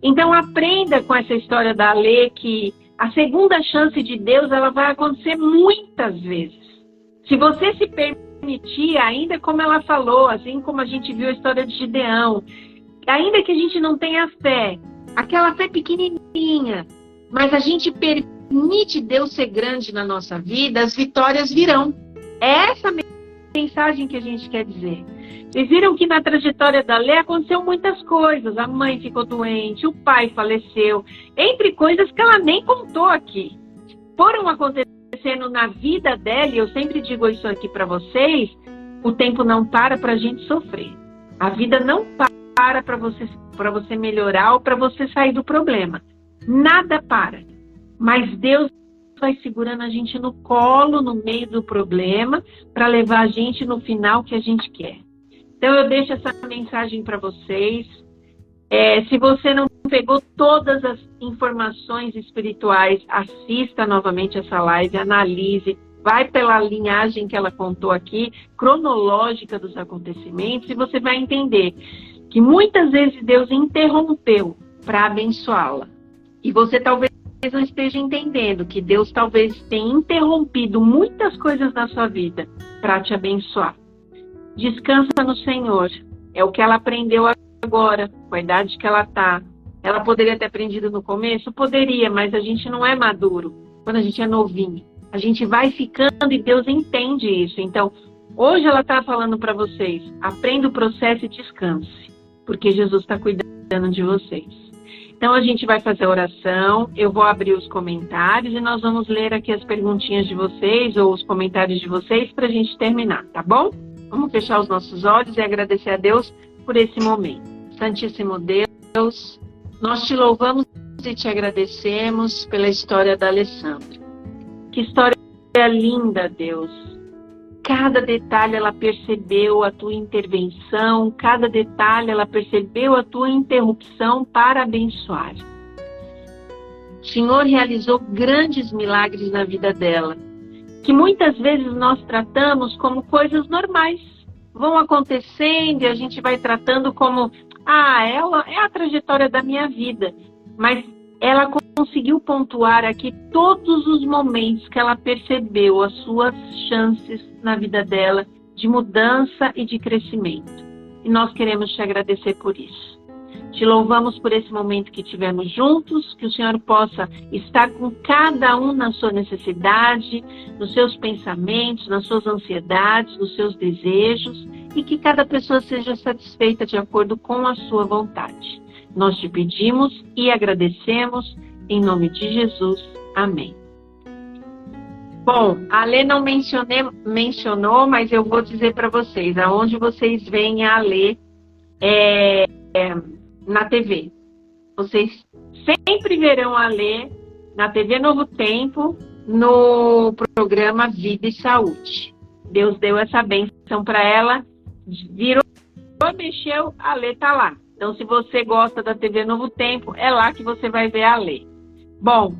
Então aprenda com essa história da Alê que a segunda chance de Deus ela vai acontecer muitas vezes. Se você se permitir, ainda como ela falou, assim como a gente viu a história de Gideão, ainda que a gente não tenha fé, aquela fé pequenininha, mas a gente permite Deus ser grande na nossa vida, as vitórias virão. É essa mensagem que a gente quer dizer. Vocês viram que na trajetória da Lê aconteceu muitas coisas. A mãe ficou doente, o pai faleceu, entre coisas que ela nem contou aqui. Foram acontecendo na vida dela, e eu sempre digo isso aqui para vocês, o tempo não para a gente sofrer. A vida não para para você melhorar ou para você sair do problema. Nada para. Mas Deus vai segurando a gente no colo, no meio do problema, para levar a gente no final que a gente quer. Então eu deixo essa mensagem para vocês. Se você não pegou todas as informações espirituais, assista novamente essa live, analise, vai pela linhagem que ela contou aqui, cronológica dos acontecimentos, e você vai entender que muitas vezes Deus interrompeu para abençoá-la. E você talvez não esteja entendendo que Deus talvez tenha interrompido muitas coisas na sua vida para te abençoar. Descansa no Senhor. É o que ela aprendeu agora, com a idade que ela está. Ela poderia ter aprendido no começo? Poderia, mas a gente não é maduro quando a gente é novinho. A gente vai ficando e Deus entende isso. Então, hoje ela está falando para vocês, aprenda o processo e descanse, porque Jesus está cuidando de vocês. Então, a gente vai fazer a oração, eu vou abrir os comentários e nós vamos ler aqui as perguntinhas de vocês ou os comentários de vocês para a gente terminar, tá bom? Vamos fechar os nossos olhos e agradecer a Deus por esse momento. Santíssimo Deus, nós te louvamos e te agradecemos pela história da Alessandra. Que história linda, Deus. Cada detalhe ela percebeu a tua intervenção, cada detalhe ela percebeu a tua interrupção para abençoar. O Senhor realizou grandes milagres na vida dela, que muitas vezes nós tratamos como coisas normais. Vão acontecendo e a gente vai tratando como, ela é a trajetória da minha vida. Mas ela conseguiu pontuar aqui todos os momentos que ela percebeu as suas chances na vida dela de mudança e de crescimento. E nós queremos te agradecer por isso. Te louvamos por esse momento que tivemos juntos, que o Senhor possa estar com cada um na sua necessidade, nos seus pensamentos, nas suas ansiedades, nos seus desejos, e que cada pessoa seja satisfeita de acordo com a sua vontade. Nós te pedimos e agradecemos, em nome de Jesus. Amém. Bom, a Alê não mencionou, mas eu vou dizer para vocês, aonde vocês veem a Alê na TV. Vocês sempre verão a Alê na TV Novo Tempo, no programa Vida e Saúde. Deus deu essa bênção para ela, virou, mexeu, a Alê tá lá. Então, se você gosta da TV Novo Tempo, é lá que você vai ver a Alê. Bom,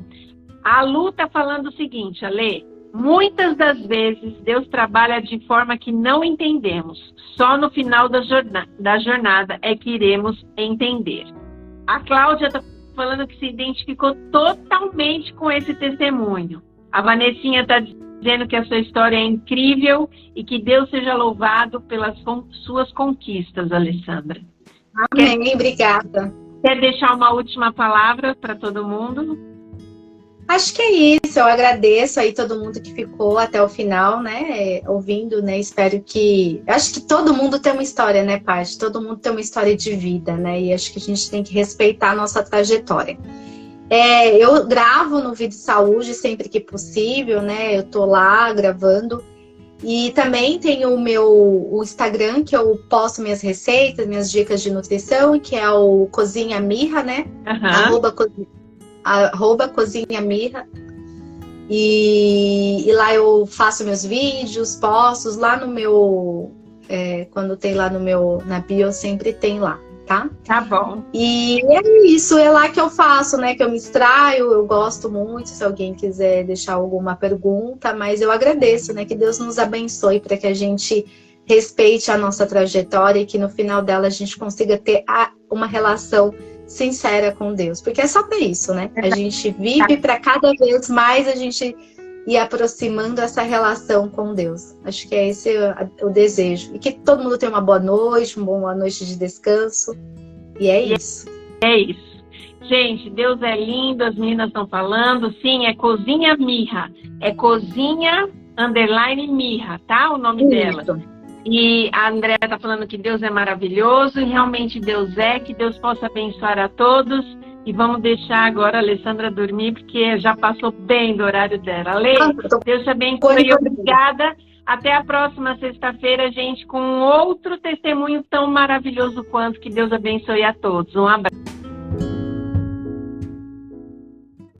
a Lu está falando o seguinte, Alê, muitas das vezes Deus trabalha de forma que não entendemos. Só no final da jornada é que iremos entender. A Cláudia está falando que se identificou totalmente com esse testemunho. A Vanessinha está dizendo que a sua história é incrível e que Deus seja louvado pelas suas conquistas, Alessandra. Amém, obrigada. Quer deixar uma última palavra para todo mundo? Acho que é isso, eu agradeço aí todo mundo que ficou até o final, né, ouvindo, né, acho que todo mundo tem uma história, né, Paty? Todo mundo tem uma história de vida, né, e acho que a gente tem que respeitar a nossa trajetória. Eu gravo no Vida e Saúde sempre que possível, né, eu tô lá gravando, e também tenho o Instagram, que eu posto minhas receitas, minhas dicas de nutrição, que é o Cozinha Mirra, né, @Cozinha Mirra, e lá eu faço meus vídeos, posto lá no meu, quando tem lá na bio, sempre tem lá, tá? Tá bom. E é isso, é lá que eu faço, né, que eu me extraio, eu gosto muito, se alguém quiser deixar alguma pergunta, mas eu agradeço, né, que Deus nos abençoe para que a gente respeite a nossa trajetória e que no final dela a gente consiga ter uma relação sincera com Deus, porque é só para isso, né? A gente vive para cada vez mais a gente ir aproximando essa relação com Deus. Acho que é esse o desejo. E que todo mundo tenha uma boa noite, uma boa noite de descanso. E é isso. É isso. Gente, Deus é lindo, as meninas estão falando. Sim, é Cozinha Mirra. É Cozinha _Mirra, tá? O nome dela. E a Andréa está falando que Deus é maravilhoso, e realmente Deus que Deus possa abençoar a todos. E vamos deixar agora a Alessandra dormir, porque já passou bem do horário dela. Alê, Deus te abençoe e obrigada. Até a próxima sexta-feira, gente, com outro testemunho tão maravilhoso quanto. Que Deus abençoe a todos. Um abraço.